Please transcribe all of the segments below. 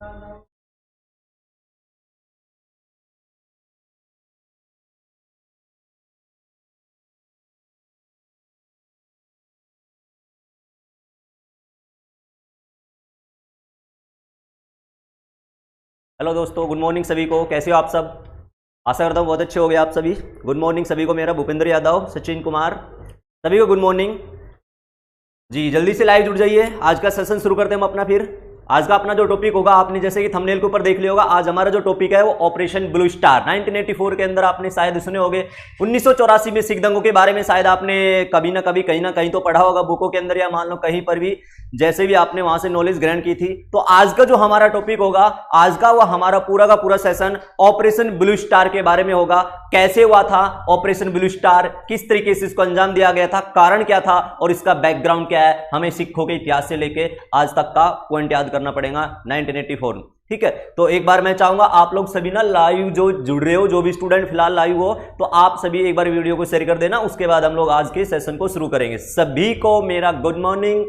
Hello दोस्तों, good morning सभी को। कैसे हो आप सब? आशा करता हूँ बहुत अच्छे हो गए आप सभी। गुड मॉर्निंग सभी को। मेरा भूपेंद्र यादव, सचिन कुमार, सभी को गुड मॉर्निंग जी। जल्दी से लाइव जुड़ जाइए। आज का सेशन शुरू करते हैं हम अपना। फिर आज का अपना जो टॉपिक होगा, आपने जैसे कि थंबनेल के ऊपर देख लिया होगा, आज हमारा जो टॉपिक है वो ऑपरेशन ब्लू स्टार। 1984 के अंदर आपने शायद सुने होंगे, 1984 में सिख दंगों के बारे में शायद आपने कभी ना कभी कहीं ना कहीं तो पढ़ा होगा बुकों के अंदर, या मान लो कहीं पर भी जैसे भी आपने वहां से नॉलेज ग्रहण की थी। तो आज का जो हमारा टॉपिक होगा, आज का वो हमारा पूरा का पूरा सेशन ऑपरेशन ब्लू स्टार के बारे में होगा। कैसे हुआ था ऑपरेशन ब्लू स्टार, किस तरीके से इसको अंजाम दिया गया था, कारण क्या था और इसका बैकग्राउंड क्या है, हमें सिखों के इतिहास से लेके आज तक का पॉइंट याद करना पड़ेगा 1984। ठीक है, तो एक बार मैं चाहूंगा आप लोग सभी ना लाइव जो जुड़ रहे हो, जो भी स्टूडेंट फिलहाल लाइव हो, तो आप सभी एक बार वीडियो को शेयर कर देना। उसके बाद हम लोग आज के सेशन को शुरू करेंगे। सभी को मेरा गुड मॉर्निंग।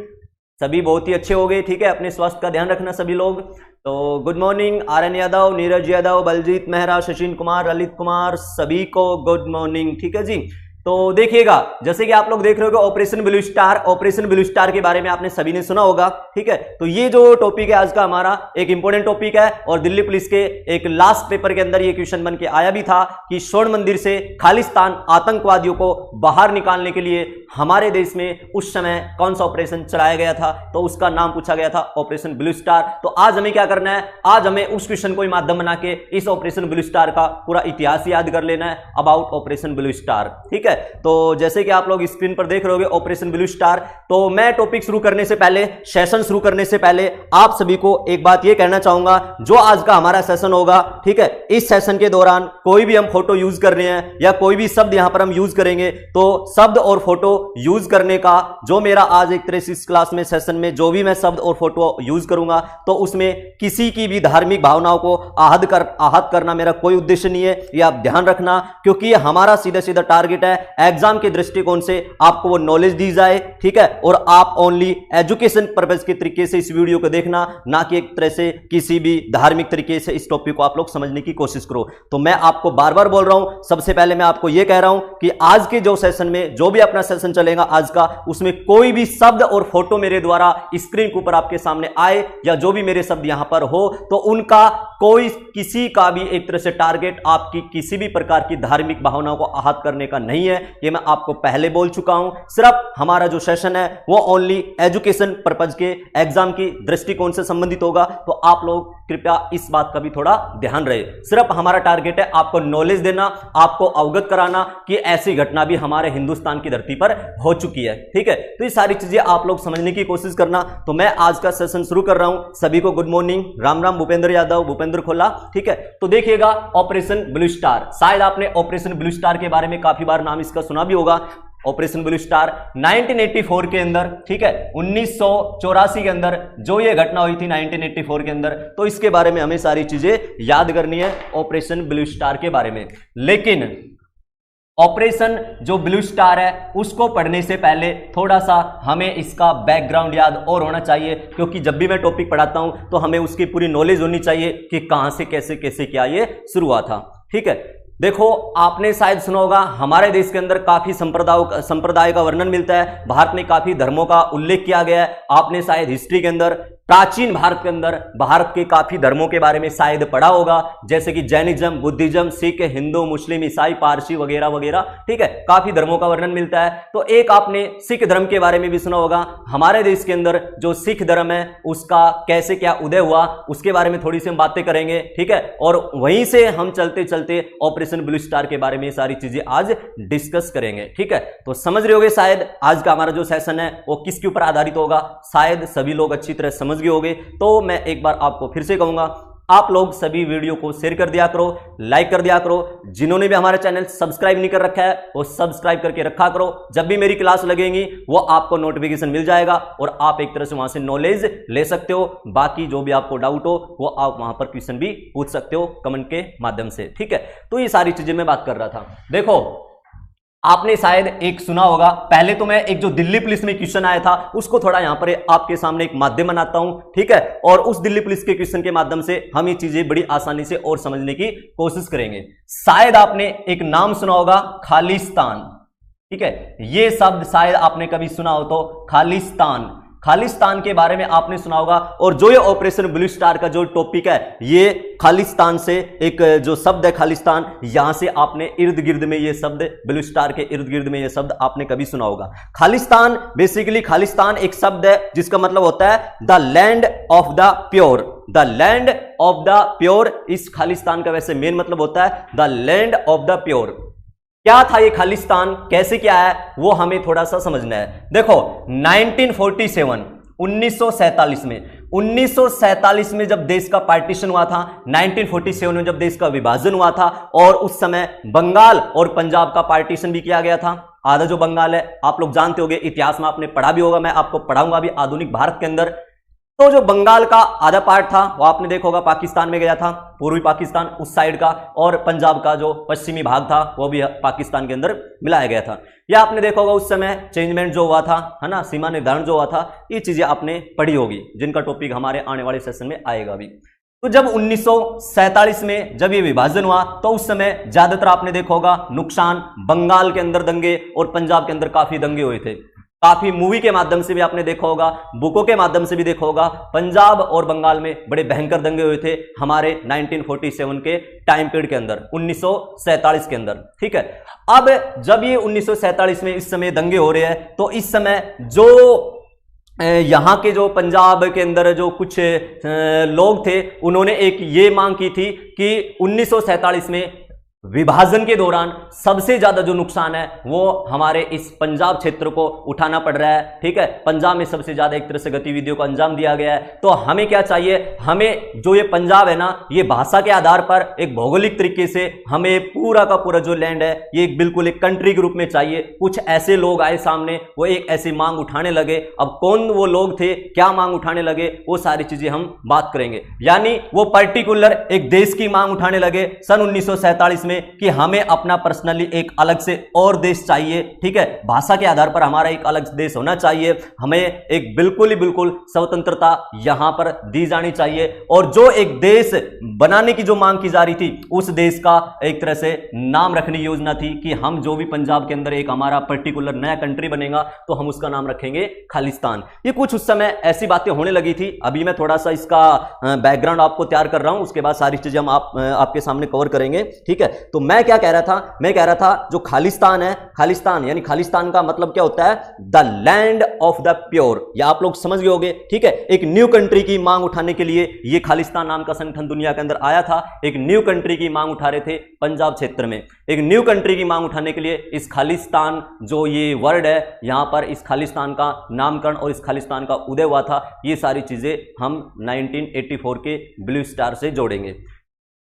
सभी बहुत ही अच्छे हो गए, ठीक है। अपने स्वास्थ्य का ध्यान रखना सभी लोग। तो गुड मॉर्निंग आर्यन यादव, नीरज यादव, बलजीत मेहरा, सचिन कुमार, ललित कुमार, सभी को गुड मॉर्निंग। ठीक है जी। तो देखिएगा, जैसे कि आप लोग देख रहे हो operation Blue Star, operation Blue Star के बारे में आपने सभी ने सुना होगा। ठीक है, तो ये जो टॉपिक है आज का हमारा एक इंपॉर्टेंट टॉपिक है, और दिल्ली पुलिस के एक लास्ट पेपर के अंदर ये क्वेश्चन बन के आया भी था कि स्वर्ण मंदिर से खालिस्तान आतंकवादियों को बाहर निकालने के लिए हमारे देश में उस समय कौन सा ऑपरेशन चलाया गया था, तो उसका नाम पूछा गया था ऑपरेशन ब्लू स्टार। तो आज हमें क्या करना है, आज हमें उस क्वेश्चन को माध्यम बना के इस ऑपरेशन ब्लू स्टार का पूरा इतिहास याद कर लेना है अबाउट ऑपरेशन ब्लू स्टार। ठीक है, तो जैसे कि आप लोग स्क्रीन पर देख रहे होगे ऑपरेशन ब्लू स्टार। तो मैं टॉपिक शुरू करने से पहले, सेशन शुरू करने से पहले आप सभी को एक बात ये कहना चाहूंगा, जो आज का हमारा सेशन होगा, ठीक है, इस सेशन के दौरान कोई भी हम फोटो यूज कर रहे हैं या कोई भी शब्द यहां पर हम यूज करेंगे, तो शब्द और फोटो यूज करने का जो मेरा आज एक तरह से इस क्लास में सेशन में जो भी मैं शब्द और फोटो यूज करूंगा, तो उसमें किसी की भी धार्मिक भावनाओं को आहत करना मेरा कोई उद्देश्य नहीं है, यह आप ध्यान रखना। क्योंकि हमारा सीधा सीधा टारगेट है एग्जाम के दृष्टिकोण से आपको वो नॉलेज दी जाए, ठीक है, और आप ओनली एजुकेशन पर्पस के तरीके से इस वीडियो को देखना, ना कि एक तरह से किसी भी धार्मिक तरीके से इस टॉपिक को आप लोग समझने की कोशिश करो। तो मैं आपको बार बार बोल रहा हूं, सबसे पहले मैं आपको यह कह रहा हूं कि आज के जो सेशन में जो भी अपना सेशन चलेगा आज का, उसमें कोई भी शब्द और फोटो मेरे द्वारा स्क्रीन के ऊपर आपके सामने आए या जो भी मेरे शब्द यहां पर हो, तो उनका कोई किसी का भी एक तरह से टारगेट आपकी किसी भी प्रकार की धार्मिक भावनाओं को आहत करने का नहीं है। ये मैं आपको पहले बोल चुका हूं। सिर्फ हमारा जो सेशन है वो ओनली एजुकेशन पर्पज के एग्जाम की दृष्टिकोण से संबंधित होगा। तो आप लोग कृपया इस बात का भी थोड़ा ध्यान रहे। सिर्फ हमारा टारगेट है आपको नॉलेज देना, आपको अवगत कराना कि ऐसी घटना भी हमारे हिंदुस्तान की धरती पर हो चुकी है। ठीक है, तो ये सारी चीजें आप लोग समझने की कोशिश करना। तो मैं आज का सेशन शुरू कर रहा हूं। सभी को गुड मॉर्निंग, राम राम। भूपेंद्र यादव, भूपेंद्र खोला। ठीक है, तो देखिएगा ऑपरेशन ब्लू स्टार, शायद आपने ऑपरेशन ब्लू स्टार के बारे में काफी बार नाम इसका सुना भी होगा। ऑपरेशन ब्लू स्टार 1984 के अंदर, ठीक है, 1984 के अंदर जो ये घटना हुई थी 1984 के अंदर, तो इसके बारे में हमें सारी चीजें याद करनी है ऑपरेशन ब्लू स्टार के बारे में। लेकिन ऑपरेशन जो ब्लू स्टार है उसको पढ़ने से पहले थोड़ा सा हमें इसका बैकग्राउंड याद और होना चाहिए, क्योंकि जब भी मैं टॉपिक पढ़ाता हूं तो हमें उसकी पूरी नॉलेज होनी चाहिए कि कहां से कैसे कैसे क्या ये शुरू हुआ था। ठीक है, देखो आपने शायद सुना होगा हमारे देश के अंदर काफी संप्रदाय का वर्णन मिलता है। भारत में काफी धर्मों का उल्लेख किया गया है। आपने शायद हिस्ट्री के अंदर, प्राचीन भारत के अंदर भारत के काफी धर्मों के बारे में शायद पढ़ा होगा, जैसे कि जैनिज्म, बुद्धिज्म, सिख, हिंदू, मुस्लिम, ईसाई, पारसी वगैरह वगैरह। ठीक है, काफी धर्मों का वर्णन मिलता है। तो एक आपने सिख धर्म के बारे में भी सुना होगा। हमारे देश के अंदर जो सिख धर्म है उसका कैसे क्या उदय हुआ, उसके बारे में थोड़ी सी हम बातें करेंगे। ठीक है, और वहीं से हम चलते चलते ऑपरेशन ब्लू स्टार के बारे में सारी चीजें आज डिस्कस करेंगे। ठीक है, तो समझ रहे होगे शायद आज का हमारा जो सेशन है वो किसके ऊपर आधारित होगा, शायद सभी लोग अच्छी तरह समझ गए होंगे। तो मैं एक बार आपको फिर से कहूंगा, आप लोग सभी वीडियो को शेयर कर दिया करो, लाइक कर दिया करो। जिन्होंने भी हमारा चैनल सब्सक्राइब नहीं कर रखा है वो सब्सक्राइब करके रखा करो। जब भी मेरी क्लास लगेगी वो आपको नोटिफिकेशन मिल जाएगा और आप एक तरह से वहां से नॉलेज ले सकते हो। बाकी जो भी आपको डाउट हो वो आप वहां पर क्वेश्चन भी पूछ सकते हो कमेंट के माध्यम से। ठीक है, तो ये सारी चीजें मैं बात कर रहा था। देखो आपने शायद एक सुना होगा। पहले तो मैं एक जो दिल्ली पुलिस में क्वेश्चन आया था उसको थोड़ा यहां पर आपके सामने एक माध्यम बनाता हूं, ठीक है, और उस दिल्ली पुलिस के क्वेश्चन के माध्यम से हम ये चीजें बड़ी आसानी से और समझने की कोशिश करेंगे। शायद आपने एक नाम सुना होगा, खालिस्तान, ठीक है, ये शब्द शायद आपने कभी सुना हो तो खालिस्तान। खालिस्तान के बारे में आपने सुना होगा। और जो ये ऑपरेशन ब्लू स्टार का जो टॉपिक है, ये खालिस्तान से एक जो शब्द है खालिस्तान, यहां से आपने इर्द गिर्द में ये शब्द, ब्लू स्टार के इर्द गिर्द में ये शब्द आपने कभी सुना होगा। खालिस्तान, बेसिकली खालिस्तान एक शब्द है जिसका मतलब होता है the land of the pure. The land of the pure, इस खालिस्तान का वैसे मेन मतलब होता है the land of the pure. क्या था ये खालिस्तान, कैसे क्या है, वो हमें थोड़ा सा समझना है। देखो 1947, 1947 में, 1947 में जब देश का पार्टीशन हुआ था, 1947 में जब देश का विभाजन हुआ था, और उस समय बंगाल और पंजाब का पार्टीशन भी किया गया था। आधा जो बंगाल है आप लोग जानते होंगे, इतिहास में आपने पढ़ा भी होगा, मैं आपको पढ़ाऊंगा भी आधुनिक भारत के अंदर। तो जो बंगाल का आधा पार्ट था वो आपने देखा होगा पाकिस्तान में गया था, पूर्वी पाकिस्तान उस साइड का, और पंजाब का जो पश्चिमी भाग था वो भी पाकिस्तान के अंदर मिलाया गया था। यह आपने देखा होगा उस समय चेंजमेंट जो हुआ था, है ना, सीमा निर्धारण जो हुआ था, ये चीजें आपने पढ़ी होगी, जिनका टॉपिक हमारे आने वाले सेशन में आएगा भी। तो जब 1947 में जब ये विभाजन हुआ तो उस समय ज्यादातर आपने देखा होगा नुकसान, बंगाल के अंदर दंगे और पंजाब के अंदर काफी दंगे हुए थे। काफी मूवी के माध्यम से भी आपने देखा होगा, बुकों के माध्यम से भी देखा होगा, पंजाब और बंगाल में बड़े भयंकर दंगे हुए थे हमारे 1947 के टाइम पीरियड के अंदर, 1947 के अंदर, ठीक है। अब जब ये 1947 में इस समय दंगे हो रहे हैं, तो इस समय जो यहां के जो पंजाब के अंदर जो कुछ लोग थे, उन्होंने एक ये मांग की थी कि 1947 में विभाजन के दौरान सबसे ज्यादा जो नुकसान है वो हमारे इस पंजाब क्षेत्र को उठाना पड़ रहा है, ठीक है। पंजाब में सबसे ज्यादा एक तरह से गतिविधियों को अंजाम दिया गया है। तो हमें क्या चाहिए, हमें जो ये पंजाब है ना, ये भाषा के आधार पर एक भौगोलिक तरीके से हमें पूरा का पूरा जो लैंड है ये बिल्कुल एक कंट्री के रूप में चाहिए। कुछ ऐसे लोग आए सामने, वो एक ऐसी मांग उठाने लगे। अब कौन वो लोग थे, क्या मांग उठाने लगे, वो सारी चीजें हम बात करेंगे। यानी वो पर्टिकुलर एक देश की मांग उठाने लगे सन 1947 में कि हमें अपना पर्सनली एक अलग से और देश चाहिए, ठीक है। भाषा के आधार पर हमारा एक अलग देश होना चाहिए, हमें एक बिल्कुल ही बिल्कुल स्वतंत्रता यहां पर दी जानी चाहिए। और जो एक देश बनाने की जो मांग की जा रही थी, उस देश का एक तरह से नाम रखने की योजना थी कि हम जो भी पंजाब के अंदर एक हमारा पर्टिकुलर नया कंट्री बनेगा तो हम उसका नाम रखेंगे खालिस्तान। ये कुछ उस समय ऐसी बातें होने लगी थी। अभी मैं थोड़ा सा इसका बैकग्राउंड आपको तैयार कर रहा हूं, उसके बाद सारी चीजें हम आपके सामने कवर करेंगे, ठीक है। तो मैं क्या कह रहा था, मैं कह रहा था जो खालिस्तान है, खालिस्तान यानी खालिस्तान का मतलब क्या होता है, the land of the pure. ये आप लोग समझ गए होंगे, ठीक है। एक न्यू कंट्री की मांग उठाने के लिए ये खालिस्तान नाम का संगठन दुनिया के अंदर आया था। एक न्यू कंट्री की मांग उठा रहे थे पंजाब क्षेत्र में, एक न्यू कंट्री की मांग उठाने के लिए इस खालिस्तान जो ये वर्ड है, यहां पर इस खालिस्तान का नामकरण और इस खालिस्तान का उदय हुआ था। ये सारी चीजें हम 1984 के ब्लू स्टार से जोड़ेंगे।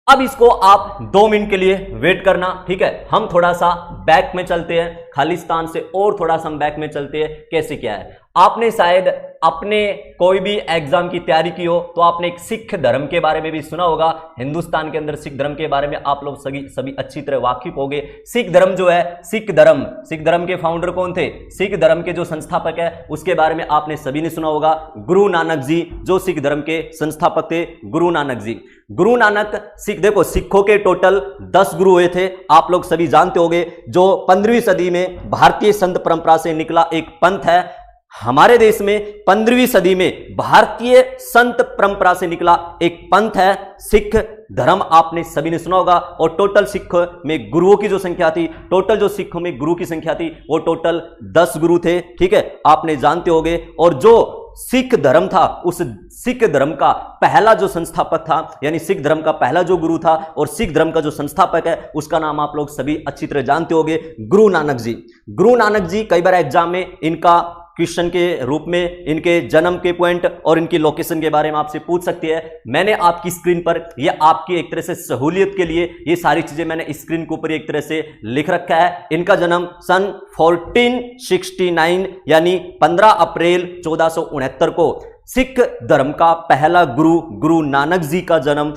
अब इसको आप 2 मिनट के लिए वेट करना, ठीक है। हम थोड़ा सा बैक में चलते हैं खालिस्तान से, और थोड़ा सा हम बैक में चलते हैं कैसे क्या है। आपने शायद अपने कोई भी एग्जाम की तैयारी की हो तो आपने एक सिख धर्म के बारे में भी सुना होगा। हिंदुस्तान के अंदर सिख धर्म के बारे में आप लोग सभी अच्छी तरह वाकिफ होंगे। सिख धर्म जो है, सिख धर्म के फाउंडर कौन थे, सिख धर्म के जो संस्थापक है उसके बारे में आपने सभी ने सुना होगा, गुरु नानक जी, जो सिख धर्म के संस्थापक थे, गुरु नानक जी। गुरु नानक देखो सिखों के टोटल 10 गुरु हुए थे, आप लोग सभी जानते होंगे। जो 15वीं सदी में भारतीय संत परंपरा से निकला एक पंथ है, हमारे देश में 15वीं सदी में भारतीय संत परंपरा से निकला एक पंथ है सिख धर्म, आपने सभी ने सुना होगा। और टोटल सिख में गुरुओं की जो संख्या थी, टोटल जो सिखों में गुरु की संख्या थी वो टोटल 10 गुरु थे, ठीक है, आपने जानते होंगे। और जो सिख धर्म था, उस सिख धर्म का पहला जो संस्थापक था, यानी सिख धर्म का पहला जो गुरु था और सिख धर्म का जो संस्थापक है उसका नाम आप लोग सभी अच्छी तरह जानते होंगे, गुरु नानक जी। गुरु नानक जी कई बार एग्जाम में इनका क्वेश्चन के रूप में इनके जन्म के पॉइंट और इनकी लोकेशन के बारे में आपसे पूछ सकती है। मैंने आपकी स्क्रीन पर, ये आपकी एक तरह से सहूलियत के लिए ये सारी चीजें मैंने स्क्रीन के ऊपर एक तरह से लिख रखा है। इनका जन्म सन 1469 यानी 15 अप्रैल 1469 को सिख धर्म का पहला गुरु गुरु नानक जी का जन्म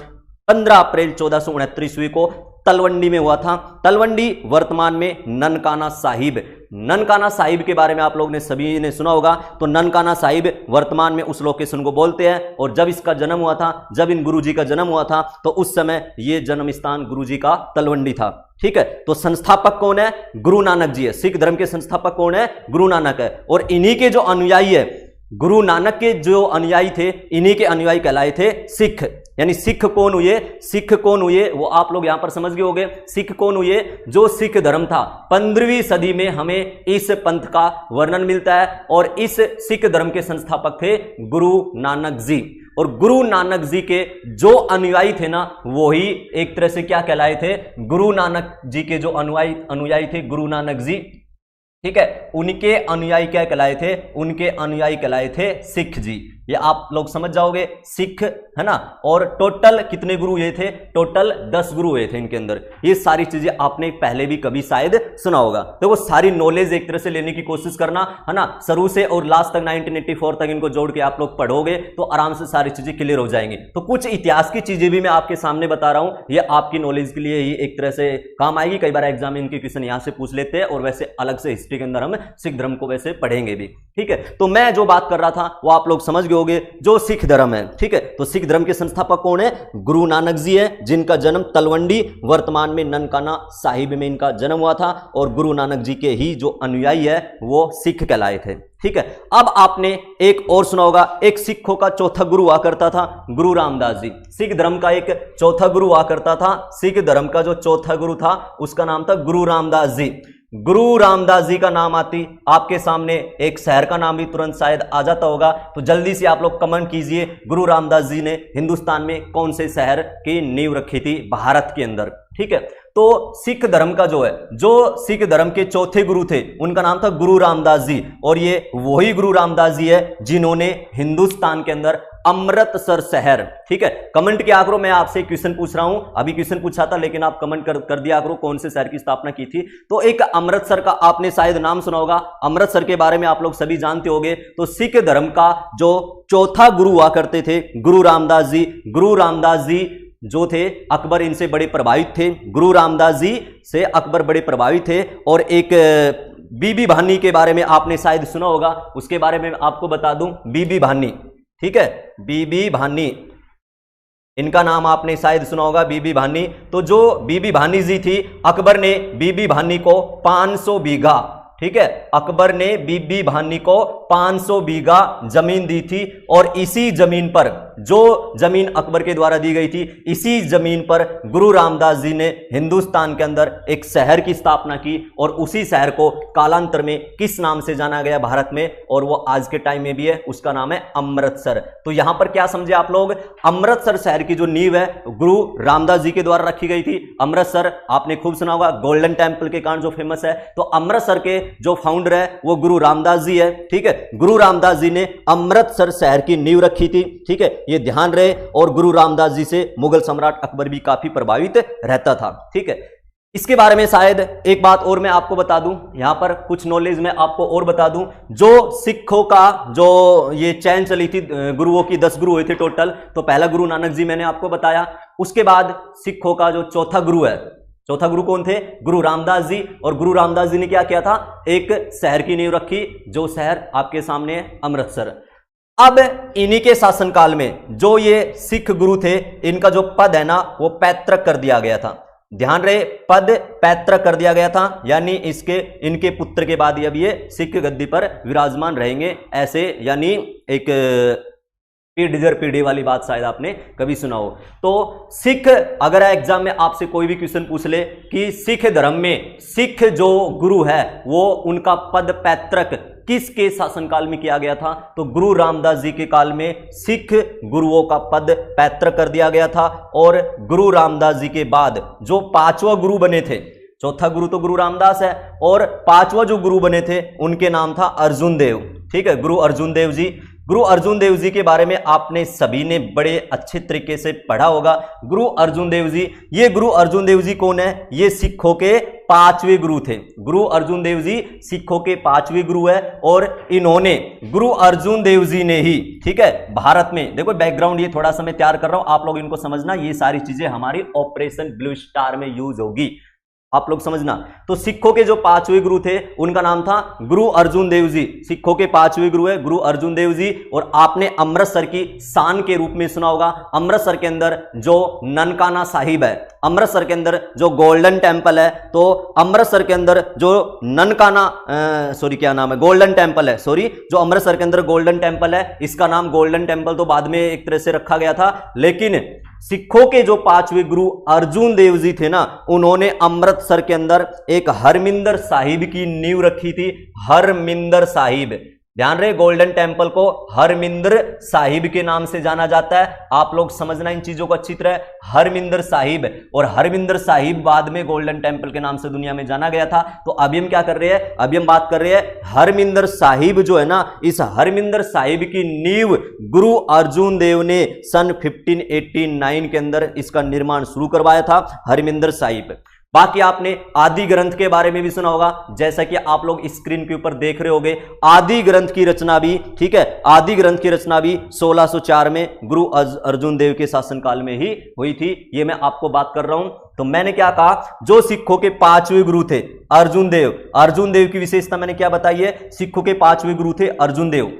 15 अप्रैल 1469 ईस्वी को तलवंडी में हुआ था। तलवंडी वर्तमान में ननकाना साहिब। ननकाना साहिब के बारे में आप लोग ने सभी ने सुना होगा। तो ननकाना साहिब वर्तमान में उस लोकेशन को बोलते हैं। और जब इसका जन्म हुआ था, जब इन गुरुजी का जन्म हुआ था, तो उस समय ये जन्म स्थान गुरुजी का तलवंडी था। ठीक है, तो संस्थापक कौन है? गुरु नानक जी है। सिख धर्म के संस्थापक कौन है? गुरु नानक है। और इन्हीं के जो अनुयायी है, गुरु नानक के जो अनुयायी थे, इन्हीं के अनुयायी कहलाए थे सिख। यानी सिख कौन हुए? सिख कौन हुए वो आप लोग यहां पर समझ गए होंगे। सिख कौन हुए? जो सिख धर्म था 15वीं सदी में हमें इस पंथ का वर्णन मिलता है। और इस सिख धर्म के संस्थापक थे गुरु नानक जी। और गुरु नानक जी के जो अनुयायी थे ना, वो ही एक तरह से क्या कहलाए थे? गुरु नानक जी के जो अनुयायी थे गुरु नानक जी, ठीक है, उनके अनुयायी क्या कहलाए थे? उनके अनुयायी कहलाए थे सिख जी। ये आप लोग समझ जाओगे, सिख है ना। और टोटल कितने गुरु हुए थे? टोटल 10 गुरु हुए थे इनके अंदर। ये सारी चीजें आपने पहले भी कभी शायद सुना होगा। तो वो सारी नॉलेज एक तरह से लेने की कोशिश करना, है ना। शुरू से और लास्ट तक 1984 तक इनको जोड़ के आप लोग पढ़ोगे तो आराम से सारी चीजें क्लियर हो जाएंगी। तो कुछ इतिहास की चीजें भी मैं आपके सामने बता रहा हूं, ये आपकी नॉलेज के लिए ही एक तरह से काम आएगी। कई बार एग्जाम में इनके क्वेश्चन यहां से पूछ लेते हैं, और वैसे अलग से हिस्ट्री के अंदर हम सिख धर्म को वैसे पढ़ेंगे भी। ठीक है, तो मैं जो बात कर रहा था वो आप लोग समझ गए होंगे, जो सिख धर्म है। ठीक है, तो सिख धर्म के संस्थापक कौन है? गुरु नानक जी है, जिनका जन्म तलवंडी वर्तमान में ननकाना साहिब में इनका जन्म हुआ था। और गुरु नानक जी के ही जो अनुयायी है वो सिख कहलाए थे। ठीक है, अब आपने एक और सुना होगा, एक सिखों का चौथा गुरु हुआ करता था गुरु रामदास जी। सिख धर्म का एक चौथा गुरु हुआ करता था। सिख धर्म का जो चौथा गुरु था उसका नाम था गुरु रामदास जी। गुरु रामदास जी का नाम आती आपके सामने एक शहर का नाम भी तुरंत शायद आ जाता होगा। तो जल्दी से आप लोग कमेंट कीजिए, गुरु रामदास जी ने हिंदुस्तान में कौन से शहर की नींव रखी थी भारत के अंदर? ठीक है, तो सिख धर्म का जो है, जो सिख धर्म के चौथे गुरु थे उनका नाम था गुरु रामदास जी। और ये वही गुरु रामदास जी है जिन्होंने हिंदुस्तान के अंदर अमृतसर शहर, ठीक है, कमेंट किया करो। मैं आपसे क्वेश्चन पूछ रहा हूं, अभी क्वेश्चन पूछा था लेकिन आप कमेंट कर दिया करो कौन से शहर की स्थापना की थी। तो एक अमृतसर का आपने शायद नाम सुना होगा, अमृतसर के बारे में आप लोग सभी जानते होंगे। तो सिख धर्म का जो चौथा गुरु हुआ करते थे गुरु रामदास जी। गुरु रामदास जी जो थे, अकबर इनसे बड़े प्रभावित थे। गुरु रामदास जी से अकबर बड़े प्रभावित थे। और एक बीबी भानी के बारे में आपने शायद सुना होगा, उसके बारे में आपको बता दूं, बीबी भानी। ठीक है, बीबी भानी, इनका नाम आपने शायद सुना होगा, बीबी भानी। तो जो बीबी भानी जी थी, अकबर ने बीबी भानी को 500 बीघा, ठीक है, अकबर ने बीबी भानी को 500 बीघा जमीन दी थी। और इसी जमीन पर, जो जमीन अकबर के द्वारा दी गई थी, इसी जमीन पर गुरु रामदास जी ने हिंदुस्तान के अंदर एक शहर की स्थापना की। और उसी शहर को कालांतर में किस नाम से जाना गया भारत में, और वो आज के टाइम में भी है, उसका नाम है अमृतसर। तो यहां पर क्या समझे आप लोग? अमृतसर शहर की जो नींव है गुरु रामदास जी के द्वारा रखी गई थी। अमृतसर आपने खूब सुना होगा, गोल्डन टेंपल के कारण जो फेमस है। तो अमृतसर के जो फाउंडर है वो गुरु रामदास जी है। ठीक है, गुरु रामदास जी ने अमृतसर शहर की नींव रखी थी। ठीक है, ये ध्यान रहे। और गुरु रामदास जी से मुगल सम्राट अकबर भी काफी प्रभावित रहता था। ठीक है, इसके बारे में शायद एक बात और मैं आपको बता दूं, यहां पर कुछ नॉलेज मैं आपको और बता दूं। जो सिखों का जो ये चैन चली थी, गुरुओं की 10 गुरु हुए थे टोटल। तो पहला गुरु नानक जी मैंने आपको बताया। उसके बाद सिखों का जो चौथा गुरु है, चौथा गुरु कौन थे? गुरु रामदास जी। और गुरु रामदास जी ने क्या किया था? एक शहर की नींव रखी, जो शहर आपके सामने है अमृतसर। अब इन्हीं के शासनकाल में जो ये सिख गुरु थे, इनका जो पद है ना वो पैतृक कर दिया गया था। ध्यान रहे, पद पैतृक कर दिया गया था, यानी इनके पुत्र के बाद अब ये सिख गद्दी पर विराजमान रहेंगे ऐसे, यानी एक पीढ़ी दर पीढ़ी वाली बात शायद आपने कभी सुना हो। तो सिख, अगर एग्जाम में आपसे कोई भी क्वेश्चन पूछ ले कि सिख धर्म में सिख जो गुरु है वो उनका पद पैतृक किसके शासनकाल में किया गया था, तो गुरु रामदास जी के काल में सिख गुरुओं का पद पैतृक कर दिया गया था। और गुरु रामदास जी के बाद जो 5वां गुरु बने थे, चौथा गुरु तो गुरु रामदास है, और 5वां जो गुरु बने थे उनके नाम था अर्जुन देव। ठीक है, गुरु अर्जुन देव जी। गुरु अर्जुन देव जी के बारे में आपने सभी ने बड़े अच्छे तरीके से पढ़ा होगा। गुरु अर्जुन देव जी, ये गुरु अर्जुन देव जी कौन है? ये सिखों के 5वें गुरु थे। गुरु अर्जुन देव जी सिखों के 5वें गुरु है और इन्होंने, गुरु अर्जुन देव जी ने ही, ठीक है, भारत में, देखो बैकग्राउंड ये थोड़ा सा मैं तैयार कर रहा हूं, आप लोग इनको समझना, ये सारी चीजें हमारी ऑपरेशन ब्लू स्टार में यूज होगी, आप लोग समझना। तो सिखों के जो 5वें गुरु थे उनका नाम था गुरु अर्जुन देव जी। सिखों के 5वें गुरु है गुरु अर्जुन देव जी। और आपने अमृतसर की शान के रूप में सुना होगा, अमृतसर के अंदर जो ननकाना साहिब है, अमृतसर के अंदर जो गोल्डन टेंपल है, तो अमृतसर के अंदर जो ननकाना क्या नाम है, गोल्डन टेंपल है, जो अमृतसर के अंदर गोल्डन टेंपल है, इसका नाम गोल्डन टेंपल तो बाद में एक तरह से रखा गया था, लेकिन सिखों के जो 5वें गुरु अर्जुन देव जी थे ना, उन्होंने अमृतसर के अंदर एक हरमिंदर साहिब की नींव रखी थी। हरमिंदर साहिब, ध्यान रहे, गोल्डन टेंपल को हरमिंदर साहिब के नाम से जाना जाता है। आप लोग समझना इन चीजों को अच्छी तरह, हरमिंदर साहिब, और हरमिंदर साहिब बाद में गोल्डन टेंपल के नाम से दुनिया में जाना गया था। तो अभी हम क्या कर रहे हैं, अभी हम बात कर रहे हैं हरमिंदर साहिब जो है ना, इस हरमिंदर साहिब की नींव गुरु अर्जुन देव ने सन 1589 के अंदर इसका निर्माण शुरू करवाया था, हरमिंदर साहिब। बाकी आपने आदि ग्रंथ के बारे में भी सुना होगा, जैसा कि आप लोग स्क्रीन के ऊपर देख रहे होंगे। आदि ग्रंथ की रचना भी, ठीक है, आदि ग्रंथ की रचना भी 1604 में गुरु अर्जुन देव के शासनकाल में ही हुई थी। ये मैं आपको बात कर रहा हूं। तो मैंने क्या कहा, जो सिखों के 5वें गुरु थे अर्जुन देव की विशेषता मैंने क्या बताई है, सिखों के 5वें गुरु थे अर्जुन देव,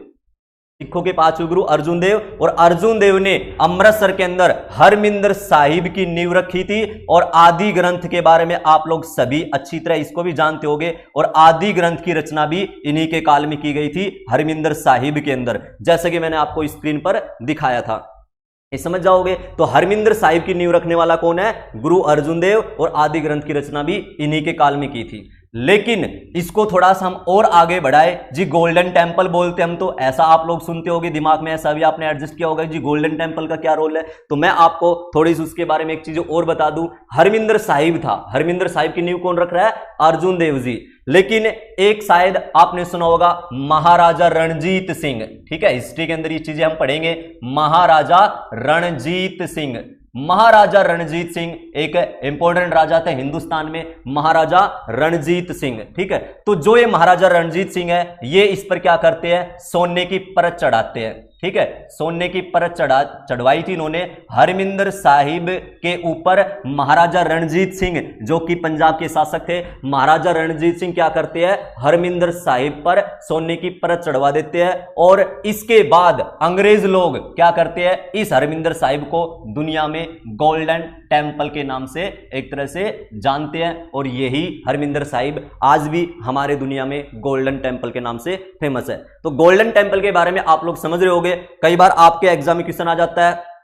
सिखों के 5वें गुरु अर्जुन देव, और अर्जुन देव ने अमृतसर के अंदर हरमिंदर साहिब की नींव रखी थी। और आदि ग्रंथ के बारे में आप लोग सभी अच्छी तरह इसको भी जानते होंगे, और आदि ग्रंथ की रचना भी इन्हीं के काल में की गई थी, हरमिंदर साहिब के अंदर, जैसे कि मैंने आपको स्क्रीन पर दिखाया था, ये समझ जाओगे। तो हरमिंदर साहिब की नींव रखने वाला कौन है, गुरु अर्जुन देव, और आदि ग्रंथ की रचना भी इन्हीं के काल में की थी। लेकिन इसको थोड़ा सा हम और आगे बढ़ाए जी, गोल्डन टेंपल बोलते हम, तो ऐसा आप लोग सुनते होगे, दिमाग में ऐसा भी आपने एडजस्ट किया होगा जी गोल्डन टेंपल का क्या रोल है। तो मैं आपको थोड़ी सी उसके बारे में एक चीज और बता दूं। हरमिंदर साहिब था, हरमिंदर साहिब की नींव कौन रख रहा है, अर्जुन देव जी। लेकिन एक शायद आपने सुना होगा महाराजा रणजीत सिंह, ठीक है, हिस्ट्री के अंदर ये चीजें हम पढ़ेंगे, महाराजा रणजीत सिंह। महाराजा रणजीत सिंह एक इंपॉर्टेंट राजा थे हिंदुस्तान में, महाराजा रणजीत सिंह, ठीक है। तो जो ये महाराजा रणजीत सिंह है, ये इस पर क्या करते हैं, सोने की परत चढ़ाते हैं, ठीक है, सोने की परत चढ़वाई थी इन्होंने हरमिंदर साहिब के ऊपर। महाराजा रणजीत सिंह जो कि पंजाब के शासक थे, महाराजा रणजीत सिंह क्या करते हैं, हरमिंदर साहिब पर सोने की परत चढ़वा देते हैं। और इसके बाद अंग्रेज लोग क्या करते हैं, इस हरमिंदर साहिब को दुनिया में गोल्डन टेंपल के नाम से एक तरह से जानते हैं, और यही हरमिंदर साहिब आज भी हमारे दुनिया में गोल्डन टेंपल के नाम से फेमस है। तो गोल्डन टेंपल के बारे में आप लोग समझ रहे होंगे। कई बार आपके एग्जाम में क्वेश्चन आ जाता है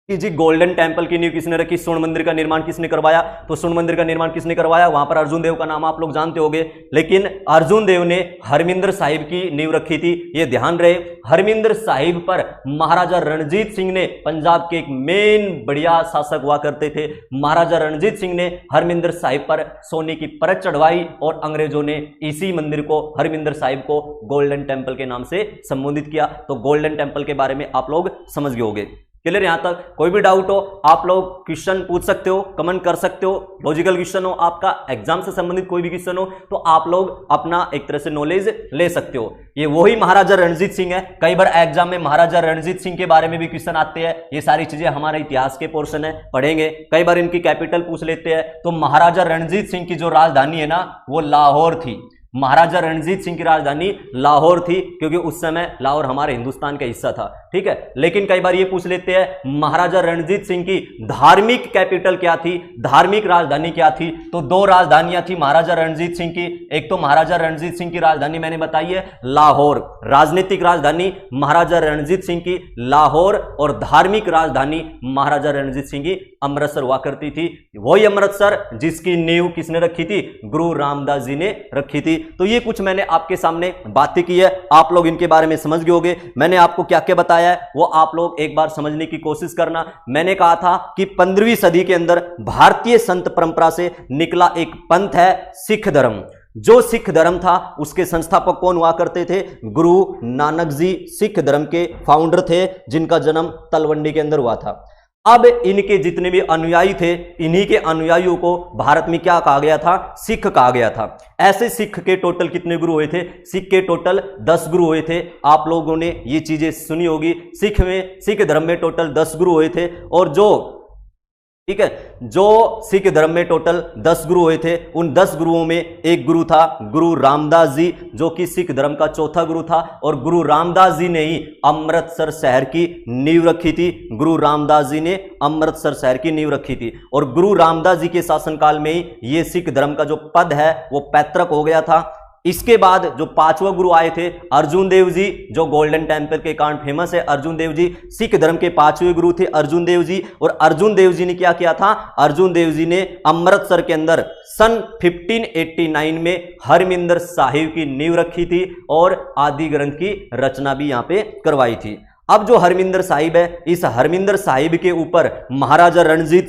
कि जी गोल्डन टेंपल की नींव किसने रखी, स्वर्ण मंदिर का निर्माण किसने करवाया, तो स्वर्ण मंदिर का निर्माण किसने करवाया, वहां पर अर्जुन देव का नाम आप लोग जानते होंगे। लेकिन अर्जुन देव ने हरमिंदर साहिब की नींव रखी थी, ये ध्यान रहे। हरमिंदर साहिब पर महाराजा रणजीत सिंह ने, पंजाब के एक मेन बढ़िया शासक हुआ करते थे, महाराजा रणजीत सिंह ने हरमिंदर साहिब पर सोने की परत चढ़वाई, और अंग्रेजों ने इसी मंदिर को, हरमिंदर साहिब को गोल्डन टेंपल के नाम से संबोधित किया। तो गोल्डन टेंपल के बारे में आप लोग समझ गए होंगे। क्लियर, यहां तक कोई भी डाउट हो आप लोग क्वेश्चन पूछ सकते हो, कमेंट कर सकते हो, लॉजिकल क्वेश्चन हो, आपका एग्जाम से संबंधित कोई भी क्वेश्चन हो, तो आप लोग अपना एक तरह से नॉलेज ले सकते हो। ये वही महाराजा रणजीत सिंह है। कई बार एग्जाम में महाराजा रणजीत सिंह के बारे में भी क्वेश्चन आते हैं, ये सारी चीजें हमारे इतिहास के पोर्शन है, पढ़ेंगे। कई बार इनकी कैपिटल पूछ लेते हैं। तो महाराजा रणजीत सिंह की जो राजधानी है ना, वो लाहौर थी। महाराजा रणजीत सिंह की राजधानी लाहौर थी, क्योंकि उस समय लाहौर हमारे हिंदुस्तान का हिस्सा था, ठीक है। लेकिन कई बार ये पूछ लेते हैं महाराजा रणजीत सिंह की धार्मिक कैपिटल क्या थी, धार्मिक राजधानी क्या थी। तो दो राजधानियां थी महाराजा रणजीत सिंह की। एक तो महाराजा रणजीत सिंह की राजधानी मैंने बताई है लाहौर, राजनीतिक राजधानी महाराजा रणजीत सिंह की लाहौर, और धार्मिक राजधानी महाराजा रणजीत सिंह की अमृतसर हुआ करती थी। वही अमृतसर जिसकी नींव किसने रखी थी, गुरु रामदास जी ने रखी थी। तो ये कुछ मैंने आपके सामने बातें की है, आप लोग इनके बारे में समझ गए होंगे। मैंने आपको क्या क्या बताया है वो आप लोग एक बार समझने की कोशिश करना। मैंने कहा था कि 15वीं सदी के अंदर भारतीय संत परंपरा से निकला एक पंथ है सिख धर्म। जो सिख धर्म था उसके संस्थापक कौन हुआ करते थे? गुरु नानक जी सिख धर्म के फाउंडर थे, जिनका जन्म तलवंडी के अंदर हुआ था। अब इनके जितने भी अनुयायी थे, इन्हीं के अनुयायियों को भारत में क्या कहा गया था? सिख कहा गया था। ऐसे सिख के टोटल कितने गुरु हुए थे? सिख के टोटल 10 गुरु हुए थे। आप लोगों ने ये चीजें सुनी होगी। सिख धर्म में टोटल 10 गुरु हुए थे, और जो ठीक है, जो सिख धर्म में टोटल 10 गुरु हुए थे, उन 10 गुरुओं में एक गुरु था गुरु रामदास जी, जो कि सिख धर्म का चौथा गुरु था। और गुरु रामदास जी ने ही अमृतसर शहर की नींव रखी थी। गुरु रामदास जी ने अमृतसर शहर की नींव रखी थी, और गुरु रामदास जी के शासनकाल में ही ये सिख धर्म का जो पद है वो पैतृक हो गया था। इसके बाद जो 5वां गुरु आए थे अर्जुन देव जी, जो गोल्डन टेम्पल के कारण फेमस है। अर्जुन देव जी सिख धर्म के 5वें गुरु थे, अर्जुन देव जी। और अर्जुन देव जी ने क्या किया था? अर्जुन देव जी ने अमृतसर के अंदर सन 1589 में हरमिंदर साहिब की नींव रखी थी, और आदि ग्रंथ की रचना भी यहां पे करवाई थी। अब जो हरमिंदर साहिब है, इस हरमिंदर साहिब के ऊपर महाराजा रणजीत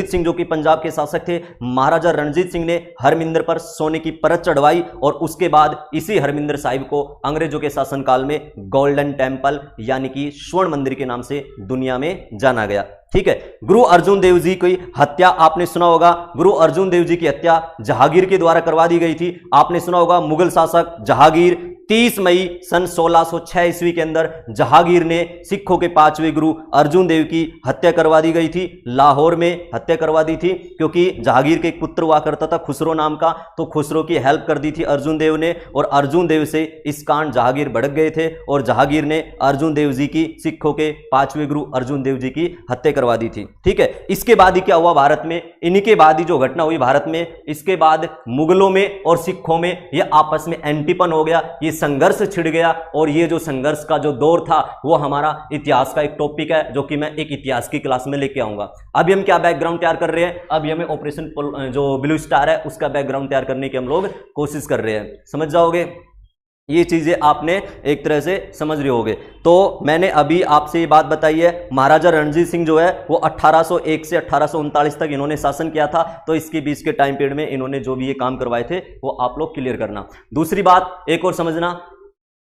सिंह जो कि पंजाब के शासक थे, महाराजा रणजीत सिंह ने हरमिंदर पर सोने की परत चढ़वाई, और उसके बाद इसी हरमिंदर साहिब को अंग्रेजों के शासनकाल में गोल्डन टेम्पल यानी कि स्वर्ण मंदिर के नाम से दुनिया में जाना गया। ठीक है, गुरु अर्जुन देव जी की हत्या आपने सुना होगा। गुरु अर्जुन देव जी की हत्या जहांगीर के द्वारा करवा दी गई थी। आपने सुना होगा मुगल शासक जहांगीर 30 मई सन 1606 ईस्वी के अंदर जहांगीर ने सिखों के 5वें गुरु अर्जुन देव की हत्या करवा दी गई थी। लाहौर में हत्या करवा दी थी, क्योंकि जहांगीर के एक पुत्र हुआ करता था खुसरो नाम का, तो खुसरो की हेल्प कर दी थी अर्जुन देव ने, और अर्जुन देव से इस कांड जहांगीर भड़क गए थे, और जहांगीर ने अर्जुन देव जी की, सिखों के 5वें गुरु अर्जुन देव जी की हत्या करवा दी थी। ठीक है, इसके बाद ही क्या हुआ भारत में? इनके बाद ही जो घटना हुई भारत में, इसके बाद मुगलों में और सिखों में यह आपस में एंटीपन हो गया, ये संघर्ष छिड़ गया। और ये जो संघर्ष का जो दौर था वो हमारा इतिहास का एक टॉपिक है, जो कि मैं एक इतिहास की क्लास में लेके आऊंगा। अभी हम क्या बैकग्राउंड तैयार कर रहे हैं? अभी हमें ऑपरेशन जो ब्लू स्टार है उसका बैकग्राउंड तैयार करने की हम लोग कोशिश कर रहे हैं। समझ जाओगे, ये चीजें आपने एक तरह से समझ रहे होगे। तो मैंने अभी आपसे ये बात बताई है, महाराजा रणजीत सिंह जो है वो 1801 से 1839 तक इन्होंने शासन किया था। तो इसके बीच के टाइम पीरियड में इन्होंने जो भी ये काम करवाए थे वो आप लोग क्लियर करना। दूसरी बात एक और समझना,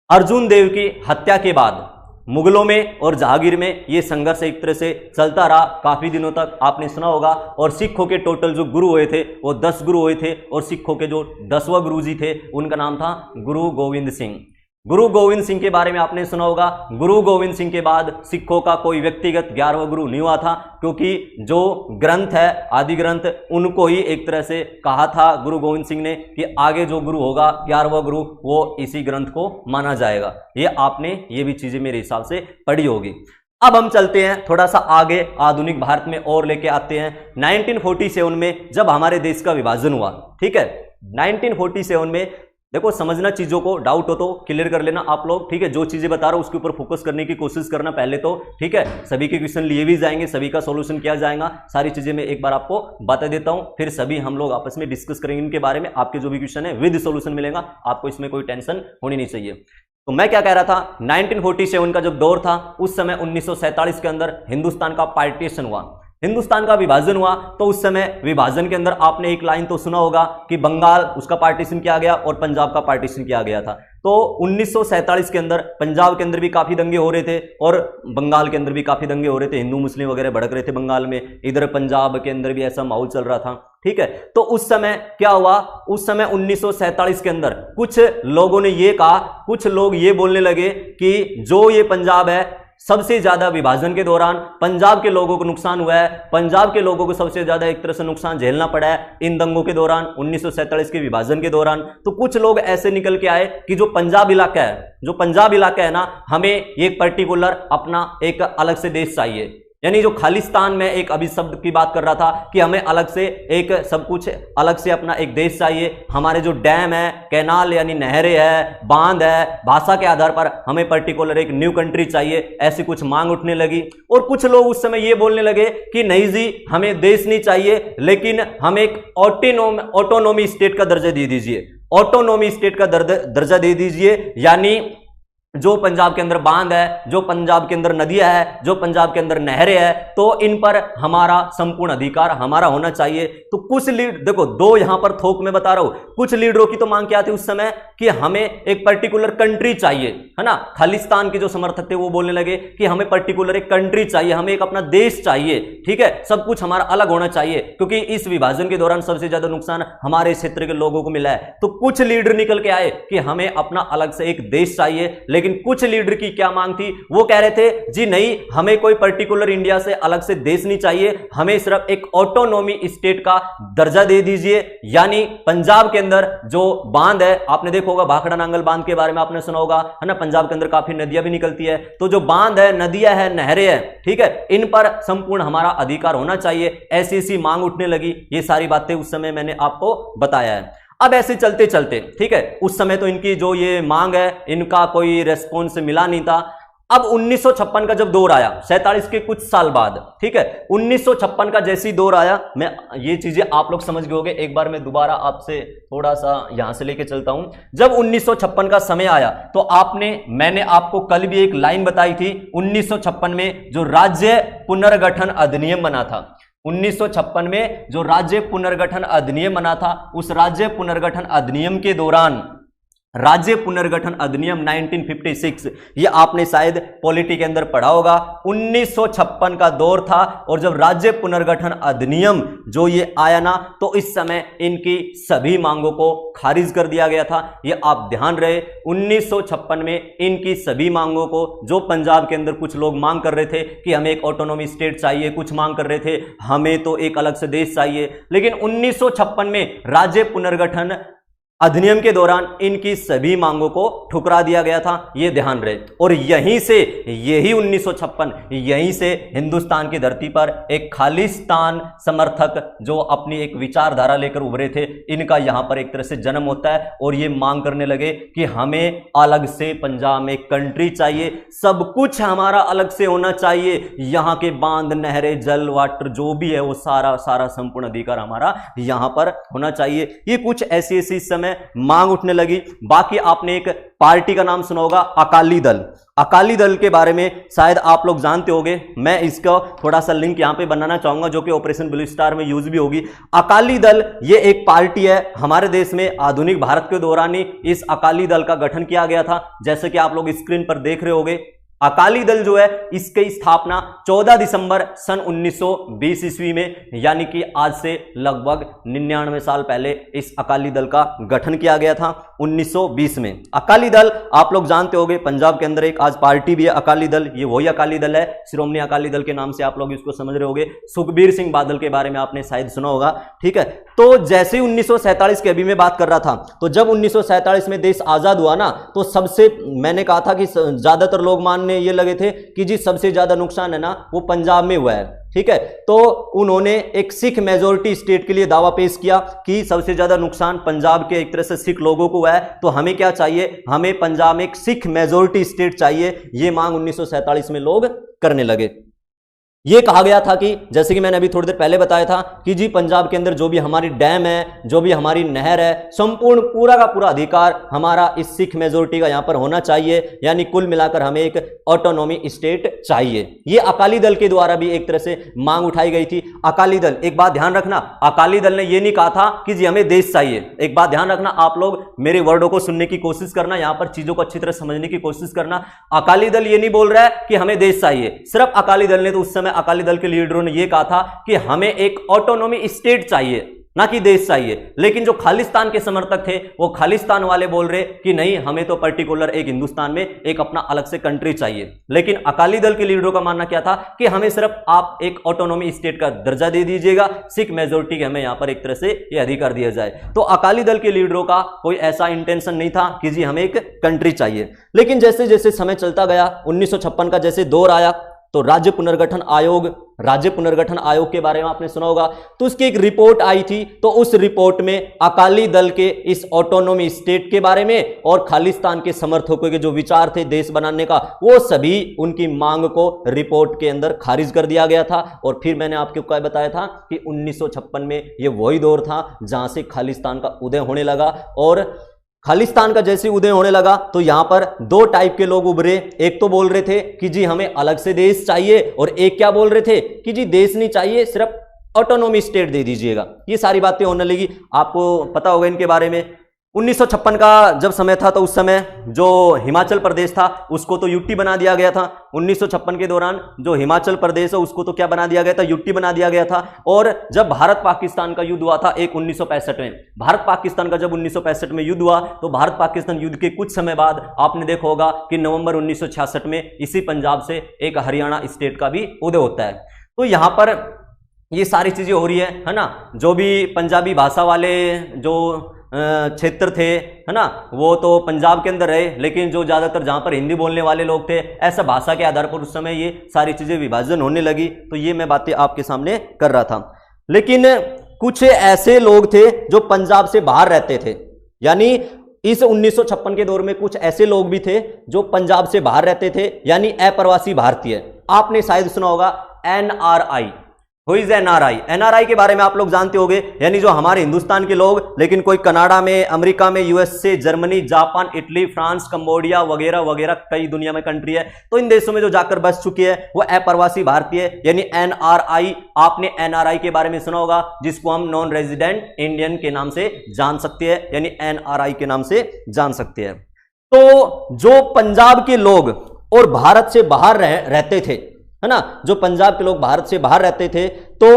अर्जुन देव की हत्या के बाद मुगलों में और जहांगीर में ये संघर्ष एक तरह से चलता रहा काफी दिनों तक, आपने सुना होगा। और सिखों के टोटल जो गुरु हुए थे वो 10 गुरु हुए थे, और सिखों के जो 10वां गुरु जी थे उनका नाम था गुरु गोविंद सिंह। गुरु गोविंद सिंह के बारे में आपने सुना होगा। गुरु गोविंद सिंह के बाद सिखों का कोई व्यक्तिगत 11वां गुरु नहीं हुआ था, क्योंकि जो ग्रंथ है आदि ग्रंथ उनको ही एक तरह से कहा था गुरु गोविंद सिंह ने कि आगे जो गुरु होगा 11वां गुरु वो इसी ग्रंथ को माना जाएगा। ये आपने ये भी चीजें मेरे हिसाब से पढ़ी होगी। अब हम चलते हैं थोड़ा सा आगे आधुनिक भारत में और लेके आते हैं 1947 में, जब हमारे देश का विभाजन हुआ। ठीक है, 1947 में देखो, समझना चीजों को, डाउट हो तो क्लियर कर लेना आप लोग। ठीक है, जो चीजें बता रहा हूं उसके ऊपर फोकस करने की कोशिश करना पहले तो। ठीक है, सभी के क्वेश्चन लिए भी जाएंगे, सभी का सॉल्यूशन किया जाएगा, सारी चीजें मैं एक बार आपको बता देता हूं, फिर सभी हम लोग आपस में डिस्कस करेंगे इनके बारे में। आपके जो भी क्वेश्चन है विद सॉल्यूशन मिलेगा आपको, इसमें कोई टेंशन होनी नहीं चाहिए। तो मैं क्या कह रहा था, 1947 का जब दौर था उस समय 1947 के अंदर हिंदुस्तान का पार्टीशन हुआ, हिंदुस्तान का विभाजन हुआ। तो उस समय विभाजन के अंदर आपने एक लाइन तो सुना होगा कि बंगाल उसका पार्टीशन किया गया और पंजाब का पार्टीशन किया गया था। तो 1947 के अंदर पंजाब के अंदर भी काफी दंगे हो रहे थे और बंगाल के अंदर भी काफी दंगे हो रहे थे, हिंदू मुस्लिम वगैरह भड़क रहे थे बंगाल में, इधर पंजाब के अंदर भी ऐसा माहौल चल रहा था। ठीक है, तो उस समय क्या हुआ, उस समय 1947 के अंदर कुछ लोगों ने ये कहा, कुछ लोग ये बोलने लगे कि जो ये पंजाब है सबसे ज्यादा विभाजन के दौरान पंजाब के लोगों को नुकसान हुआ है, पंजाब के लोगों को सबसे ज्यादा एक तरह से नुकसान झेलना पड़ा है इन दंगों के दौरान, 1947 के विभाजन के दौरान। तो कुछ लोग ऐसे निकल के आए कि जो पंजाब इलाका है ना, हमें एक पर्टिकुलर अपना एक अलग से देश चाहिए। यानी जो खालिस्तान में एक अभी शब्द की बात कर रहा था कि हमें अलग से एक सब कुछ अलग से अपना एक देश चाहिए, हमारे जो डैम है, कैनाल यानी नहरें है, बांध है, भाषा के आधार पर हमें पर्टिकुलर एक न्यू कंट्री चाहिए, ऐसी कुछ मांग उठने लगी। और कुछ लोग उस समय ये बोलने लगे कि नहीं जी, हमें देश नहीं चाहिए, लेकिन हमें एक ऑटोनोमी स्टेट का दर्जा दे दीजिए, ऑटोनोमी स्टेट का दर्जा दे दीजिए। यानी जो पंजाब के अंदर बांध है, जो पंजाब के अंदर नदियां है, जो पंजाब के अंदर नहरें है, तो इन पर हमारा संपूर्ण अधिकार हमारा होना चाहिए। तो कुछ लीड देखो, दो यहां पर थोक में बता रहा हूं, कुछ लीडरों की तो मांग क्या थी उस समय कि हमें एक पर्टिकुलर कंट्री चाहिए, है ना। खालिस्तान के जो समर्थक थे वो बोलने लगे कि हमें पर्टिकुलर एक कंट्री चाहिए, हमें एक अपना देश चाहिए, ठीक है, सब कुछ हमारा अलग होना चाहिए, क्योंकि इस विभाजन के दौरान सबसे ज्यादा नुकसान हमारे क्षेत्र के लोगों को मिला है। तो कुछ लीडर निकल के आए कि हमें अपना अलग से एक देश चाहिए, लेकिन कुछ लीडर की क्या मांग थी, वो कह रहे थे जी नहीं, हमें कोई पर्टिकुलर इंडिया से अलग से देश नहीं चाहिए, हमें सिर्फ एक ऑटोनॉमी स्टेट का दर्जा दे दीजिए। यानी पंजाब के अंदर जो बांध है, आपने देखा होगा भाखड़ा नांगल बांध के बारे में आपने सुना होगा, है ना, पंजाब के अंदर काफी नदियां भी निकलती है, तो जो बांध है, नदियां है, नहरें है, ठीक है, इन पर संपूर्ण हमारा अधिकार होना चाहिए, ऐसी ऐसी मांग उठने लगी। ये सारी बातें उस समय मैंने आपको बताया है। अब ऐसे चलते चलते, ठीक है, उस समय तो इनकी जो ये मांग है, इनका कोई रेस्पॉन्स मिला नहीं था। अब 1956 का जब दौर आया, 47 के कुछ साल बाद, ठीक है, 1956 का जैसी दौर आया, मैं ये चीजें आप लोग समझ गए होंगे, एक बार मैं दोबारा आपसे थोड़ा सा यहां से लेके चलता हूं। जब 1956 का समय आया तो मैंने आपको कल भी एक लाइन बताई थी, 1956 में जो राज्य पुनर्गठन अधिनियम बना था, 1956 में जो राज्य पुनर्गठन अधिनियम बना था, उस राज्य पुनर्गठन अधिनियम के दौरान, राज्य पुनर्गठन अधिनियम 1956, ये आपने शायद पॉलिटी के अंदर पढ़ा होगा। 1956 का दौर था और जब राज्य पुनर्गठन अधिनियम जो ये आया ना, तो इस समय इनकी सभी मांगों को खारिज कर दिया गया था। ये आप ध्यान रहे, 1956 में इनकी सभी मांगों को, जो पंजाब के अंदर कुछ लोग मांग कर रहे थे कि हमें एक ऑटोनॉमी स्टेट चाहिए, कुछ मांग कर रहे थे हमें तो एक अलग से देश चाहिए, लेकिन 1956 में राज्य पुनर्गठन अधिनियम के दौरान इनकी सभी मांगों को ठुकरा दिया गया था, यह ध्यान रहे। और यहीं से, यही 1956, यहीं से हिंदुस्तान की धरती पर एक खालिस्तान समर्थक जो अपनी एक विचारधारा लेकर उभरे थे, इनका यहां पर एक तरह से जन्म होता है और ये मांग करने लगे कि हमें अलग से पंजाब में कंट्री चाहिए, सब कुछ हमारा अलग से होना चाहिए, यहां के बांध, नहरें, जल, वाटर जो भी है वो सारा सारा संपूर्ण अधिकार हमारा यहां पर होना चाहिए। ये कुछ ऐसी ऐसी समय मांग उठने लगी। बाकी आपने एक पार्टी का नाम सुना होगा, अकाली दल। अकाली दल के बारे में शायद आप लोग जानते होंगे, मैं इसका थोड़ा सा लिंक यहां पे बनाना चाहूंगा जो कि ऑपरेशन ब्लू स्टार में यूज भी होगी। अकाली दल ये एक पार्टी है, हमारे देश में आधुनिक भारत के दौरान ही इस अकाली दल का गठन किया गया था, जैसे कि आप लोग स्क्रीन पर देख रहे होंगे। अकाली दल जो है, इसकी स्थापना 14 दिसंबर सन 1920 ईस्वी में, यानी कि आज से लगभग 99 साल पहले इस अकाली दल का गठन किया गया था 1920 में। अकाली दल आप लोग जानते होंगे, पंजाब के अंदर एक आज पार्टी भी है अकाली दल, ये वही अकाली दल है, श्रोमणी अकाली दल के नाम से आप लोग इसको समझ रहे होंगे। सुखबीर सिंह बादल के बारे में आपने शायद सुना होगा, ठीक है। तो जैसे 1947 की अभी मैं बात कर रहा था, तो जब 1947 में देश आजाद हुआ ना, तो सबसे मैंने कहा था कि ज्यादातर लोग मानने ये लगे थे कि जी सबसे ज्यादा नुकसान है ना वो पंजाब में हुआ है, ठीक है। तो उन्होंने एक सिख मेजोरिटी स्टेट के लिए दावा पेश किया कि सबसे ज्यादा नुकसान पंजाब के एक तरह से सिख लोगों को हुआ है, तो हमें क्या चाहिए, हमें पंजाब में एक सिख मेजोरिटी स्टेट चाहिए। ये मांग 1947 में लोग करने लगे। ये कहा गया था कि जैसे कि मैंने अभी थोड़ी देर पहले बताया था कि जी पंजाब के अंदर जो भी हमारी डैम है, जो भी हमारी नहर है, संपूर्ण पूरा का पूरा अधिकार हमारा इस सिख मेजोरिटी का यहां पर होना चाहिए, यानी कुल मिलाकर हमें एक ऑटोनॉमी स्टेट चाहिए। ये अकाली दल के द्वारा भी एक तरह से मांग उठाई गई थी। अकाली दल, एक बात ध्यान रखना, अकाली दल ने यह नहीं कहा था कि जी हमें देश चाहिए। एक बात ध्यान रखना, आप लोग मेरे वर्डों को सुनने की कोशिश करना, यहां पर चीजों को अच्छी तरह समझने की कोशिश करना। अकाली दल ये नहीं बोल रहा है कि हमें देश चाहिए, सिर्फ अकाली दल ने तो उस समय अकाली दल के लीडरों ने यह कहा था कि हमें एक ऑटोनॉमी स्टेट चाहिए, ना कि देश चाहिए। लेकिन जो खालिस्तान के समर्थक थे वो खालिस्तान वाले बोल रहे कि नहीं, हमें तो पर्टिकुलर एक हिंदुस्तान में एक अपना अलग से कंट्री चाहिए। लेकिन अकाली दल के लीडरों का मानना क्या था कि हमें सिर्फ आप एक ऑटोनॉमी स्टेट का दर्जा दे दीजिएगा, सिख मेजोरिटी के हमें यहां पर एक तरह से ये अधिकार दिया जाए। तो अकाली दल के लीडरों का कोई ऐसा इंटेंशन नहीं था कि जी हमें एक कंट्री चाहिए। लेकिन जैसे जैसे समय चलता गया, 1956 का जैसे दौर आया, तो राज्य पुनर्गठन आयोग के बारे में आपने सुना होगा। तो उसकी एक रिपोर्ट आई थी, तो उस रिपोर्ट में अकाली दल के इस ऑटोनॉमी स्टेट के बारे में और खालिस्तान के समर्थकों के जो विचार थे देश बनाने का, वो सभी उनकी मांग को रिपोर्ट के अंदर खारिज कर दिया गया था। और फिर मैंने आपको क्या बताया था कि 1956 में ये वही दौर था जहां से खालिस्तान का उदय होने लगा। और खालिस्तान का जैसे उदय होने लगा तो यहां पर दो टाइप के लोग उभरे। एक तो बोल रहे थे कि जी हमें अलग से देश चाहिए, और एक क्या बोल रहे थे कि जी देश नहीं चाहिए, सिर्फ ऑटोनॉमी स्टेट दे दीजिएगा। ये सारी बातें होने लगी, आपको पता होगा इनके बारे में। 1956 का जब समय था तो उस समय जो हिमाचल प्रदेश था उसको तो यूटी बना दिया गया था। 1956 के दौरान जो हिमाचल प्रदेश है उसको तो क्या बना दिया गया था, यूटी बना दिया गया था। और जब भारत पाकिस्तान का युद्ध हुआ था एक 1965 में, भारत पाकिस्तान का जब 1965 में युद्ध हुआ तो भारत पाकिस्तान युद्ध के कुछ समय बाद आपने देखा होगा कि नवंबर 1966 में इसी पंजाब से एक हरियाणा स्टेट का भी उदय होता है। तो यहां पर ये सारी चीजें हो रही है ना। जो भी पंजाबी भाषा वाले जो क्षेत्र थे, है ना, वो तो पंजाब के अंदर रहे, लेकिन जो ज्यादातर जहां पर हिंदी बोलने वाले लोग थे, ऐसा भाषा के आधार पर उस समय ये सारी चीजें विभाजन होने लगी। तो ये मैं बातें आपके सामने कर रहा था। लेकिन कुछ ऐसे लोग थे जो पंजाब से बाहर रहते थे, यानी इस 1956 के दौर में कुछ ऐसे लोग भी थे जो पंजाब से बाहर रहते थे, यानी अप्रवासी भारतीय। आपने शायद सुना होगा NRI. Who is NRI? NRI के बारे में आप लोग जानते होंगे, यानी जो हमारे हिंदुस्तान के लोग लेकिन कोई कनाडा में, अमेरिका में, USA, Germany, Japan, Italy, France, Cambodia वगैरह वगैरह कई दुनिया में कंट्री है, तो इन देशों में जो जाकर बस चुकी है वो अप्रवासी भारतीय यानी NRI। आपने NRI के बारे में सुना होगा, जिसको हम नॉन रेजिडेंट इंडियन के नाम से जान सकते हैं, यानी NRI के नाम से जान सकते हैं। तो जो पंजाब के लोग और भारत से बाहर रहते थे, है ना, जो पंजाब के लोग भारत से बाहर रहते थे, तो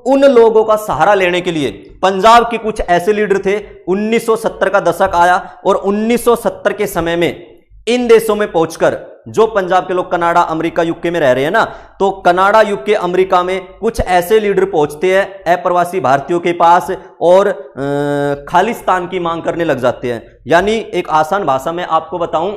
उन लोगों का सहारा लेने के लिए पंजाब के कुछ ऐसे लीडर थे। 1970 का दशक आया और 1970 के समय में इन देशों में पहुंचकर जो पंजाब के लोग कनाडा, अमेरिका, यूके में रह रहे हैं ना, तो कनाडा, यूके, अमेरिका में कुछ ऐसे लीडर पहुंचते हैं अप्रवासी भारतीयों के पास और खालिस्तान की मांग करने लग जाते हैं। यानी एक आसान भाषा में आपको बताऊं,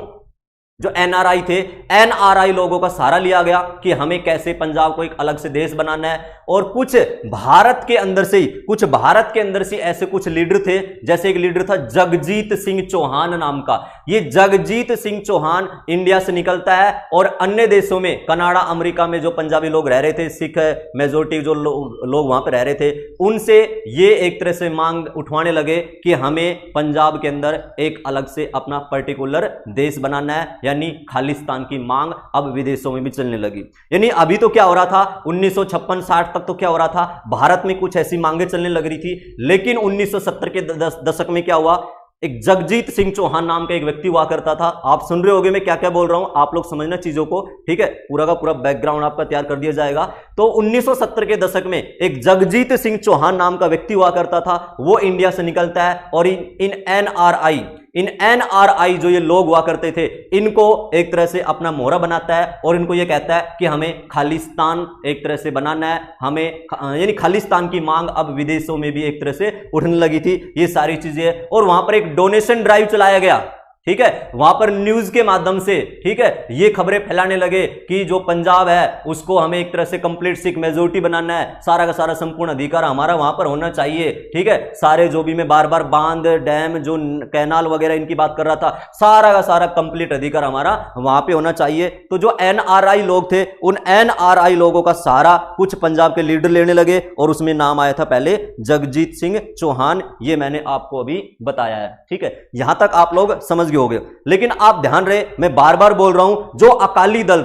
जो एनआरआई थे, एनआरआई लोगों का सहारा लिया गया कि हमें कैसे पंजाब को एक अलग से देश बनाना है। और कुछ भारत के अंदर से ऐसे कुछ लीडर थे, जैसे एक लीडर था जगजीत सिंह चौहान नाम का। ये जगजीत सिंह चौहान इंडिया से निकलता है और अन्य देशों में, कनाडा, अमेरिका में जो पंजाबी लोग रह रहे थे, सिख मेजोरिटी जो लोग वहां पर रह रहे थे, उनसे ये एक तरह से मांग उठवाने लगे कि हमें पंजाब के अंदर एक अलग से अपना पर्टिकुलर देश बनाना है, यानी खालिस्तान की मांग अब विदेशों में भी चलने लगी। यानी अभी तो क्या हो रहा था, 1956-60 तक तो क्या हो रहा था, भारत में कुछ ऐसी मांगे चलने लग रही थी। लेकिन 1970 के दशक में क्या हुआ, एक जगजीत सिंह चौहान नाम का एक व्यक्ति हुआ करता था। आप सुन रहे होगे मैं क्या क्या बोल रहा हूं, आप लोग समझना चीजों को, ठीक है, पूरा का पूरा बैकग्राउंड आपका तैयार कर दिया जाएगा। तो 1970 के दशक में एक जगजीत सिंह चौहान नाम का व्यक्ति हुआ करता था, वो इंडिया से निकलता है और इन एनआरआई जो ये लोग हुआ करते थे, इनको एक तरह से अपना मोहरा बनाता है और इनको ये कहता है कि हमें खालिस्तान एक तरह से बनाना है, हमें यानी खालिस्तान की मांग अब विदेशों में भी एक तरह से उठने लगी थी। ये सारी चीजें, और वहां पर एक डोनेशन ड्राइव चलाया गया, ठीक है, वहां पर न्यूज के माध्यम से, ठीक है, ये खबरें फैलाने लगे कि जो पंजाब है उसको हमें एक तरह से कंप्लीट सिख मेजोरिटी बनाना है, सारा का सारा संपूर्ण अधिकार हमारा वहां पर होना चाहिए, ठीक है, सारे जो भी मैं बार बार बांध, डैम, जो कैनाल वगैरह इनकी बात कर रहा था, सारा का सारा कंप्लीट अधिकार हमारा वहां पे होना चाहिए। तो जो एनआरआई लोग थे, उन एनआरआई लोगों का सहारा कुछ पंजाब के लीडर लेने लगे और उसमें नाम आया था पहले जगजीत सिंह चौहान। ये मैंने आपको अभी बताया है, ठीक है, यहां तक आप लोग समझ हो गए। लेकिन आप ध्यान रहे, मैं बार बार बोल रहा हूं, जो अकाली दल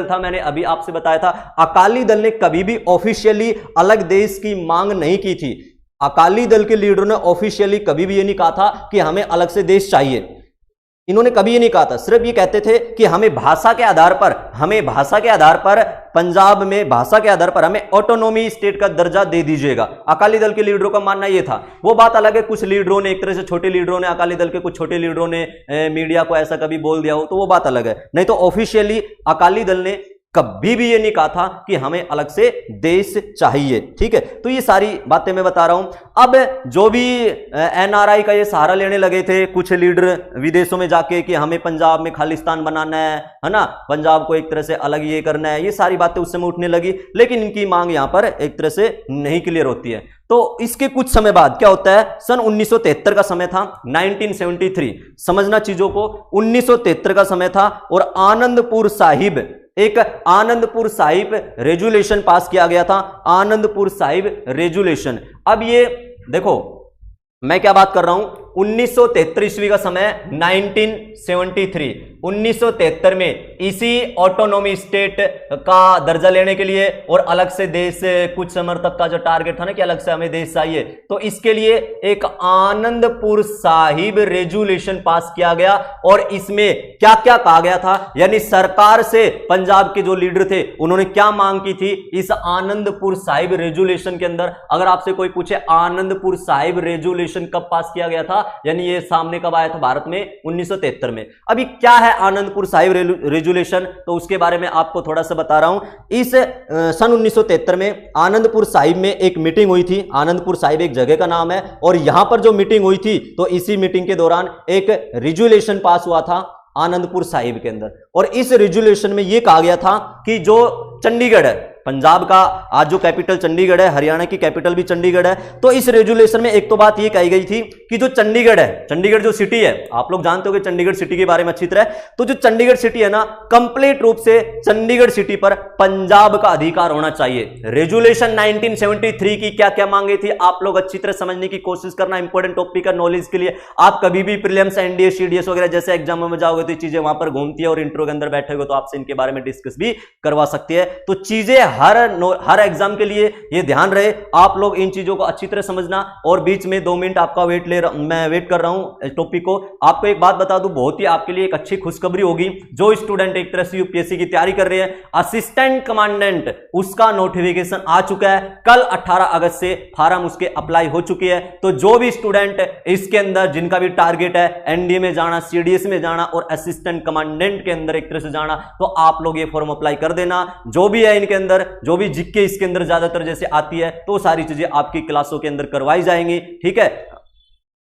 था, मैंने अभी आपसे बताया था, अकाली दल ने कभी भी ऑफिशियली अलग देश की मांग नहीं की थी। अकाली दल के लीडरों ने ऑफिशियली कभी भी ये नहीं कहा था कि हमें अलग से देश चाहिए, इन्होंने कभी ये नहीं कहा था। सिर्फ ये कहते थे कि हमें भाषा के आधार पर पंजाब में भाषा के आधार पर हमें ऑटोनॉमी स्टेट का दर्जा दे दीजिएगा। अकाली दल के लीडरों का मानना ये था। वो बात अलग है, कुछ लीडरों ने, एक तरह से छोटे लीडरों ने, अकाली दल के कुछ छोटे लीडरों ने मीडिया को ऐसा कभी बोल दिया हो तो वो बात अलग है, नहीं तो ऑफिशियली अकाली दल ने कभी भी ये नहीं कहा था कि हमें अलग से देश चाहिए, ठीक है। तो ये सारी बातें मैं बता रहा हूं। अब जो भी एनआरआई का ये सहारा लेने लगे थे कुछ लीडर विदेशों में जाके कि हमें पंजाब में खालिस्तान बनाना है ना, पंजाब को एक तरह से अलग ये करना है, ये सारी बातें उस समय उठने लगी, लेकिन इनकी मांग यहां पर एक तरह से नहीं क्लियर होती है। तो इसके कुछ समय बाद क्या होता है, सन 1973 का समय था, 1973, समझना चीजों को, 1973 का समय था और आनंदपुर साहिब रेजुलेशन पास किया गया था, आनंदपुर साहिब रेजुलेशन। अब ये देखो मैं क्या बात कर रहा हूं, 1973 ईस्वी का समय 1973 में इसी ऑटोनॉमी स्टेट का दर्जा लेने के लिए और अलग से देश कुछ समय तक का जो टारगेट था ना कि अलग से हमें देश चाहिए, तो इसके लिए एक आनंदपुर साहिब रेजुलेशन पास किया गया। और इसमें क्या क्या कहा गया था, यानी सरकार से पंजाब के जो लीडर थे उन्होंने क्या मांग की थी इस आनंदपुर साहिब रेजुलेशन के अंदर। अगर आपसे कोई पूछे आनंदपुर साहिब रेजुलेशन कब पास किया गया था, यानी ये सामने कब आया था भारत में, 1973 में। अभी क्या है आनंदपुर साहिब रेजुलेशन, तो उसके बारे में आपको थोड़ा सा बता रहा हूं। इस सन 1973 में आनंदपुर साहिब में एक मीटिंग हुई थी। आनंदपुर साहिब एक जगह का नाम है, और यहां पर जो मीटिंग हुई थी तो इसी मीटिंग के दौरान एक रेजुलेशन पास हुआ था आनंदपुर साहिब के अंदर। और इस रेजुलेशन में यह कहा गया था कि जो चंडीगढ़ है, पंजाब का आज जो कैपिटल चंडीगढ़ है, हरियाणा की कैपिटल भी चंडीगढ़ है, तो इस रेजुलेशन में एक तो बात यह कही गई थी कि जो चंडीगढ़ है, चंडीगढ़ जो सिटी है, आप लोग जानते हो कि चंडीगढ़ सिटी के बारे में अच्छी तरह, तो जो चंडीगढ़ सिटी है ना, कंप्लीट रूप से चंडीगढ़ सिटी पर पंजाब का अधिकार होना चाहिए। रेजुलेशन 1973 की क्या क्या मांगे थी आप लोग अच्छी तरह समझने की कोशिश करना, इंपॉर्टेंट टॉपिक है नॉलेज के लिए। आप कभी भी प्रीलिम्स, एनडीए, सीडीएस वगैरह जैसे एग्जाम में जाओगे तो चीजें वहां पर घूमती है, और इंट्रो के अंदर बैठे हो तो आपसे इनके बारे में डिस्कस भी करवा सकती है। तो चीजें हर एग्जाम के लिए ये ध्यान रहे, आप लोग इन चीजों को अच्छी तरह समझना। और बीच में 2 मिनट आपका मैं वेट कर रहा हूं टॉपिक को। आपको एक बात बता दूं, बहुत ही आपके लिए एक अच्छी खुशखबरी होगी। जो स्टूडेंट एक तरह से यूपीएससी की तैयारी कर रहे हैं, असिस्टेंट कमांडेंट उसका नोटिफिकेशन आ चुका है। कल 18 अगस्त से फार्म उसके अप्लाई हो चुकी है। तो जो भी स्टूडेंट इसके अंदर जिनका भी टारगेट है एनडीए में जाना, सीडीएस में जाना और असिस्टेंट कमांडेंट के अंदर एक तरह से जाना, तो आप लोग ये फॉर्म अप्लाई कर देना। जो भी है इनके अंदर, जो भी जिक्के इसके अंदर ज्यादातर जैसे आती है, तो सारी चीजें आपकी क्लासों के अंदर करवाई जाएंगी, ठीक है।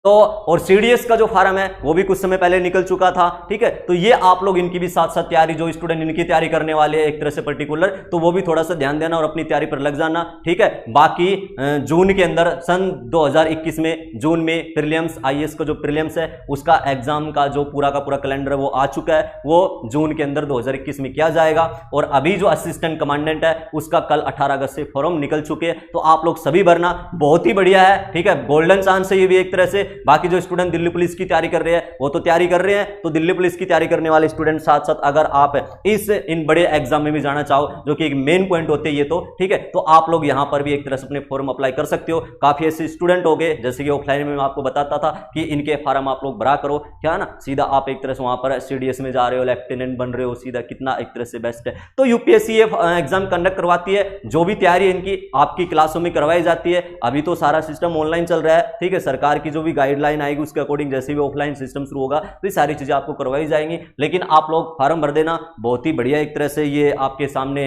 तो और सीडीएस का जो फार्म है वो भी कुछ समय पहले निकल चुका था, ठीक है। तो ये आप लोग इनकी भी साथ साथ तैयारी, जो स्टूडेंट इनकी तैयारी करने वाले हैं एक तरह से पर्टिकुलर, तो वो भी थोड़ा सा ध्यान देना और अपनी तैयारी पर लग जाना, ठीक है। बाकी जून के अंदर सन 2021 में जून में प्रीलिम्स, आईएएस का जो प्रीलिम्स है उसका एग्जाम का जो पूरा का पूरा कैलेंडर है वो आ चुका है, वो जून के अंदर 2021 में किया जाएगा। और अभी जो असिस्टेंट कमांडेंट है उसका कल 18 अगस्त से फॉर्म निकल चुके हैं, तो आप लोग सभी भरना, बहुत ही बढ़िया है, ठीक है। गोल्डन चांस है ये भी एक तरह से। बाकी जो स्टूडेंट दिल्ली पुलिस की तैयारी कर रहे हैं वो तो तैयारी कर रहे हैं, तो दिल्ली पुलिस की तैयारी करने वाले स्टूडेंट साथ साथ अगर आप इन बड़े एग्जाम में भी जाना चाहो, जो कि एक मेन पॉइंट होते हैं ये, तो ठीक है, तो आप लोग यहां पर भी एक तरह से अपने फॉर्म अप्लाई कर सकते हो। काफी ऐसे स्टूडेंट हो गए, जैसे कि ऑफलाइन में मैं आपको बताता था कि इनके फॉर्म आप लोग भरा करो, क्या है ना, सीधा आप एक तरह से वहां पर सीडीएस में जा रहे हो, लेफ्टिनेंट बन रहे हो, सीधा कितना एक तरह से बेस्ट है। तो यूपीएससी एग्जाम कंडक्ट करवाती है, जो भी तैयारी इनकी आपकी क्लासों में करवाई जाती है। अभी तो सारा सिस्टम ऑनलाइन चल रहा है, ठीक है। सरकार की जो भी गाइडलाइन आएगी उसके अकॉर्डिंग जैसे भी ऑफलाइन सिस्टम शुरू होगा तो ये सारी चीजें आपको करवाई जाएंगी। लेकिन आप लोग फॉर्म भर देना, बहुत ही बढ़िया एक तरह से ये आपके सामने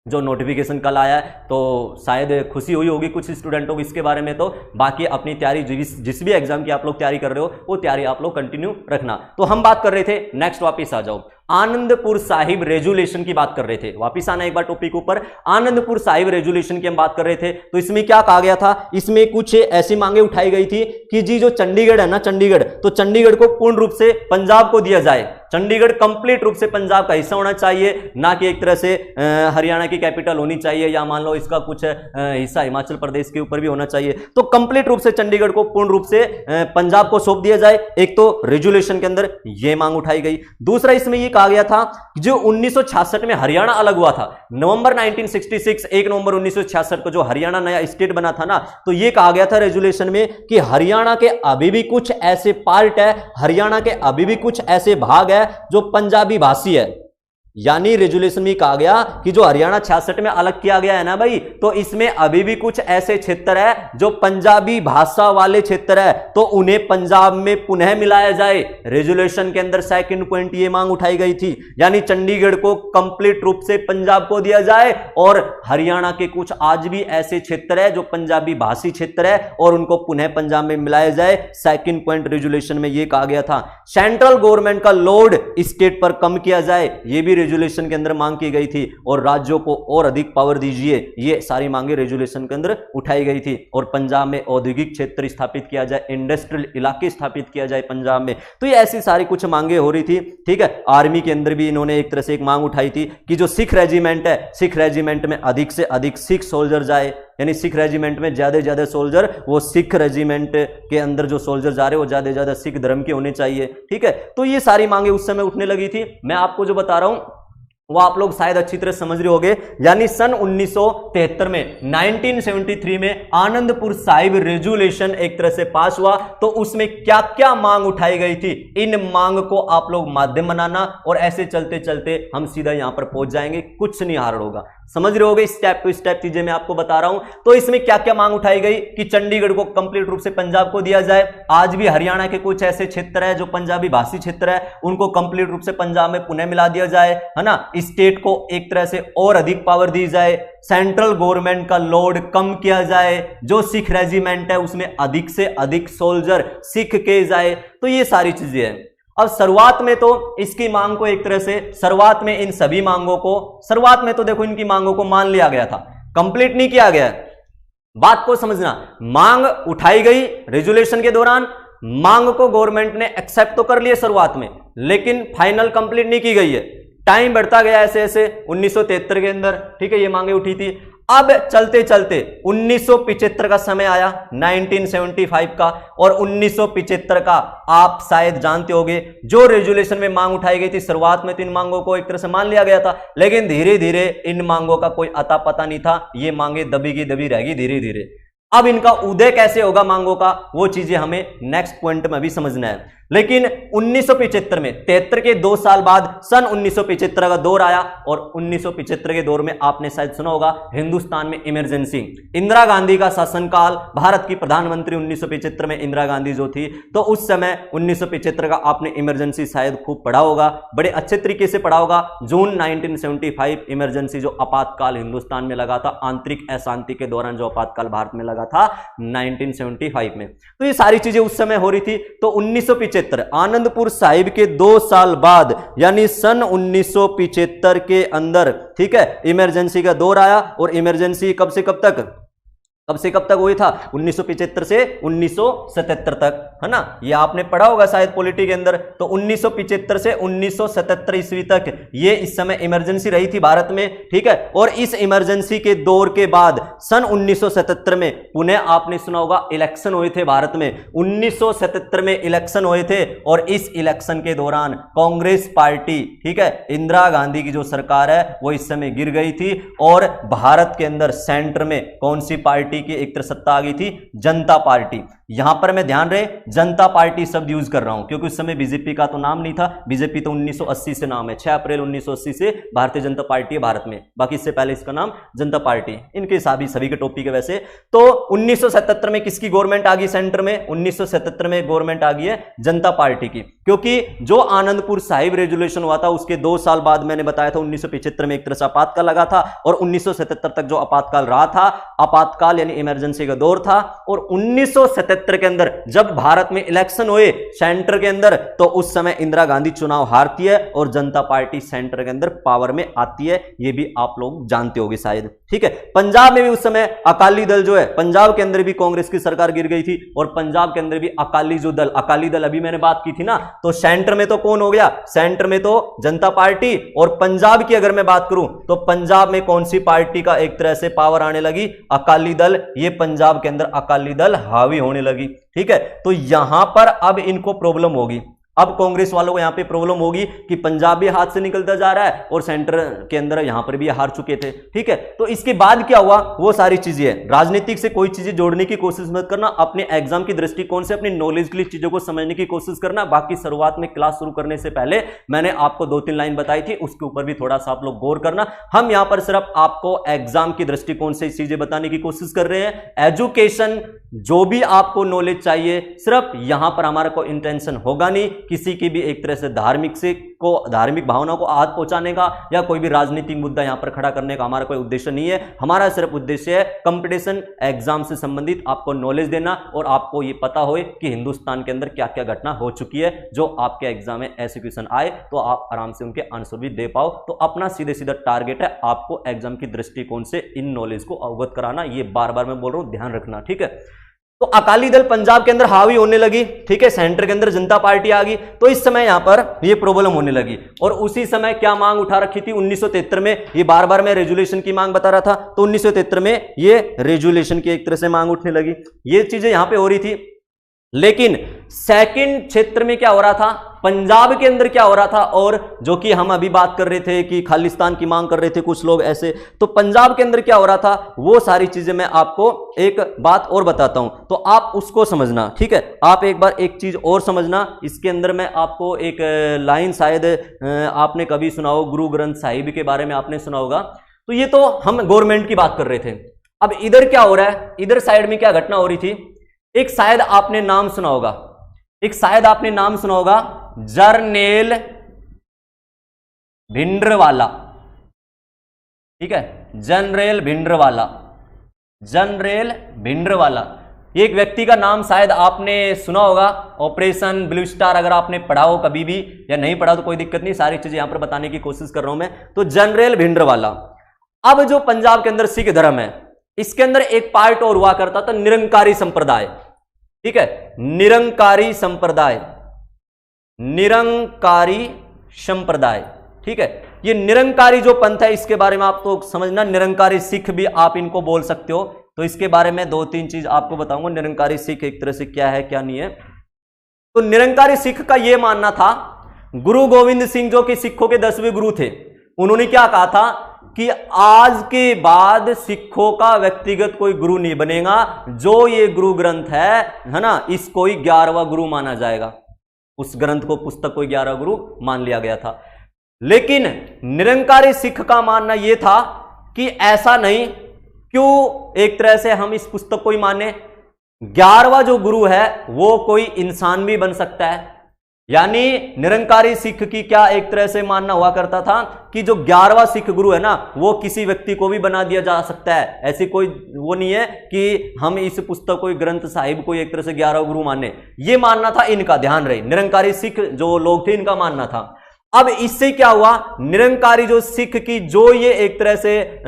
जो नोटिफिकेशन कल आया है, तो शायद खुशी हुई होगी कुछ स्टूडेंटों को इसके बारे में। तो बाकी अपनी तैयारी, जिस भी एग्जाम की आप लोग तैयारी कर रहे हो वो तैयारी आप लोग कंटिन्यू रखना। तो हम बात कर रहे थे, नेक्स्ट वापिस आ जाओ, आनंदपुर साहिब रेजुलेशन की बात कर रहे थे। वापिस आना एक बार टॉपिक ऊपर, आनंदपुर साहिब रेजुलेशन की हम बात कर रहे थे। तो इसमें क्या कहा गया था, इसमें कुछ ऐसी मांगे उठाई गई थी कि जी जो चंडीगढ़ है ना, चंडीगढ़, तो चंडीगढ़ को पूर्ण रूप से पंजाब को दिया जाए। चंडीगढ़ कंप्लीट रूप से पंजाब का हिस्सा होना चाहिए, ना कि एक तरह से हरियाणा की कैपिटल होनी चाहिए, या मान लो इसका कुछ हिस्सा हिमाचल प्रदेश के ऊपर भी होना चाहिए। तो कंप्लीट रूप से चंडीगढ़ को पूर्ण रूप से पंजाब को सौंप दिया जाए। एक तो रेजुलेशन के अंदर यह मांग उठाई गई। दूसरा इसमें यह कहा गया था जो 1966 में हरियाणा अलग हुआ था, नवंबर 1966, 1 नवंबर 1966 को जो हरियाणा नया स्टेट बना था ना, तो यह कहा गया था रेजुलेशन में कि हरियाणा के अभी भी कुछ ऐसे पार्ट है, हरियाणा के अभी भी कुछ ऐसे भाग है जो पंजाबी भाषी है। यानी रेजुलेशन में कहा गया कि जो हरियाणा 66 में अलग किया गया है ना भाई, तो इसमें अभी भी कुछ ऐसे क्षेत्र है जो पंजाबी भाषा वाले क्षेत्र है, तो उन्हें पंजाब में पुनः मिलाया जाए। रेजुलेशन के अंदर सेकंड पॉइंट ये मांग उठाई गई थी, यानी चंडीगढ़ को कंप्लीट रूप से पंजाब को दिया जाए, और हरियाणा के कुछ आज भी ऐसे क्षेत्र है जो पंजाबी भाषी क्षेत्र है और उनको पुनः पंजाब में मिलाया जाए। सेकंड पॉइंट रेजुलेशन में यह कहा गया था। सेंट्रल गवर्नमेंट का लोड स्टेट पर कम किया जाए, यह भी रेजुलेशन के अंदर मांग की गई थी, और राज्यों को और अधिक पावर दीजिए, ये सारी मांगे रेजुलेशन के अंदर उठाई गई थी। और पंजाब में औद्योगिक क्षेत्र स्थापित किया जाए, इंडस्ट्रियल इलाके स्थापित किया जाए पंजाब में। तो ये ऐसी सारी कुछ मांगे हो रही थी, ठीक है। आर्मी के अंदर भी इन्होंने एक तरह से एक मांग उठाई थी कि जो सिख रेजिमेंट है, सिख रेजिमेंट में अधिक से अधिक सिख सोल्जर जाए, यानी सिख रेजिमेंट में ज्यादा से ज्यादा सोल्जर वो सिख रेजिमेंट के अंदर जो सोल्जर जा रहे हैं वो ज्यादा से ज्यादा सिख धर्म के होने चाहिए, ठीक है। तो ये सारी मांगे उस समय उठने लगी थी। मैं आपको जो बता रहा हूं वो आप लोग शायद अच्छी तरह समझ रहे होंगे। यानी सन 1973 में 1973 में आनंदपुर साहिब रेजुलेशन एक तरह से पास हुआ। तो उसमें क्या क्या मांग उठाई गई थी, इन मांग को आप लोग माध्यम बनाना और ऐसे चलते चलते हम सीधा यहां पर पहुंच जाएंगे, कुछ नहीं हार्ड होगा, समझ रहे होगे। स्टेप टू स्टेप चीजें मैं आपको बता रहा हूं। तो इसमें क्या क्या मांग उठाई गई कि चंडीगढ़ को कंप्लीट रूप से पंजाब को दिया जाए। आज भी हरियाणा के कुछ ऐसे क्षेत्र है जो पंजाबी भाषी क्षेत्र है, उनको कंप्लीट रूप से पंजाब में पुनः मिला दिया जाए, है ना। स्टेट को एक तरह से और अधिक पावर दी जाए, सेंट्रल गवर्नमेंट का लोड कम किया जाए, जो सिख रेजिमेंट है उसमें अधिक से अधिक सोल्जर सिख के जाए। तो ये सारी चीजें हैं। अब शुरुआत में तो इसकी मांग को एक तरह से शुरुआत में इन सभी मांगों को शुरुआत में तो देखो इनकी मांगों को मान लिया गया था, कंप्लीट नहीं किया गया। बात को समझना, मांग उठाई गई रेजुलेशन के दौरान, मांग को गवर्नमेंट ने एक्सेप्ट तो कर लिया शुरुआत में, लेकिन फाइनल कंप्लीट नहीं की गई है। टाइम बढ़ता गया ऐसे ऐसे 1973 के अंदर, ठीक है, ये मांगे उठी थी। अब चलते चलते 1975 का समय आया, 1975 का, और 1975 का आप शायद जानते होंगे जो रेजुलेशन में मांग उठाई गई थी। शुरुआत में तो इन मांगों को एक तरह से मान लिया गया था, लेकिन धीरे धीरे इन मांगों का कोई अता पता नहीं था। ये मांगे दबी की दबी रहेगी धीरे धीरे। अब इनका उदय कैसे होगा मांगों का, वो चीजें हमें नेक्स्ट पॉइंट में भी समझना है। लेकिन 1975 में 73 के 2 साल बाद सन 1975 का दौर आया, और 1975 के दौर में आपने शायद सुना होगा हिंदुस्तान में इमरजेंसी, इंदिरा गांधी का शासनकाल, भारत की प्रधानमंत्री 1975 में इंदिरा गांधी जो थी। तो उस समय 1975 का आपने इमरजेंसी शायद खूब पढ़ा होगा, बड़े अच्छे तरीके से पढ़ा होगा। जून 1975 इमरजेंसी जो आपातकाल हिंदुस्तान में लगा था, आंतरिक अशांति के दौरान जो आपातकाल भारत में लगा था 1975 में। तो ये सारी चीजें उस समय हो रही थी। तो 1975 आनंदपुर साहिब के 2 साल बाद यानी सन 1975 के अंदर, ठीक है, इमरजेंसी का दौर आया। और इमरजेंसी कब से कब तक हुई था, 1975 से 1977 तक, है ना। ये आपने पढ़ा होगा शायद पॉलिटी के अंदर। तो 1975 से 1977 ईस्वी तक ये इस समय इमरजेंसी रही थी भारत में, ठीक है। और इस इमरजेंसी के दौर के बाद सन 1977 में पुनः आपने सुना होगा इलेक्शन हुए थे भारत में। 1977 में इलेक्शन हुए थे, और इस इलेक्शन के दौरान कांग्रेस पार्टी, ठीक है, इंदिरा गांधी की जो सरकार है वो इस समय गिर गई थी। और भारत के अंदर सेंटर में कौन सी पार्टी की एक तरह सत्ता आ गई थी, जनता पार्टी। यहां पर मैं ध्यान रहे जनता पार्टी शब्द यूज कर रहा हूं, क्योंकि उस समय बीजेपी का तो नाम नहीं था। बीजेपी तो 1980 से नाम है, 6 अप्रैल 1980 से भारतीय जनता पार्टी है भारत में, बाकी इससे पहले इसका नाम जनता पार्टी। इनके सभी के टॉपिक है वैसे। तो 1977 में किसकी गवर्नमेंट आ गई सेंटर में, 1977 में गवर्नमेंट आ गई है जनता पार्टी की। क्योंकि जो आनंदपुर साहिब रेजुलेशन हुआ था उसके 2 साल बाद मैंने बताया था 1975 में एक तरह से आपातकाल लगा था, और 1977 तक जो आपातकाल रहा था, आपातकाल यानी इमरजेंसी का दौर था। और 1977 के अंदर जब भारत में इलेक्शन हुए सेंटर के अंदर, तो उस समय इंदिरा गांधी चुनाव हारती है और जनता पार्टी सेंटर के अंदर पावर में आती है। ये भी आप लोग जानते होंगे शायद, ठीक है। पंजाब में भी उस समय अकाली दल जो है, पंजाब के अंदर भी कांग्रेस की सरकार गिर गई थी, और पंजाब के अंदर भी अकाली दल अभी मैंने बात की थी ना। तो सेंटर में तो कौन हो गया, सेंटर में तो जनता पार्टी। और पंजाब की अगर मैं बात करूं तो पंजाब में कौन सी पार्टी का एक तरह से पावर आने लगी, अकाली दल। ये पंजाब के अंदर अकाली दल हावी होने लगी, ठीक है। तो यहां पर अब इनको प्रॉब्लम होगी, अब कांग्रेस वालों को यहां पे प्रॉब्लम होगी कि पंजाब भी हाथ से निकलता जा रहा है और सेंटर के अंदर यहां पर भी हार चुके थे, ठीक है। तो इसके बाद क्या हुआ, वो सारी चीजें हैं। राजनीतिक से कोई चीजें जोड़ने की कोशिश मत करना, अपने एग्जाम की दृष्टिकोण से अपनी नॉलेज के लिए चीजों को समझने की कोशिश करना। बाकी शुरुआत में क्लास शुरू करने से पहले मैंने आपको 2-3 लाइन बताई थी, उसके ऊपर भी थोड़ा सा आप लोग गौर करना। हम यहां पर सिर्फ आपको एग्जाम की दृष्टिकोण से चीजें बताने की कोशिश कर रहे हैं। एजुकेशन जो भी आपको नॉलेज चाहिए, सिर्फ यहां पर हमारा कोई इंटेंशन होगा नहीं किसी की भी एक तरह से धार्मिक भावनाओं को आहत पहुंचाने का, या कोई भी राजनीतिक मुद्दा यहां पर खड़ा करने का हमारा कोई उद्देश्य नहीं है। हमारा सिर्फ उद्देश्य है कंपटीशन एग्जाम से संबंधित आपको नॉलेज देना, और आपको यह पता हो कि हिंदुस्तान के अंदर क्या क्या घटना हो चुकी है, जो आपके एग्जाम में ऐसे क्वेश्चन आए तो आप आराम से उनके आंसर भी दे पाओ। तो अपना सीधे सीधा टारगेट है आपको एग्जाम की दृष्टिकोण से इन नॉलेज को अवगत कराना। ये बार बार मैं बोल रहा हूं, ध्यान रखना, ठीक है। तो अकाली दल पंजाब के अंदर हावी होने लगी, ठीक है, सेंटर के अंदर जनता पार्टी आ गई, तो इस समय यहां पर ये प्रॉब्लम होने लगी। और उसी समय क्या मांग उठा रखी थी 1973 में, ये बार बार मैं रेजुलेशन की मांग बता रहा था, तो 1973 में ये रेजुलेशन की एक तरह से मांग उठने लगी, ये चीजें यहां पे हो रही थी। लेकिन सेकंड क्षेत्र में क्या हो रहा था, पंजाब के अंदर क्या हो रहा था, और जो कि हम अभी बात कर रहे थे कि खालिस्तान की मांग कर रहे थे कुछ लोग ऐसे, तो पंजाब के अंदर क्या हो रहा था, वो सारी चीजें मैं आपको एक बात और बताता हूं, तो आप उसको समझना, ठीक है। आप एक बार एक चीज और समझना, इसके अंदर मैं आपको एक लाइन, शायद आपने कभी सुना हो, गुरु ग्रंथ साहिब के बारे में आपने सुना होगा। तो ये तो हम गवर्नमेंट की बात कर रहे थे। अब इधर क्या हो रहा है, इधर साइड में क्या घटना हो रही थी, एक शायद आपने नाम सुना होगा, जरनेल भिंडरवाला, ठीक है, जनरल भिंडरवाला, ये एक व्यक्ति का नाम शायद आपने सुना होगा। ऑपरेशन ब्लू स्टार अगर आपने पढ़ा हो कभी भी, या नहीं पढ़ा तो कोई दिक्कत नहीं, सारी चीजें यहां पर बताने की कोशिश कर रहा हूं मैं। तो जनरल भिंडरवाला। अब जो पंजाब के अंदर सिख धर्म है, इसके अंदर एक पार्ट और हुआ करता था, निरंकारी संप्रदाय, ठीक है, निरंकारी संप्रदाय, ठीक है। ये निरंकारी जो पंथ है, इसके बारे में आप तो समझना, निरंकारी सिख भी आप इनको बोल सकते हो। तो इसके बारे में 2-3 चीज आपको बताऊंगा, निरंकारी सिख एक तरह से क्या है क्या नहीं है। तो निरंकारी सिख का यह मानना था, गुरु गोविंद सिंह जो कि सिखों के 10वें गुरु थे, उन्होंने क्या कहा था कि आज के बाद सिखों का व्यक्तिगत कोई गुरु नहीं बनेगा, जो ये गुरु ग्रंथ है ना, इसको ही 11वां गुरु माना जाएगा। उस ग्रंथ को, पुस्तक को 11वां गुरु मान लिया गया था। लेकिन निरंकारी सिख का मानना यह था कि ऐसा नहीं, क्यों एक तरह से हम इस पुस्तक को ही माने, 11वां जो गुरु है वो कोई इंसान भी बन सकता है। यानी निरंकारी सिख की क्या एक तरह से मानना हुआ करता था कि जो 11वां सिख गुरु है ना, वो किसी व्यक्ति को भी बना दिया जा सकता है। ऐसी कोई वो नहीं है कि हम इस पुस्तक को, ग्रंथ साहिब को एक तरह से 11वां गुरु माने, ये मानना था इनका, ध्यान रहे, निरंकारी सिख जो लोग थे इनका मानना था। अब इससे क्या हुआ, निरंकारी जो सिख की जो ये एक तरह से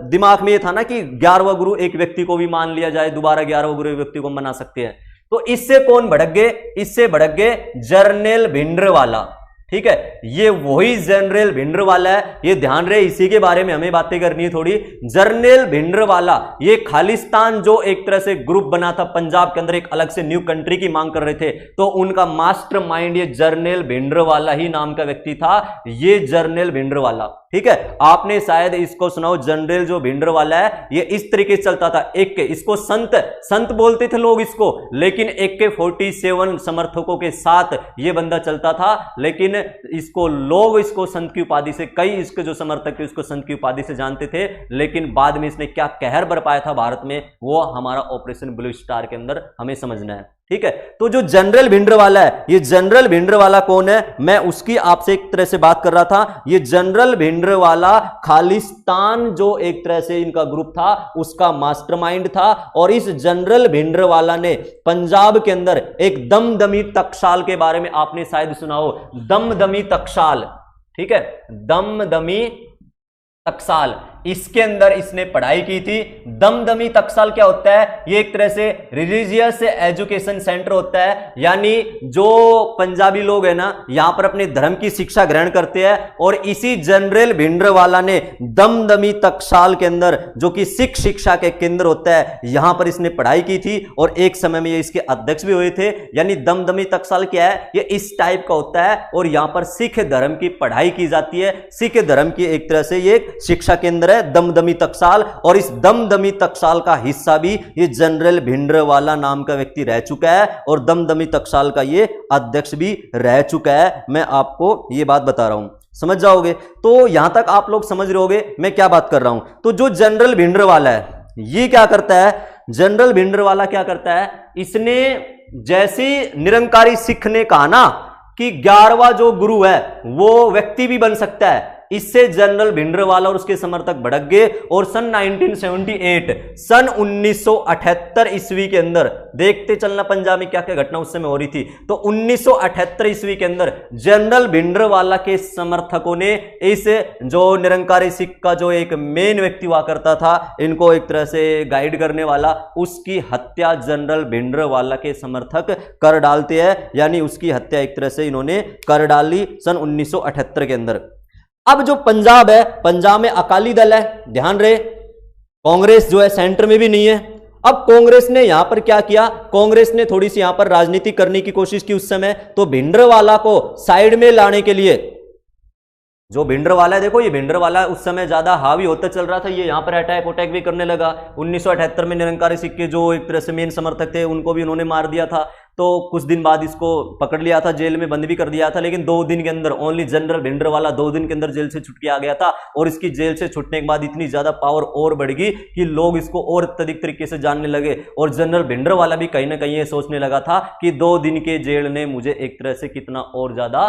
दिमाग में ये था ना कि 11वां गुरु एक व्यक्ति को भी मान लिया जाए, दोबारा 11वां गुरु एक व्यक्ति को बना सकते हैं, तो इससे कौन भड़क गए, इससे भड़क गए जनरल भिंडरवाला, ठीक है। ये वही जनरल भिंडरवाला है, ये ध्यान रहे, इसी के बारे में हमें बातें करनी है थोड़ी। जनरल भिंडरवाला ये खालिस्तान जो एक तरह से ग्रुप बना था पंजाब के अंदर, एक अलग से न्यू कंट्री की मांग कर रहे थे, तो उनका मास्टरमाइंड ये जनरल भिंडरवाला ही नाम का व्यक्ति था, ये जनरल भिंडरवाला, ठीक है। आपने शायद इसको सुना हो, जनरल जो भिंडरवाला है ये इस तरीके से चलता था, एक के इसको संत बोलते थे लोग इसको, लेकिन AK-47 समर्थकों के साथ ये बंदा चलता था, लेकिन इसको लोग इसको संत की उपाधि से, कई इसके जो समर्थक थे इसको संत की उपाधि से जानते थे, लेकिन बाद में इसने क्या कहर बरपाया था भारत में, वो हमारा ऑपरेशन ब्लू स्टार के अंदर हमें समझना है, ठीक है। तो जो जनरल भिंडरवाला है, ये जनरल भिंडरवाला कौन है, मैं उसकी आपसे एक तरह से बात कर रहा था। ये जनरल भिंडरवाला खालिस्तान जो एक तरह से इनका ग्रुप था उसका मास्टरमाइंड था, और इस जनरल भिंडरवाला ने पंजाब के अंदर एक दमदमी टकसाल के बारे में आपने शायद सुना हो, दमदमी टकसाल, ठीक है, दमदमी टकसाल, इसके अंदर इसने पढ़ाई की थी। दमदमी टकसाल क्या होता है, ये एक तरह से रिलीजियस एजुकेशन सेंटर होता है, यानी जो पंजाबी लोग है ना यहां पर अपने धर्म की शिक्षा ग्रहण करते हैं, और इसी जनरल भिंडरवाला ने दमदमी टकसाल के अंदर, जो कि सिख शिक्षा के केंद्र होता है, यहां पर इसने पढ़ाई की थी, और एक समय में ये इसके अध्यक्ष भी हुए थे। यानी दमदमी टकसाल क्या है, ये इस टाइप का होता है, और यहां पर सिख धर्म की पढ़ाई की जाती है, सिख धर्म की एक तरह से ये शिक्षा केंद्र है दमदमी टकसाल, और इस दमदमी टकसाल का हिस्सा भी ये जनरल भिंडरवाला नाम का व्यक्ति रह चुका है, और दमदमी टकसाल का ये अध्यक्ष भी रह चुका है। मैं आपको ये बात बता रहा हूं, समझ जाओगे। तो यहां तक आप लोग समझ रहे होगे मैं क्या बात कर रहा हूं। तो जो जनरल भिंडरवाला है ये क्या करता है, जनरल भिंडरवाला क्या करता है, इसने जैसे निरंकारी सिख ने कहा ना कि 11वां जो गुरु है वो व्यक्ति भी बन सकता है, इससे जनरल भिंडरवाला और उसके समर्थक भड़क गए और सन 1978 ईस्वी के अंदर, देखते चलना पंजाब में क्या क्या घटना उस समय हो रही थी, तो 1978 ईस्वी के अंदर जनरल भिंडरवाला के समर्थकों ने इस जो निरंकारी सिख का जो एक मेन व्यक्ति हुआ करता था, इनको एक तरह से गाइड करने वाला, उसकी हत्या जनरल भिंडरवाला के समर्थक कर डालते हैं, यानी उसकी हत्या एक तरह से इन्होंने कर डाली सन 1978 के अंदर। अब जो पंजाब है, पंजाब में अकाली दल है, ध्यान रहे, कांग्रेस जो है सेंटर में भी नहीं है। अब कांग्रेस ने यहां पर क्या किया, कांग्रेस ने थोड़ी सी यहां पर राजनीति करने की कोशिश की उस समय, तो भिंडरवाला को साइड में लाने के लिए, जो भिंडरवाला है, देखो ये भिंडरवाला उस समय ज्यादा हावी होता चल रहा था, ये यहां पर अटैक भी करने लगा। 1978 में निरंकारी सिख के जो एक तरह से मेन समर्थक थे उनको भी उन्होंने मार दिया था, तो कुछ दिन बाद इसको पकड़ लिया था, जेल में बंद भी कर दिया था, लेकिन 2 दिन के अंदर ओनली जनरल भिंडरवाला 2 दिन के अंदर जेल से छूट के आ गया था। और इसकी जेल से छूटने के बाद इतनी ज्यादा पावर और बढ़ गई कि लोग इसको और अत्यधिक तरीके से जानने लगे, और जनरल भिंडरवाला भी कहीं ना कहीं ये सोचने लगा था कि 2 दिन के जेल ने मुझे एक तरह से कितना और ज्यादा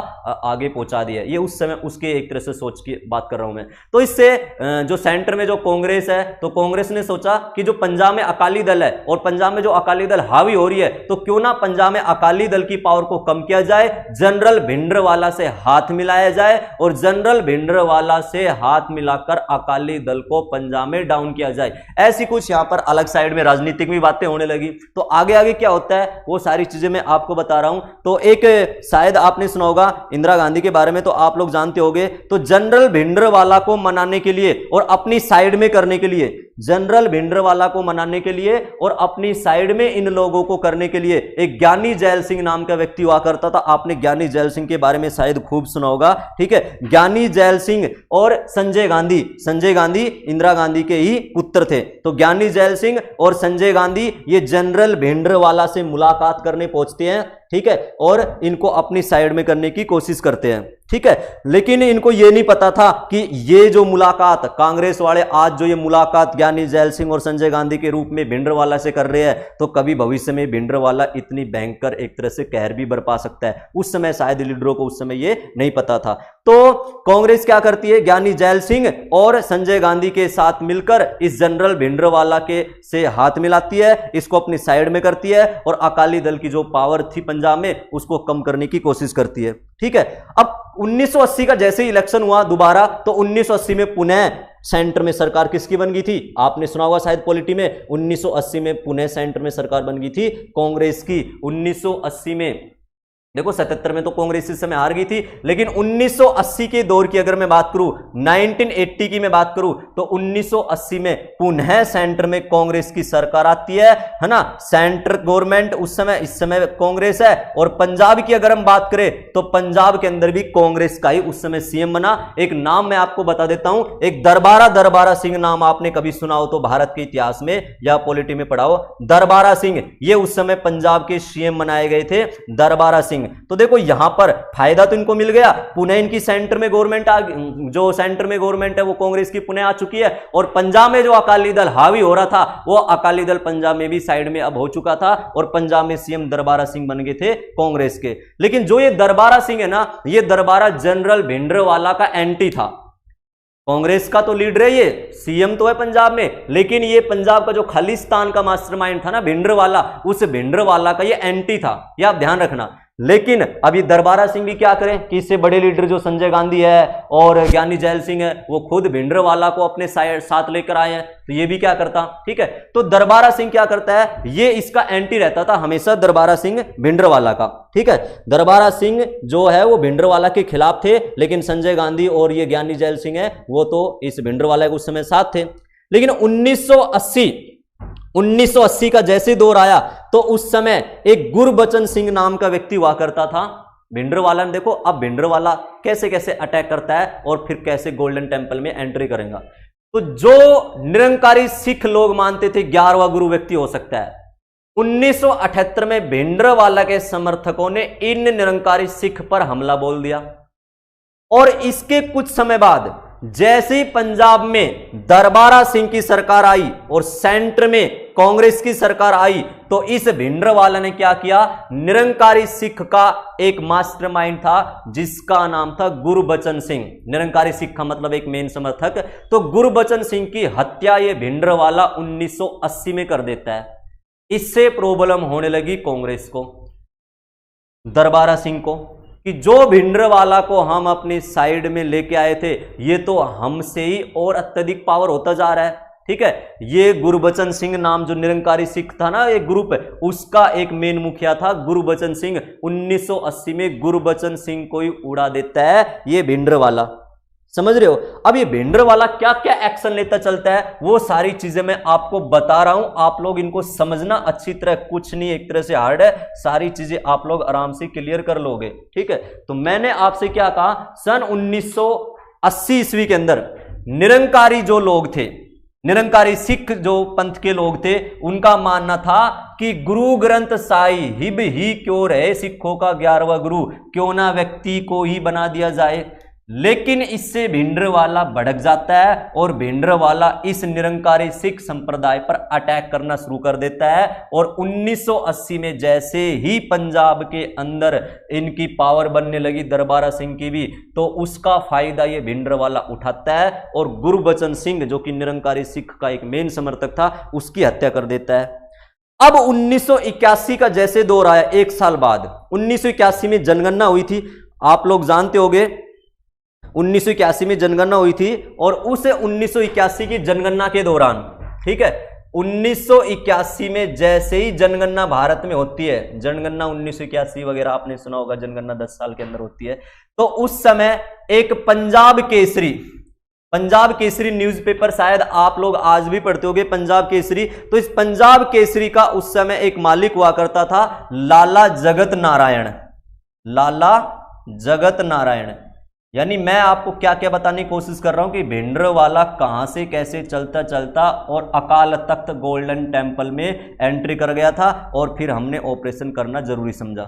आगे पहुंचा दिया। ये उस समय उसके एक तरह से सोच की बात कर रहा हूं मैं। तो इससे जो सेंटर में जो कांग्रेस है, तो कांग्रेस ने सोचा कि जो पंजाब में अकाली दल है और पंजाब में जो अकाली दल हावी हो रही है, तो क्यों ना पंजाब में अकाली दल की पावर को कम किया जाए, जनरल भिंडरवाला से हाथ मिलाया जाए, और जनरल भिंडरवाला से हाथ मिलाकर अकाली दल को पंजाब में डाउन किया जाए। ऐसी कुछ यहां पर अलग साइड में राजनीतिक भी बातें होने लगी। तो आगे आगे क्या होता है वो सारी चीजें मैं आपको बता रहा हूं। तो एक शायद आपने सुना होगा इंदिरा गांधी के बारे में, तो आप लोग जानते होंगे, तो जनरल भिंडरवाला को मनाने के लिए और अपनी साइड में करने के लिए, जनरल भिंडरवाला को मनाने के लिए और अपनी साइड में इन लोगों को करने के लिए एक ज्ञानी जैल सिंह नाम का व्यक्ति हुआ करता था। आपने ज्ञानी जैल सिंह के बारे में शायद खूब सुना होगा, ठीक है। ज्ञानी जैल सिंह और संजय गांधी, संजय गांधी इंदिरा गांधी के ही पुत्र थे। तो ज्ञानी जैल सिंह और संजय गांधी ये जनरल भिंडरवाला से मुलाकात करने पहुंचते हैं, ठीक है, और इनको अपनी साइड में करने की कोशिश करते हैं, ठीक है। लेकिन इनको यह नहीं पता था कि ये जो मुलाकात कांग्रेस वाले आज जो ये मुलाकात ज्ञानी जैल सिंह और संजय गांधी के रूप में भिंडरवाला से कर रहे हैं, तो कभी भविष्य में भिंडरवाला इतनी भयंकर एक तरह से कहर भी बरपा सकता है। उस समय शायद लीडरों को उस समय ये नहीं पता था। तो कांग्रेस क्या करती है, ज्ञानी जैल सिंह और संजय गांधी के साथ मिलकर इस जनरल भिंडरवाला के से हाथ मिलाती है, इसको अपनी साइड में करती है, और अकाली दल की जो पावर थी पंजाब में उसको कम करने की कोशिश करती है, ठीक है। अब 1980 का जैसे ही इलेक्शन हुआ दोबारा, तो 1980 में पुनः सेंटर में सरकार किसकी बन गई थी, आपने सुना होगा शायद पॉलिटी में, 1980 में पुनः सेंटर में सरकार बन गई थी कांग्रेस की। 1980 में देखो 77 में तो कांग्रेस इस समय हार गई थी, लेकिन 1980 के दौर की अगर मैं बात करूं, 1980 की मैं बात करूं, तो 1980 में पुनः सेंटर में कांग्रेस की सरकार आती है ना, सेंटर गवर्नमेंट उस समय, इस समय कांग्रेस है। और पंजाब की अगर हम बात करें तो पंजाब के अंदर भी कांग्रेस का ही उस समय सीएम बना। एक नाम मैं आपको बता देता हूं, एक दरबारा सिंह नाम आपने कभी सुना हो तो भारत के इतिहास में या पॉलिटी में पढ़ा हो, दरबारा सिंह, ये उस समय पंजाब के सीएम बनाए गए थे, दरबारा सिंह। तो देखो यहां पर फायदा तो इनको मिल गया, पुनः इनकी सेंटर में गवर्नमेंट जो सेंटर में गवर्नमेंट है वो कांग्रेस की पुनः आ चुकी है, और पंजाब में जो अकाली दल हावी हो रहा था वो अकाली दल पंजाब में भी साइड में अब हो चुका था, और पंजाब में सीएम दरबारा सिंह बन गए थे कांग्रेस के। लेकिन जो ये दरबारा सिंह है ना, ये दरबारा जनरल भिंडरवाला का एंटी था। कांग्रेस का तो लीडर है, ये सीएम तो है पंजाब में, लेकिन ये पंजाब का जो खालिस्तान का मास्टरमाइंड था ना भिंडरवाला, उस भिंडरवाला का ये एंटी था, ये आप ध्यान रखना। लेकिन अभी दरबारा सिंह भी क्या करें कि इससे बड़े लीडर जो संजय गांधी है और ज्ञानी जैल सिंह है, वो खुद भिंडरवाला को अपने साथ लेकर आए हैं, तो ये भी क्या करता, ठीक है। तो दरबारा सिंह क्या करता है, ये इसका एंटी रहता था हमेशा, दरबारा सिंह भिंडरवाला का, ठीक है। दरबारा सिंह जो है वो भिंडरवाला के खिलाफ थे, लेकिन संजय गांधी और ये ज्ञानी जैल सिंह है वो तो इस भिंडरवाला के उस समय साथ थे। लेकिन 1980 का जैसे दौर आया, तो उस समय एक गुरबचन सिंह नाम का व्यक्ति हुआ करता था भिंडरवाला ने। देखो अब भिंडरवाला कैसे कैसे अटैक करता है और फिर कैसे गोल्डन टेंपल में एंट्री करेगा। तो जो निरंकारी सिख लोग मानते थे 11वां गुरु व्यक्ति हो सकता है, 1978 में भिंडरवाला के समर्थकों ने इन निरंकारी सिख पर हमला बोल दिया, और इसके कुछ समय बाद जैसे ही पंजाब में दरबारा सिंह की सरकार आई और सेंटर में कांग्रेस की सरकार आई, तो इस भिंडरवाला ने क्या किया, निरंकारी सिख का एक मास्टरमाइंड था जिसका नाम था गुरबचन सिंह। निरंकारी सिख का मतलब एक मेन समर्थक। तो गुरबचन सिंह की हत्या ये भिंडरवाला 1980 में कर देता है। इससे प्रॉब्लम होने लगी कांग्रेस को, दरबारा सिंह को, कि जो भिंडरवाला को हम अपनी साइड में लेके आए थे ये तो हमसे ही और अत्यधिक पावर होता जा रहा है। ठीक है, ये गुरबचन सिंह नाम जो निरंकारी सिख था ना एक ग्रुप, उसका एक मेन मुखिया था गुरबचन सिंह। 1980 में गुरबचन सिंह को ही उड़ा देता है ये भिंडरवाला। समझ रहे हो? अब ये भिंडरवाला क्या क्या एक्शन लेता चलता है वो सारी चीजें मैं आपको बता रहा हूं, आप लोग इनको समझना अच्छी तरह, कुछ नहीं एक तरह से हार्ड है, सारी चीजें आप लोग आराम से क्लियर कर लोगे। ठीक है, तो मैंने आपसे क्या कहा, सन 1980 ईस्वी के अंदर निरंकारी जो लोग थे, निरंकारी सिख जो पंथ के लोग थे, उनका मानना था कि गुरु ग्रंथ साहिब ही क्यों रहे सिखों का 11वां गुरु, क्यों ना व्यक्ति को ही बना दिया जाए। लेकिन इससे भिंडरवाला भड़क जाता है और भिंडरवाला इस निरंकारी सिख संप्रदाय पर अटैक करना शुरू कर देता है। और 1980 में जैसे ही पंजाब के अंदर इनकी पावर बनने लगी दरबारा सिंह की भी, तो उसका फायदा ये भिंडरवाला उठाता है और गुरबचन सिंह जो कि निरंकारी सिख का एक मेन समर्थक था उसकी हत्या कर देता है। अब 1981 का जैसे दौर आया, एक साल बाद 1981 में जनगणना हुई थी, आप लोग जानते होंगे 1981 में जनगणना हुई थी। और उस 1981 की जनगणना के दौरान, ठीक है, 1981 में जैसे ही जनगणना भारत में होती है, जनगणना 1981 वगैरह आपने सुना होगा, जनगणना 10 साल के अंदर होती है, तो उस समय एक पंजाब केसरी न्यूज़पेपर, शायद आप लोग आज भी पढ़ते होंगे पंजाब केसरी, तो इस पंजाब केसरी का उस समय एक मालिक हुआ करता था लाला जगत नारायण। लाला जगत नारायण, यानी मैं आपको क्या क्या बताने की कोशिश कर रहा हूं कि भिंडरवाला कहां से कैसे चलता चलता और अकाल तख्त गोल्डन टेम्पल में एंट्री कर गया था और फिर हमने ऑपरेशन करना जरूरी समझा।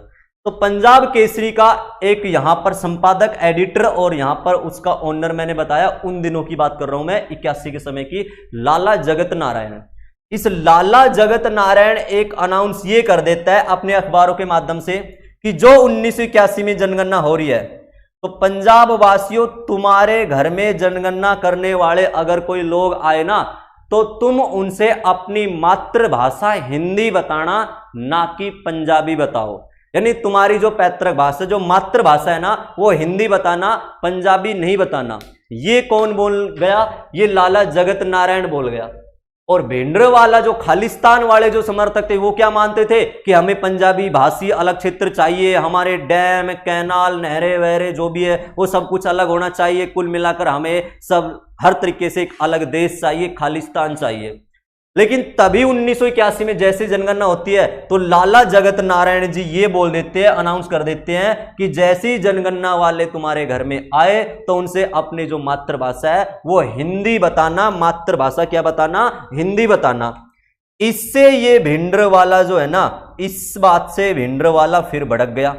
तो पंजाब केसरी का एक यहां पर संपादक, एडिटर और यहां पर उसका ओनर मैंने बताया, उन दिनों की बात कर रहा हूं मैं, 81 के समय की, लाला जगत नारायण। इस लाला जगत नारायण एक अनाउंस ये कर देता है अपने अखबारों के माध्यम से कि जो 1981 में जनगणना हो रही है, तो पंजाब वासियों, तुम्हारे घर में जनगणना करने वाले अगर कोई लोग आए ना, तो तुम उनसे अपनी मातृभाषा हिंदी बताना, ना कि पंजाबी बताओ। यानी तुम्हारी जो पैतृक भाषा, जो मातृभाषा है ना, वो हिंदी बताना, पंजाबी नहीं बताना। ये कौन बोल गया? ये लाला जगत नारायण बोल गया। और भिंडरवाला जो खालिस्तान वाले जो समर्थक थे वो क्या मानते थे कि हमें पंजाबी भाषी अलग क्षेत्र चाहिए, हमारे डैम, कैनाल, नहरें वहरे जो भी है वो सब कुछ अलग होना चाहिए, कुल मिलाकर हमें सब हर तरीके से एक अलग देश चाहिए, खालिस्तान चाहिए। लेकिन तभी 1981 में जैसे जनगणना होती है तो लाला जगत नारायण जी ये बोल देते हैं, अनाउंस कर देते हैं कि जैसी जनगणना वाले तुम्हारे घर में आए तो उनसे अपने जो मातृभाषा है वो हिंदी बताना, मातृभाषा क्या बताना? हिंदी बताना। इससे ये भिंडरवाला जो है ना, इस बात से भिंडरवाला फिर भड़क गया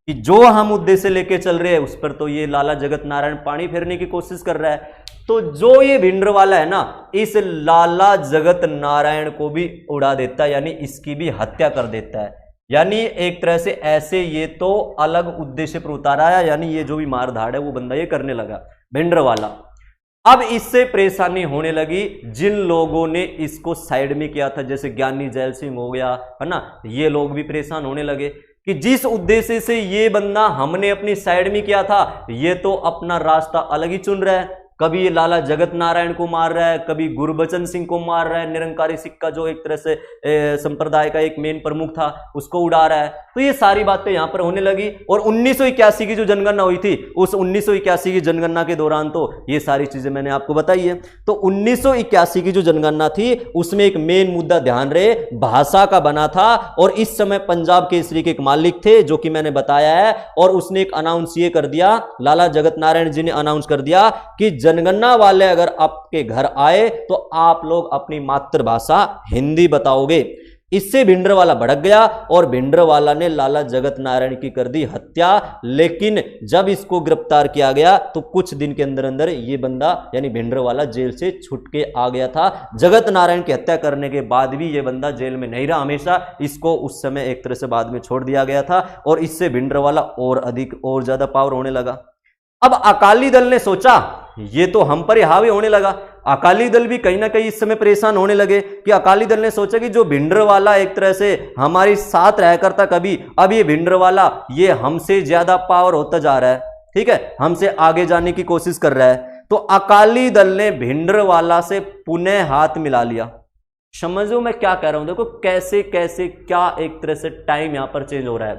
कि जो हम उद्देश्य लेके चल रहे हैं उस पर तो ये लाला जगत नारायण पानी फेरने की कोशिश कर रहा है। तो जो ये भिंडरवाला है ना, इस लाला जगत नारायण को भी उड़ा देता है, यानी इसकी भी हत्या कर देता है। यानी एक तरह से ऐसे ये तो अलग उद्देश्य पर उतारा है, यानी ये जो भी मारधाड़ है वो बंदा ये करने लगा भिंडरवाला। अब इससे परेशानी होने लगी जिन लोगों ने इसको साइड में किया था, जैसे ज्ञानी जैल सिंह हो गया, है ना, ये लोग भी परेशान होने लगे कि जिस उद्देश्य से ये बंदा हमने अपनी साइड में किया था, ये तो अपना रास्ता अलग ही चुन रहा है। कभी ये लाला जगत नारायण को मार रहा है, कभी गुरबचन सिंह को मार रहा है, निरंकारी सिख का जो एक तरह से संप्रदाय का एक मेन प्रमुख था उसको उड़ा रहा है। तो ये सारी बातें यहां पर होने लगी। और 1981 की जो जनगणना हुई थी, उस 1981 की जनगणना के दौरान तो ये सारी चीजें मैंने आपको बताई है। तो 1981 की जो जनगणना थी उसमें एक मेन मुद्दा ध्यान रहे भाषा का बना था। और इस समय पंजाब केसरी के एक मालिक थे जो कि मैंने बताया है, और उसने एक अनाउंस ये कर दिया, लाला जगत नारायण जी ने अनाउंस कर दिया कि जनगणना वाले अगर आपके घर आए तो आप लोग अपनी मातृभाषा हिंदी बताओगे। इससे भिंडरवाला भड़क गया और भिंडरवाला ने लाला जगत नारायण की कर दी हत्या। लेकिन जब इसको गिरफ्तार किया गया तो कुछ दिन के अंदर अंदर ये बंदा यानी भिंडरवाला जेल से छूट के आ गया था। जगत नारायण की हत्या करने के बाद भी ये बंदा जेल में नहीं रहा हमेशा, इसको उस समय एक तरह से बाद में छोड़ दिया गया था और इससे भिंडरवाला और अधिक और ज्यादा पावर होने लगा। अब अकाली दल ने सोचा ये तो हम पर ही हावी होने लगा। अकाली दल भी कहीं ना कहीं इस समय परेशान होने लगे कि अकाली दल ने सोचा कि जो भिंडरवाला एक तरह से हमारे साथ रह करता कभी, अब ये भिंडरवाला ये हमसे ज्यादा पावर होता जा रहा है, ठीक है, हमसे आगे जाने की कोशिश कर रहा है। तो अकाली दल ने भिंडरवाला से पुनः हाथ मिला लिया। समझो मैं क्या कह रहा हूं, देखो कैसे कैसे क्या एक तरह से टाइम यहां पर चेंज हो रहा है।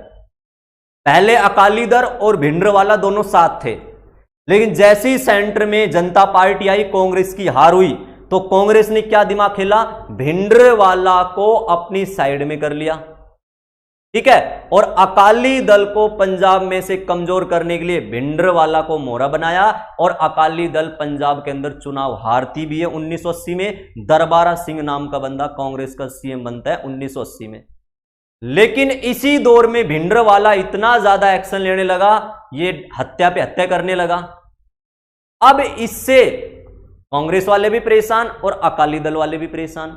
पहले अकाली दल और भिंडरवाला दोनों साथ थे, लेकिन जैसे ही सेंटर में जनता पार्टी आई, कांग्रेस की हार हुई, तो कांग्रेस ने क्या दिमाग खेला, भिंडरवाला को अपनी साइड में कर लिया, ठीक है। और अकाली दल को पंजाब में से कमजोर करने के लिए भिंडरवाला को मोहरा बनाया और अकाली दल पंजाब के अंदर चुनाव हारती भी है 1980 में। दरबारा सिंह नाम का बंदा कांग्रेस का सीएम बनता है 1980 में। लेकिन इसी दौर में भिंडरवाला इतना ज्यादा एक्शन लेने लगा, ये हत्या पे हत्या करने लगा। अब इससे कांग्रेस वाले भी परेशान और अकाली दल वाले भी परेशान।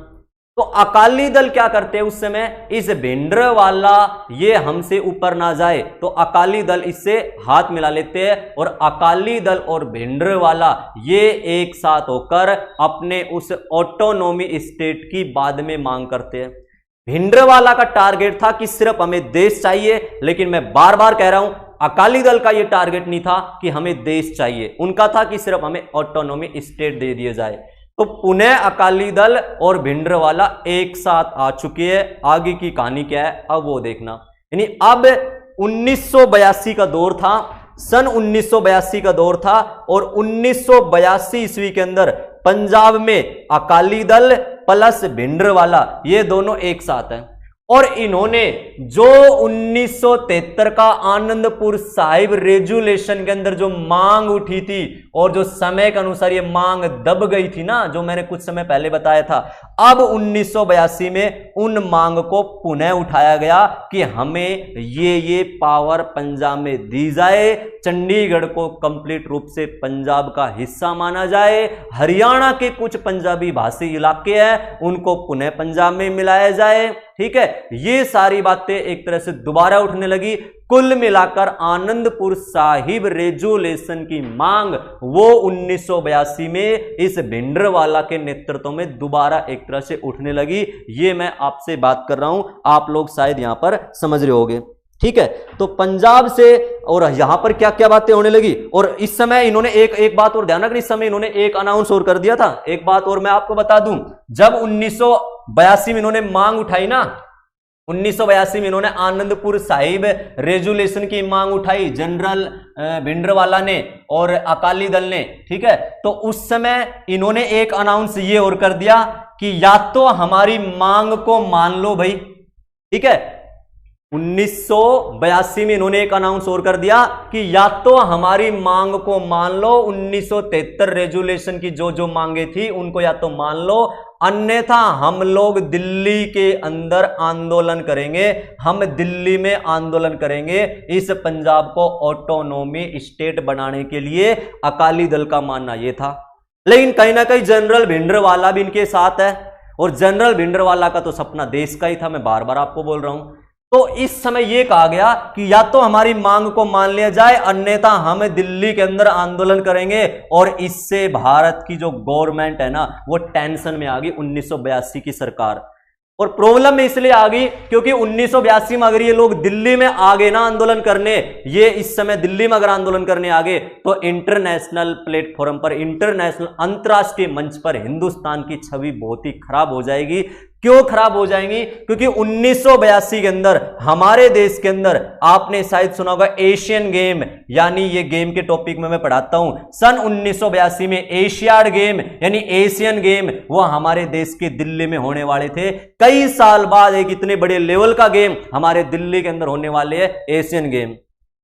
तो अकाली दल क्या करते हैं उस समय, इस भिंडरवाला ये हमसे ऊपर ना जाए तो अकाली दल इससे हाथ मिला लेते हैं और अकाली दल और भिंडरवाला ये एक साथ होकर अपने उस ऑटोनॉमी स्टेट की बाद में मांग करते हैं। भिंडरवाला का टारगेट था कि सिर्फ हमें देश चाहिए, लेकिन मैं बार बार कह रहा हूं अकाली दल का यह टारगेट नहीं था कि हमें देश चाहिए, उनका था कि सिर्फ हमें ऑटोनॉमी स्टेट दे दिए जाए। तो पुनः अकाली दल और भिंडरवाला एक साथ आ चुके हैं। आगे की कहानी क्या है अब वो देखना। यानी अब 1982 का दौर था, सन 1982 का दौर था और 1982 ईस्वी के अंदर पंजाब में अकाली दल प्लस भिंडरवाला ये दोनों एक साथ हैं और इन्होंने जो 1973 का आनंदपुर साहिब रेजुलेशन के अंदर जो मांग उठी थी और जो समय के अनुसार ये मांग दब गई थी ना, जो मैंने कुछ समय पहले बताया था, अब 1982 में उन मांग को पुनः उठाया गया कि हमें ये पावर पंजाब में दी जाए, चंडीगढ़ को कंप्लीट रूप से पंजाब का हिस्सा माना जाए, हरियाणा के कुछ पंजाबी भाषी इलाके हैं उनको पुनः पंजाब में मिलाया जाए, ठीक है। ये सारी बातें एक तरह से दोबारा उठने लगी। कुल मिलाकर आनंदपुर साहिब रेजुलेशन की मांग वो 1982 में इस भिंडरवाला के नेतृत्व में दोबारा एक तरह से उठने लगी। ये मैं आपसे बात कर रहा हूं, आप लोग शायद यहां पर समझ रहे होंगे, ठीक है। तो पंजाब से और यहां पर क्या क्या बातें होने लगी। और इस समय इन्होंने एक बात और ध्यान रखना, इस समय इन्होंने एक अनाउंस और कर दिया था। एक बात और मैं आपको बता दूं, जब 1982 में इन्होंने मांग उठाई ना, 1982 में इन्होंने आनंदपुर साहिब रेजुलेशन की मांग उठाई, जनरल भिंडरवाला ने और अकाली दल ने, ठीक है। तो उस समय इन्होंने एक अनाउंस ये और कर दिया कि या तो हमारी मांग को मान लो भाई, ठीक है। 1982 में इन्होंने एक अनाउंस और कर दिया कि या तो हमारी मांग को मान लो, 1973 रेजुलेशन की जो जो मांगे थी उनको या तो मान लो, अन्यथा हम लोग दिल्ली के अंदर आंदोलन करेंगे, हम दिल्ली में आंदोलन करेंगे इस पंजाब को ऑटोनॉमी स्टेट बनाने के लिए। अकाली दल का मानना यह था, लेकिन कहीं ना कहीं जनरल भिंडरवाला भी इनके साथ है और जनरल भिंडरवाला का तो सपना देश का ही था, मैं बार बार आपको बोल रहा हूं। तो इस समय यह कहा गया कि या तो हमारी मांग को मान लिया जाए, अन्यथा हम दिल्ली के अंदर आंदोलन करेंगे। और इससे भारत की जो गवर्नमेंट है ना वो टेंशन में आ गई, 1982 की सरकार। और प्रॉब्लम में इसलिए आ गई क्योंकि 1982 में अगर ये लोग दिल्ली में आ गए ना आंदोलन करने, ये इस समय दिल्ली में अगर आंदोलन करने आ गए तो इंटरनेशनल प्लेटफॉर्म पर, इंटरनेशनल अंतरराष्ट्रीय मंच पर हिंदुस्तान की छवि बहुत ही खराब हो जाएगी। क्यों खराब हो जाएंगी? क्योंकि 1982 के अंदर हमारे देश के अंदर आपने शायद सुना होगा एशियन गेम, यानी ये गेम के टॉपिक में मैं पढ़ाता हूं। सन 1982 में एशियाड गेम यानी एशियन गेम वो हमारे देश के दिल्ली में होने वाले थे। कई साल बाद एक इतने बड़े लेवल का गेम हमारे दिल्ली के अंदर होने वाले है, एशियन गेम।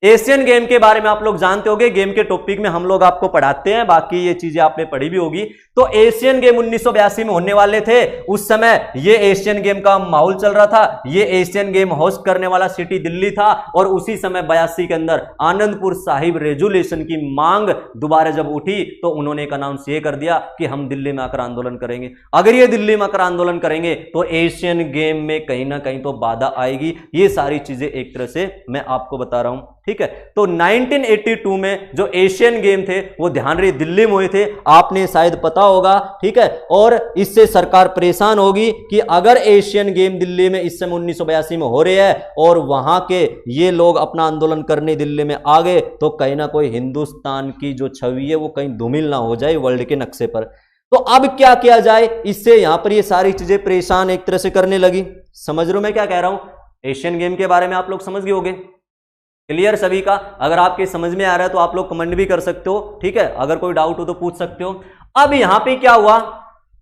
एशियन गेम के बारे में आप लोग जानते होंगे, गेम के टॉपिक में हम लोग आपको पढ़ाते हैं, बाकी ये चीजें आपने पढ़ी भी होगी। तो एशियन गेम 1982 में होने वाले थे। उस समय ये एशियन गेम का माहौल चल रहा था। ये एशियन गेम होस्ट करने वाला सिटी दिल्ली था और उसी समय 82 के अंदर आनंदपुर साहिब रेजुलेशन की मांग दोबारा जब उठी तो उन्होंने एक अनाउंस ये कर दिया कि हम दिल्ली में आकर आंदोलन करेंगे। अगर ये दिल्ली में आकर आंदोलन करेंगे तो एशियन गेम में कहीं ना कहीं तो बाधा आएगी। ये सारी चीजें एक तरह से मैं आपको बता रहा हूं, ठीक है। तो 1982 में जो एशियन गेम थे वो ध्यान रहे दिल्ली में हुए थे, आपने शायद पता होगा, ठीक है। और इससे सरकार परेशान होगी कि अगर एशियन गेम दिल्ली में इस समय 1982 में हो रहे हैं और वहां के ये लोग अपना आंदोलन करने दिल्ली में आ गए तो कहीं ना कोई हिंदुस्तान की जो छवि है वो कहीं धूमिल ना हो जाए वर्ल्ड के नक्शे पर। तो अब क्या किया जाए, इससे यहां पर ये सारी चीजें परेशान एक तरह से करने लगी। समझ रहे हो मैं क्या कह रहा हूं? एशियन गेम के बारे में आप लोग समझ गए होंगे, क्लियर सभी का? अगर आपके समझ में आ रहा है तो आप लोग कमेंट भी कर सकते हो, ठीक है। अगर कोई डाउट हो तो पूछ सकते हो। अब यहां पे क्या हुआ,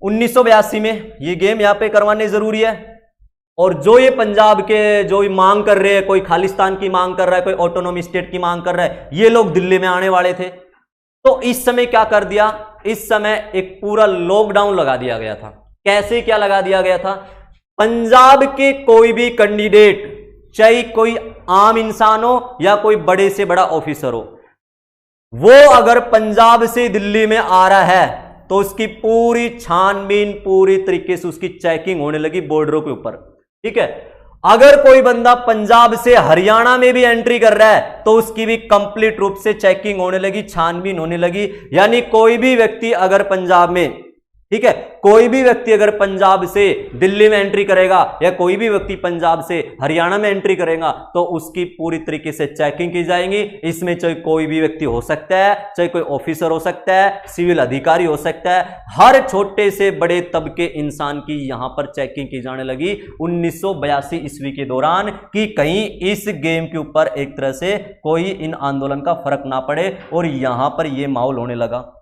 1982 में ये गेम यहां पे करवाने जरूरी है और जो ये पंजाब के जो मांग कर रहे हैं, कोई खालिस्तान की मांग कर रहा है, कोई ऑटोनॉमी स्टेट की मांग कर रहा है, ये लोग दिल्ली में आने वाले थे। तो इस समय क्या कर दिया, इस समय एक पूरा लॉकडाउन लगा दिया गया था। कैसे क्या लगा दिया गया था? पंजाब के कोई भी कैंडिडेट, चाहे कोई आम इंसान हो या कोई बड़े से बड़ा ऑफिसर हो, वो अगर पंजाब से दिल्ली में आ रहा है तो उसकी पूरी छानबीन, पूरी तरीके से उसकी चेकिंग होने लगी बॉर्डरों के ऊपर, ठीक है। अगर कोई बंदा पंजाब से हरियाणा में भी एंट्री कर रहा है तो उसकी भी कंप्लीट रूप से चेकिंग होने लगी, छानबीन होने लगी। यानी कोई भी व्यक्ति अगर पंजाब में, ठीक है, कोई भी व्यक्ति अगर पंजाब से दिल्ली में एंट्री करेगा या कोई भी व्यक्ति पंजाब से हरियाणा में एंट्री करेगा तो उसकी पूरी तरीके से चेकिंग की जाएगी। इसमें चाहे कोई भी व्यक्ति हो सकता है, चाहे कोई ऑफिसर हो सकता है, सिविल अधिकारी हो सकता है, हर छोटे से बड़े तबके इंसान की यहां पर चेकिंग की जाने लगी 1982 ईस्वी के दौरान, कि कहीं इस गेम के ऊपर एक तरह से कोई इन आंदोलन का फर्क ना पड़े। और यहां पर यह माहौल होने लगा।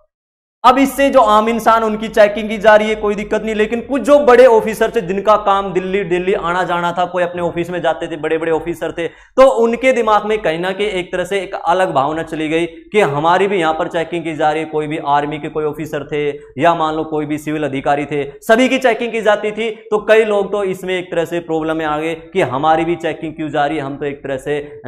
अब इससे जो आम इंसान, उनकी चेकिंग की जा रही है, कोई दिक्कत नहीं। लेकिन कुछ जो बड़े ऑफिसर थे जिनका काम दिल्ली आना जाना था, कोई अपने ऑफिस में जाते थे, बड़े बड़े ऑफिसर थे, तो उनके दिमाग में कहीं ना कहीं एक तरह से एक अलग भावना चली गई कि हमारी भी यहां पर चेकिंग की जा रही है। कोई भी आर्मी के कोई ऑफिसर थे या मान लो कोई भी सिविल अधिकारी थे, सभी की चेकिंग की जाती थी। तो कई लोग तो इसमें एक तरह से प्रॉब्लम में आ गए कि हमारी भी चेकिंग क्यों जा रही है, हम तो एक तरह से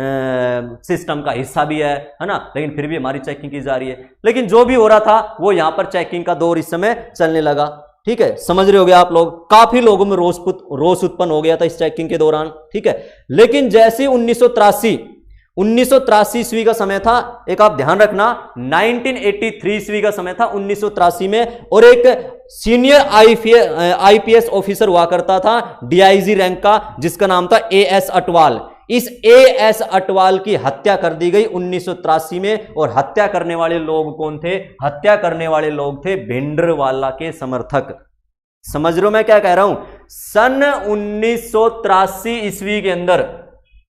सिस्टम का हिस्सा भी है ना, लेकिन फिर भी हमारी चेकिंग की जा रही है। लेकिन जो भी हो रहा था वो यहां पर चेकिंग का दौर इस समय चलने लगा, ठीक है। समझ रहे होगे आप लोग, काफी लोगों में रोष उत्पन्न हो गया था इस चेकिंग के दौरान, ठीक है। लेकिन जैसे 1983 ईस्वी का समय था, एक आप ध्यान रखना, 1983 ईस्वी का समय था 1983 में, और एक सीनियर आईपीएस ऑफिसर हुआ करता था डीआईजी रैंक का, जिसका नाम था एएस अटवाल। इस एएस अटवाल की हत्या कर दी गई 1983 में। और हत्या करने वाले लोग कौन थे? हत्या करने वाले लोग थे भिंडरवाला के समर्थक। समझ रहे हो मैं क्या कह रहा हूं? सन 1983 ईस्वी के अंदर,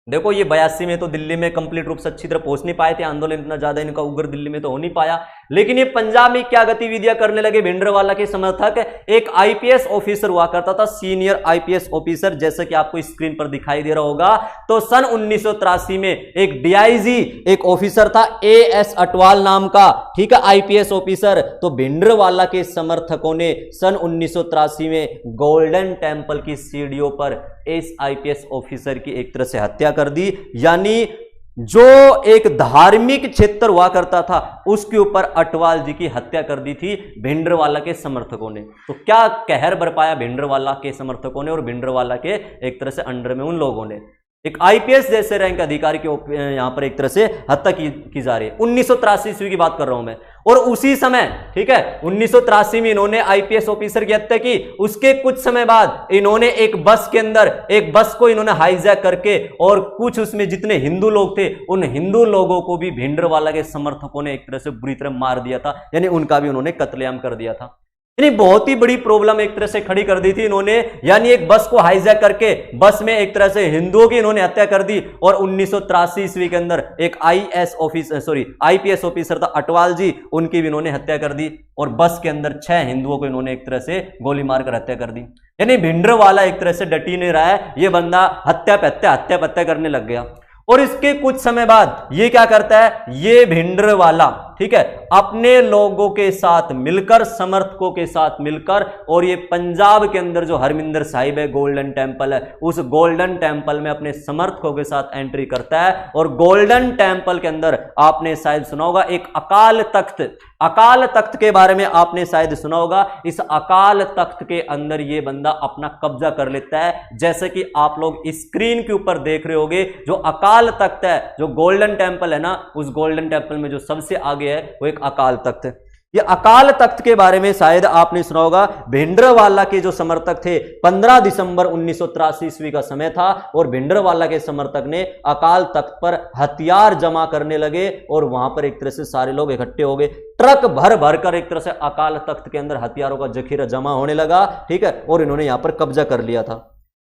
देखो ये 82 में तो दिल्ली में कंप्लीट रूप से अच्छी तरह पहुंच नहीं पाए थे, आंदोलन इतना ज्यादा इनका उग्र दिल्ली में तो हो नहीं पाया। लेकिन ये पंजाब में क्या गतिविधियां करने लगे भिंडरवाला के समर्थक? एक आईपीएस ऑफिसर हुआ करता था, सीनियर आईपीएस ऑफिसर, जैसे कि आपको स्क्रीन पर दिखाई दे रहा होगा। तो सन 1983 में एक डीआईजी एक ऑफिसर था एएस अटवाल नाम का, ठीक है, आईपीएस ऑफिसर। तो भिंडरवाला के समर्थकों ने सन 1983 में गोल्डन टेंपल की सीढ़ियों पर इस आईपीएस ऑफिसर की एक तरह से हत्या कर दी। यानी जो एक धार्मिक क्षेत्र हुआ करता था उसके ऊपर अटवाल जी की हत्या कर दी थी भिंडरवाला के समर्थकों ने। तो क्या कहर बरपाया भिंडरवाला के समर्थकों ने और भिंडरवाला के एक तरह से अंडर में उन लोगों ने। एक आईपीएस जैसे रैंक अधिकारी के यहां पर एक तरह से हत्या की जा रही है। 1983 ईस्वी की बात कर रहा हूं मैं। और उसी समय, ठीक है, 1983 में इन्होंने आईपीएस ऑफिसर की हत्या की। उसके कुछ समय बाद इन्होंने एक बस के अंदर, एक बस को इन्होंने हाईजैक करके और कुछ उसमें जितने हिंदू लोग थे उन हिंदू लोगों को भी भिंडरवाला के समर्थकों ने एक तरह से बुरी तरह मार दिया था। यानी उनका भी उन्होंने कत्लेआम कर दिया था। यानी बहुत ही बड़ी प्रॉब्लम एक तरह से खड़ी कर दी थी इन्होंने। यानी एक बस को हाईजैक करके बस में एक तरह से हिंदुओं की इन्होंने हत्या कर दी। और 1983 ईस्वी के अंदर एक आईपीएस ऑफिसर था अटवाल जी, उनकी भी इन्होंने हत्या कर दी। और बस के अंदर 6 हिंदुओं को इन्होंने एक तरह से गोली मारकर हत्या कर दी। यानी भिंडरवाला एक तरह से डटी नहीं रहा है, यह बंदा हत्या पे हत्या करने लग गया। और इसके कुछ समय बाद ये क्या करता है, ये भिंडरवाला, ठीक है, अपने लोगों के साथ मिलकर, समर्थकों के साथ मिलकर, और ये पंजाब के अंदर जो हरमिंदर साहिब है, गोल्डन टेंपल है, उस गोल्डन टेंपल में अपने समर्थकों के साथ एंट्री करता है। और गोल्डन टेंपल के अंदर आपने शायद सुना होगा एक अकाल तख्त, अकाल तख्त के बारे में आपने शायद सुना होगा। इस अकाल तख्त के अंदर ये बंदा अपना कब्जा कर लेता है, जैसे कि आप लोग स्क्रीन के ऊपर देख रहे होंगे। जो अकाल तख्त है, जो गोल्डन टेंपल है ना, उस गोल्डन टेंपल में जो सबसे आगे है वो एक अकाल तख्त है। ये अकाल तख्त के बारे में शायद आपने सुना होगा। भिंडरवाला के जो समर्थक थे, 15 दिसंबर 1983 ईस्वी का समय था, और भिंडरवाला के समर्थक ने अकाल तख्त पर हथियार जमा करने लगे, और वहां पर एक तरह से सारे लोग इकट्ठे हो गए। ट्रक भर भर कर एक तरह से अकाल तख्त के अंदर हथियारों का जखीरा जमा होने लगा, ठीक है, और इन्होंने यहां पर कब्जा कर लिया था।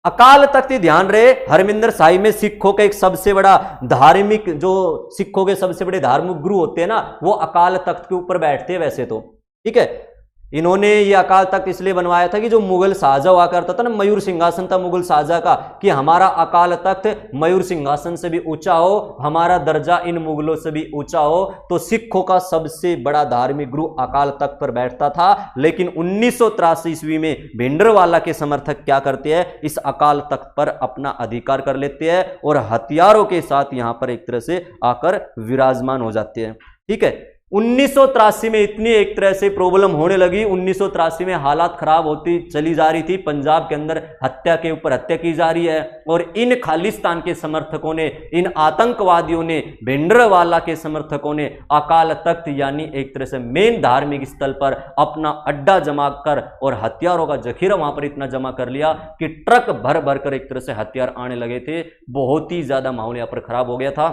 अकाल तख्त, ध्यान रहे, हरमिंदर साहिब में सिखों का एक सबसे बड़ा धार्मिक, जो सिखों के सबसे बड़े धार्मिक गुरु होते हैं ना, वो अकाल तख्त के ऊपर बैठते हैं वैसे तो, ठीक है। इन्होंने ये अकाल तख्त इसलिए बनवाया था कि जो मुगल शाहजहां हुआ करता था ना, मयूर सिंहासन था मुगल शाहजहां का, कि हमारा अकाल तख्त मयूर सिंहासन से भी ऊंचा हो, हमारा दर्जा इन मुगलों से भी ऊंचा हो। तो सिखों का सबसे बड़ा धार्मिक गुरु अकाल तख्त पर बैठता था। लेकिन 1983 ईस्वी में भिंडरवाला के समर्थक क्या करते हैं, इस अकाल तख्त पर अपना अधिकार कर लेते हैं, और हथियारों के साथ यहां पर एक तरह से आकर विराजमान हो जाते हैं, ठीक है। 1983 में इतनी एक तरह से प्रॉब्लम होने लगी, 1983 में हालात खराब होती चली जा रही थी। पंजाब के अंदर हत्या के ऊपर हत्या की जा रही है, और इन खालिस्तान के समर्थकों ने, इन आतंकवादियों ने, भिंडरवाला के समर्थकों ने अकाल तख्त यानी एक तरह से मेन धार्मिक स्थल पर अपना अड्डा जमा कर और हथियारों का जखीरा वहां पर इतना जमा कर लिया कि ट्रक भर भर कर एक तरह से हथियार आने लगे थे। बहुत ही ज्यादा माहौल यहां पर खराब हो गया था।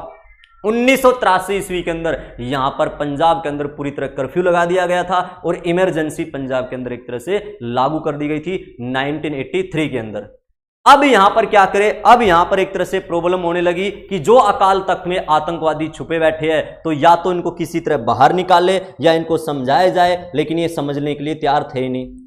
1983 ईस्वी के अंदर यहां पर पंजाब के अंदर पूरी तरह कर्फ्यू लगा दिया गया था, और इमरजेंसी पंजाब के अंदर एक तरह से लागू कर दी गई थी 1983 के अंदर। अब यहां पर क्या करें, अब यहां पर एक तरह से प्रॉब्लम होने लगी कि जो अकाल तख्त में आतंकवादी छुपे बैठे हैं, तो या तो इनको किसी तरह बाहर निकाले या इनको समझाया जाए, लेकिन ये समझने के लिए तैयार थे ही नहीं।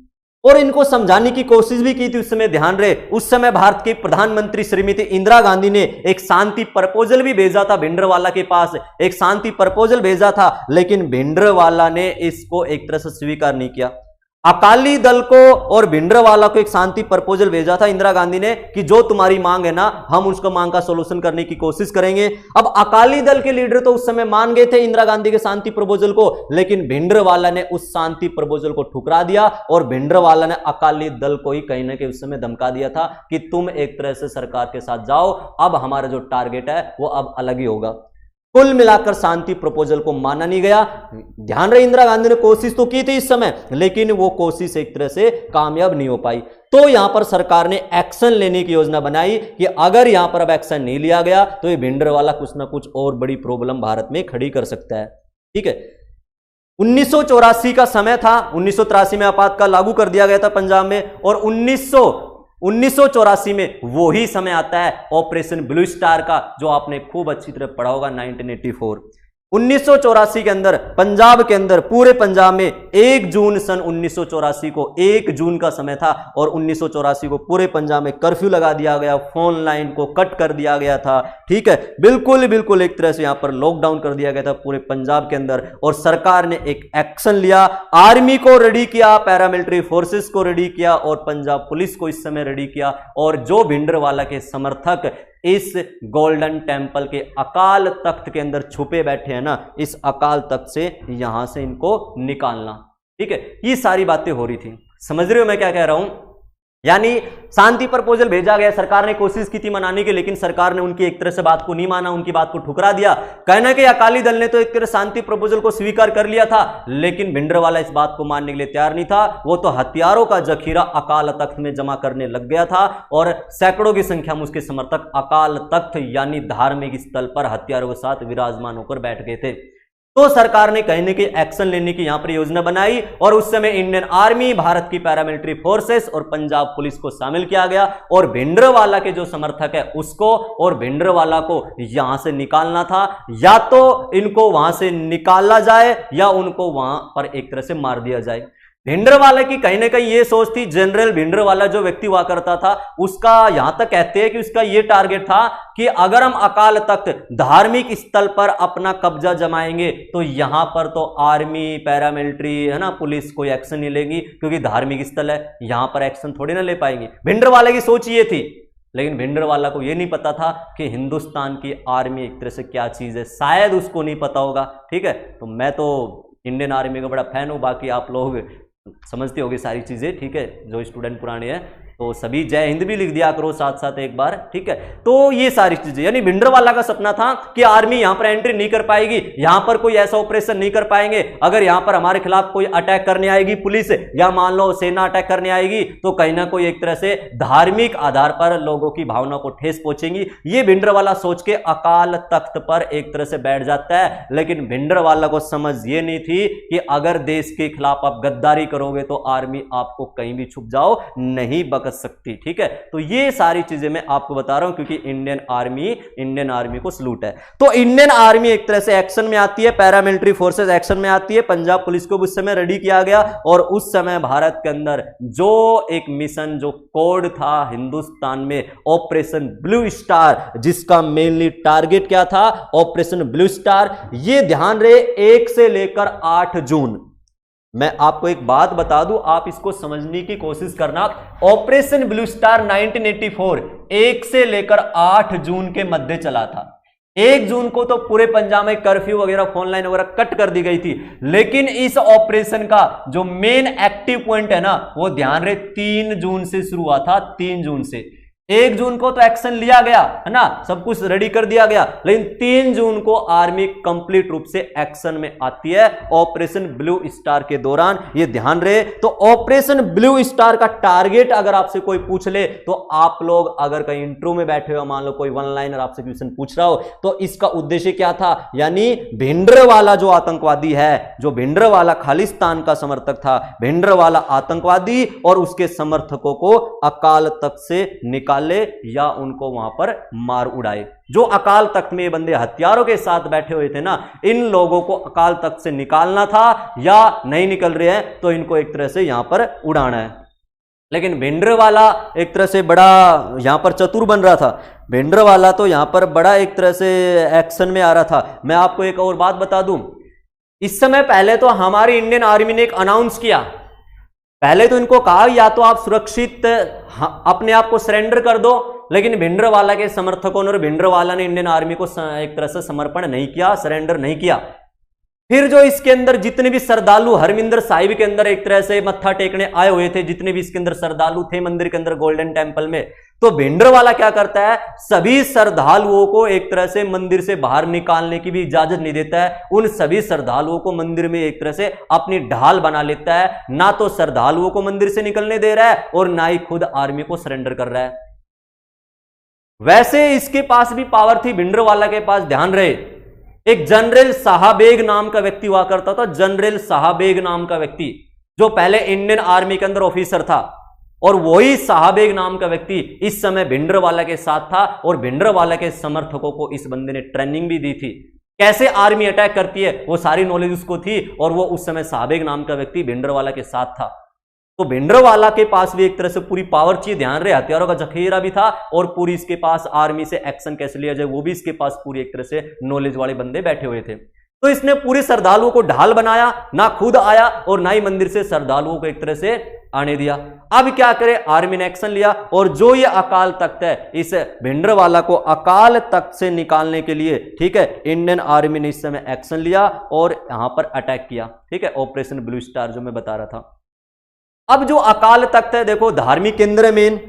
और इनको समझाने की कोशिश भी की थी उस समय, ध्यान रहे, उस समय भारत की प्रधानमंत्री श्रीमती इंदिरा गांधी ने एक शांति प्रपोजल भी भेजा था भिंडरवाला के पास, एक शांति प्रपोजल भेजा था, लेकिन भिंडरवाला ने इसको एक तरह से स्वीकार नहीं किया। अकाली दल को और भिंडरवाला को एक शांति प्रपोजल भेजा था इंदिरा गांधी ने कि जो तुम्हारी मांग है ना, हम उसको मांग का सोल्यूशन करने की कोशिश करेंगे। अब अकाली दल के लीडर तो उस समय मान गए थे इंदिरा गांधी के शांति प्रपोजल को, लेकिन भिंडरवाला ने उस शांति प्रपोजल को ठुकरा दिया, और भिंडरवाला ने अकाली दल को ही कहीं ना कहीं उस समय धमका दिया था कि तुम एक तरह से सरकार के साथ जाओ, अब हमारा जो टारगेट है वो अब अलग ही होगा। कुल मिलाकर शांति प्रपोजल को माना नहीं गया। ध्यान रहे, इंदिरा गांधी ने कोशिश तो की थी इस समय, लेकिन वो कोशिश एक तरह से कामयाब नहीं हो पाई। तो यहां पर सरकार ने एक्शन लेने की योजना बनाई कि अगर यहां पर अब एक्शन नहीं लिया गया तो ये भिंडरवाला कुछ ना कुछ और बड़ी प्रॉब्लम भारत में खड़ी कर सकता है, ठीक है। 1984 का समय था, 1983 में आपातकाल लागू कर दिया गया था पंजाब में, और 1984 में वो ही समय आता है ऑपरेशन ब्लू स्टार का, जो आपने खूब अच्छी तरह पढ़ा होगा 1984। 1984 के अंदर पंजाब के अंदर, पूरे पंजाब में 1 जून सन 1984 को, 1 जून का समय था, और 1984 को पूरे पंजाब में कर्फ्यू लगा दिया गया, फोन लाइन को कट कर दिया गया था, ठीक है, बिल्कुल एक तरह से यहां पर लॉकडाउन कर दिया गया था पूरे पंजाब के अंदर। और सरकार ने एक एक्शन लिया, आर्मी को रेडी किया, पैरामिलिट्री फोर्सेस को रेडी किया, और पंजाब पुलिस को इस समय रेडी किया, और जो भिंडरवाला के समर्थक इस गोल्डन टेंपल के अकाल तख्त के अंदर छुपे बैठे हैं ना, इस अकाल तख्त से यहां से इनको निकालना, ठीक है। ये सारी बातें हो रही थी, समझ रहे हो मैं क्या कह रहा हूं। यानी शांति प्रपोजल भेजा गया, सरकार ने कोशिश की थी मनाने की, लेकिन सरकार ने उनकी एक तरह से बात को नहीं माना, उनकी बात को ठुकरा दिया। कहना कि अकाली दल ने तो एक तरह शांति प्रपोजल को स्वीकार कर लिया था, लेकिन भिंडरवाला इस बात को मानने के लिए तैयार नहीं था। वो तो हथियारों का जखीरा अकाल तख्त में जमा करने लग गया था, और सैकड़ों की संख्या में उसके समर्थक अकाल तख्त यानी धार्मिक स्थल पर हथियारों के साथ विराजमान होकर बैठ गए थे। तो सरकार ने कहने की एक्शन लेने की यहां पर योजना बनाई, और उस समय इंडियन आर्मी, भारत की पैरामिलिट्री फोर्सेस और पंजाब पुलिस को शामिल किया गया, और भिंडरवाला के जो समर्थक है उसको और भिंडरवाला को यहां से निकालना था। या तो इनको वहां से निकाला जाए या उनको वहां पर एक तरह से मार दिया जाए। भिंडरवाला की कहीं ना कहीं ये सोच थी, जनरल भिंडरवाला जो व्यक्ति हुआ करता था उसका यहां तक कहते हैं कि उसका ये टारगेट था कि अगर हम अकाल तख्त धार्मिक स्थल पर अपना कब्जा जमाएंगे तो यहां पर तो आर्मी, पैरामिलिट्री है ना, पुलिस कोई एक्शन नहीं लेगी क्योंकि धार्मिक स्थल है, यहां पर एक्शन थोड़ी ना ले पाएंगे। भिंडरवाला की सोच ये थी, लेकिन भिंडरवाला को यह नहीं पता था कि हिंदुस्तान की आर्मी एक तरह से क्या चीज है, शायद उसको नहीं पता होगा। ठीक है, तो मैं तो इंडियन आर्मी का बड़ा फैन हूं, बाकी आप लोग समझते होगे सारी चीजें। ठीक है, जो स्टूडेंट पुराने हैं तो सभी जय हिंद भी लिख दिया करो साथ साथ एक बार। ठीक है, तो ये सारी चीजें, यानी भिंडरवाला का सपना था कि आर्मी यहां पर एंट्री नहीं कर पाएगी, यहां पर कोई ऐसा ऑपरेशन नहीं कर पाएंगे। अगर यहां पर हमारे खिलाफ कोई अटैक करने आएगी पुलिस, या मान लो सेना अटैक करने आएगी, तो कहीं ना कोई एक तरह से धार्मिक आधार पर लोगों की भावना को ठेस पहुंचेगी। ये भिंडरवाला सोच के अकाल तख्त पर एक तरह से बैठ जाता है। लेकिन भिंडरवाला को समझ ये नहीं थी कि अगर देश के खिलाफ आप गद्दारी करोगे तो आर्मी आपको कहीं भी छुप जाओ नहीं बच सकती। ठीक है, तो ये सारी चीजें मैं आपको बता रहा हूं क्योंकि इंडियन आर्मी को सलूट है। तो इंडियन आर्मी एक तरह से एक्शन में आती है, पैरामिलिट्री फोर्सेस एक्शन में आती है, पंजाब पुलिस को उस समय रेडी किया गया। और उस समय भारत के अंदर जो एक मिशन, जो कोड था हिंदुस्तान में, ऑपरेशन ब्लू स्टार, जिसका मेनली टारगेट क्या था, ऑपरेशन ब्लू स्टार। ये ध्यान रहे 1 से लेकर 8 जून, मैं आपको एक बात बता दूं, आप इसको समझने की कोशिश करना। ऑपरेशन ब्लू स्टार 1984 1 से लेकर 8 जून के मध्य चला था। 1 जून को तो पूरे पंजाब में कर्फ्यू वगैरह, फोन लाइन वगैरह कट कर दी गई थी। लेकिन इस ऑपरेशन का जो मेन एक्टिव पॉइंट है ना, वो ध्यान रहे 3 जून से शुरू हुआ था। 3 जून से 1 जून को तो एक्शन लिया गया है ना, सब कुछ रेडी कर दिया गया, लेकिन 3 जून को आर्मी कंप्लीट रूप से एक्शन में आती है ऑपरेशन ब्लू स्टार के दौरान। ये ध्यान रहे। तो ऑपरेशन ब्लू स्टार का टारगेट अगर आपसे कोई पूछ ले, तो आप लोग अगर कहीं इंटरव्यू में बैठे हो, मान लो कोई वन लाइनर आपसे क्वेश्चन पूछ रहा हो, तो इसका उद्देश्य क्या था, यानी भिंडरवाला जो आतंकवादी है, जो भिंडरवाला खालिस्तान का समर्थक था, भिंडरवाला आतंकवादी और उसके समर्थकों को अकाल तख्त से निकाले या उनको वहां पर मार उड़ाए। जो अकाल तख्त में ये बंदे हथियारों के साथ बैठे हुए थे ना, इन लोगों को अकाल तख्त से निकालना था, या नहीं निकल रहे हैं तो इनको एक तरह से यहां पर उड़ाना है। लेकिन भिंडरवाला एक तरह से बड़ा यहां पर चतुर बन रहा था। भिंडरवाला तो यहां पर बड़ा एक तरह से एक्शन में आ रहा था। मैं आपको एक और बात बता दूं, इस समय पहले तो हमारी इंडियन आर्मी ने एक अनाउंस किया, पहले तो इनको कहा या तो आप सुरक्षित अपने आप को सरेंडर कर दो, लेकिन भिंडरवाला के समर्थकों ने और भिंडरवाला ने इंडियन आर्मी को एक तरह से समर्पण नहीं किया, सरेंडर नहीं किया। फिर जो इसके अंदर जितने भी श्रद्धालु हरमिंदर साहिब के अंदर एक तरह से मत्था टेकने आए हुए थे, जितने भी इसके अंदर श्रद्धालु थे मंदिर के अंदर गोल्डन टेम्पल में, तो भिंडरवाला क्या करता है, सभी श्रद्धालुओं को एक तरह से मंदिर से बाहर निकालने की भी इजाजत नहीं देता है। उन सभी श्रद्धालुओं को मंदिर में एक तरह से अपनी ढाल बना लेता है। ना तो श्रद्धालुओं को मंदिर से निकलने दे रहा है और ना ही खुद आर्मी को सरेंडर कर रहा है। वैसे इसके पास भी पावर थी, भिंडरवाला के पास, ध्यान रहे, एक जनरल साहबेग नाम का व्यक्ति हुआ करता था। जनरल साहबेग नाम का व्यक्ति जो पहले इंडियन आर्मी के अंदर ऑफिसर था, और वही साहबेग नाम का व्यक्ति इस समय भिंडरवाला के साथ था, और भिंडरवाला के समर्थकों को इस बंदे ने ट्रेनिंग भी दी थी, कैसे आर्मी अटैक करती है वो सारी नॉलेज उसको थी। और वो उस समय साहबेग नाम का व्यक्ति भिंडरवाला के साथ था। तो भिंडरवाला के पास भी एक तरह से पूरी पावर चाहिए, ध्यान रहे, हथियारों का जखीरा भी था, और पूरी इसके पास आर्मी से एक्शन कैसे लिया जाए वो भी इसके पास पूरी एक तरह से नॉलेज वाले बंदे बैठे हुए थे। तो इसने पूरे श्रद्धालुओं को ढाल बनाया, ना खुद आया और ना ही मंदिर से श्रद्धालुओं को एक तरह से आने दिया। अब क्या करे, आर्मी ने एक्शन लिया, और जो ये अकाल तख्त है, इस भिंडरवाला को अकाल तख्त से निकालने के लिए, ठीक है, इंडियन आर्मी ने इस समय एक्शन लिया और यहां पर अटैक किया। ठीक है, ऑपरेशन ब्लू स्टार जो मैं बता रहा था। अब जो अकाल तख्त है, देखो धार्मिक केंद्र है मेन,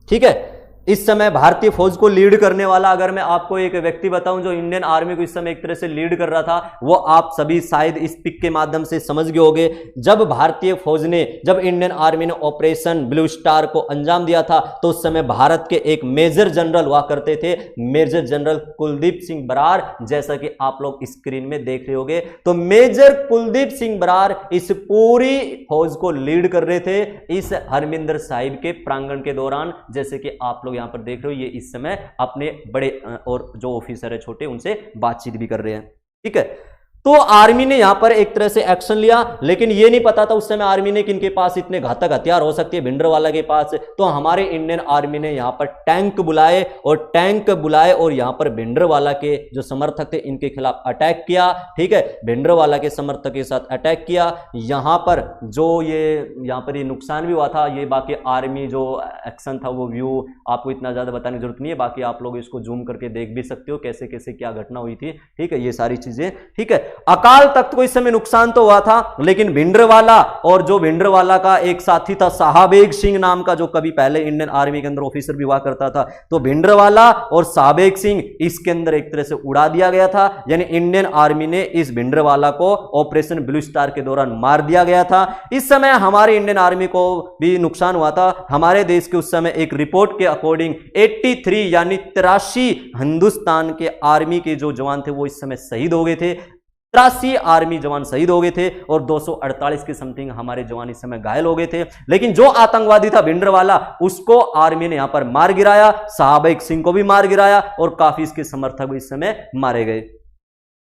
ठीक है, इस समय भारतीय फौज को लीड करने वाला, अगर मैं आपको एक व्यक्ति बताऊं जो इंडियन आर्मी को इस समय एक तरह से लीड कर रहा था, वो आप सभी शायद इस पिक के माध्यम से समझ गए होंगे। जब भारतीय फौज ने, जब इंडियन आर्मी ने ऑपरेशन ब्लू स्टार को अंजाम दिया था, तो उस समय भारत के एक मेजर जनरल हुआ करते थे, मेजर जनरल कुलदीप सिंह बरार, जैसा कि आप लोग स्क्रीन में देख रहे होंगे। तो मेजर कुलदीप सिंह बरार इस पूरी फौज को लीड कर रहे थे इस हरमिंदर साहिब के प्रांगण के दौरान, जैसे कि आप लोग यहां पर देख रहे हो। ये इस समय अपने बड़े और जो ऑफिसर है छोटे, उनसे बातचीत भी कर रहे हैं। ठीक है, तो आर्मी ने यहां पर एक तरह से एक्शन लिया, लेकिन यह नहीं पता था उस समय आर्मी ने कि इनके पास इतने घातक हथियार हो सकते हैं भिंडरवाला के पास। तो हमारे इंडियन आर्मी ने यहां पर टैंक बुलाए और यहां पर भिंडरवाला के जो समर्थक थे इनके खिलाफ अटैक किया। ठीक है, भिंडरवाला के समर्थक के साथ अटैक किया। यहां पर ये नुकसान भी हुआ था। ये बाकी आर्मी जो एक्शन था वो व्यू आपको इतना ज्यादा बताने की जरूरत नहीं है, बाकी आप लोग इसको जूम करके देख भी सकते हो कैसे कैसे क्या घटना हुई थी। ठीक है, ये सारी चीजें। ठीक है, अकाल तख्त को इस समय नुकसान तो हुआ था, लेकिन भिंडरवाला और जो भिंडरवाला का एक साथी था साहबेग सिंह नाम का, जो कभी पहले इंडियन आर्मी के अंदर ऑफिसर भी हुआ करता था, तो भिंडरवाला और साहबेग सिंह इसके अंदर एक तरह से उड़ा दिया गया था। यानी इंडियन आर्मी ने इस भिंडरवाला को ऑपरेशन ब्लू स्टार के दौरान मार दिया गया था। इस समय हमारे इंडियन आर्मी को भी नुकसान हुआ था। हमारे देश के उस समय एक रिपोर्ट के अकॉर्डिंग 83 यानी 83 हिंदुस्तान के आर्मी के जो जवान थे वो इस समय शहीद हो गए थे। 83 आर्मी जवान शहीद हो गए थे और 248 के समथिंग हमारे जवान इस समय घायल हो गए थे। लेकिन जो आतंकवादी था भिंडरवाला, उसको आर्मी ने यहां पर मार गिराया, साहबेग सिंह को भी मार गिराया और काफी इसके समर्थक भी इस समय मारे गए।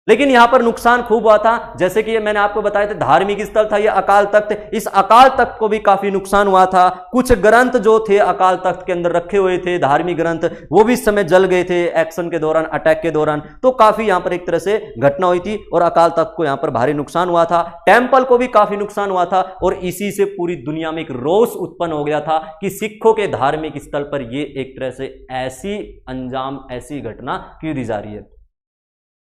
लेकिन यहां पर नुकसान खूब हुआ था, जैसे कि मैंने आपको बताया था धार्मिक स्थल था यह अकाल तख्त। इस अकाल तख्त को भी काफी नुकसान हुआ था। कुछ ग्रंथ जो थे अकाल तख्त के अंदर रखे हुए थे, धार्मिक ग्रंथ, वो भी इस समय जल गए थे एक्शन के दौरान, अटैक के दौरान। तो काफी यहां पर एक तरह से घटना हुई थी और अकाल तख्त को यहां पर भारी नुकसान हुआ था। टेंपल को भी काफी नुकसान हुआ था और इसी से पूरी दुनिया में एक रोष उत्पन्न हो गया था कि सिखों के धार्मिक स्थल पर यह एक तरह से ऐसी अंजाम, ऐसी घटना क्यों दी जा रही है।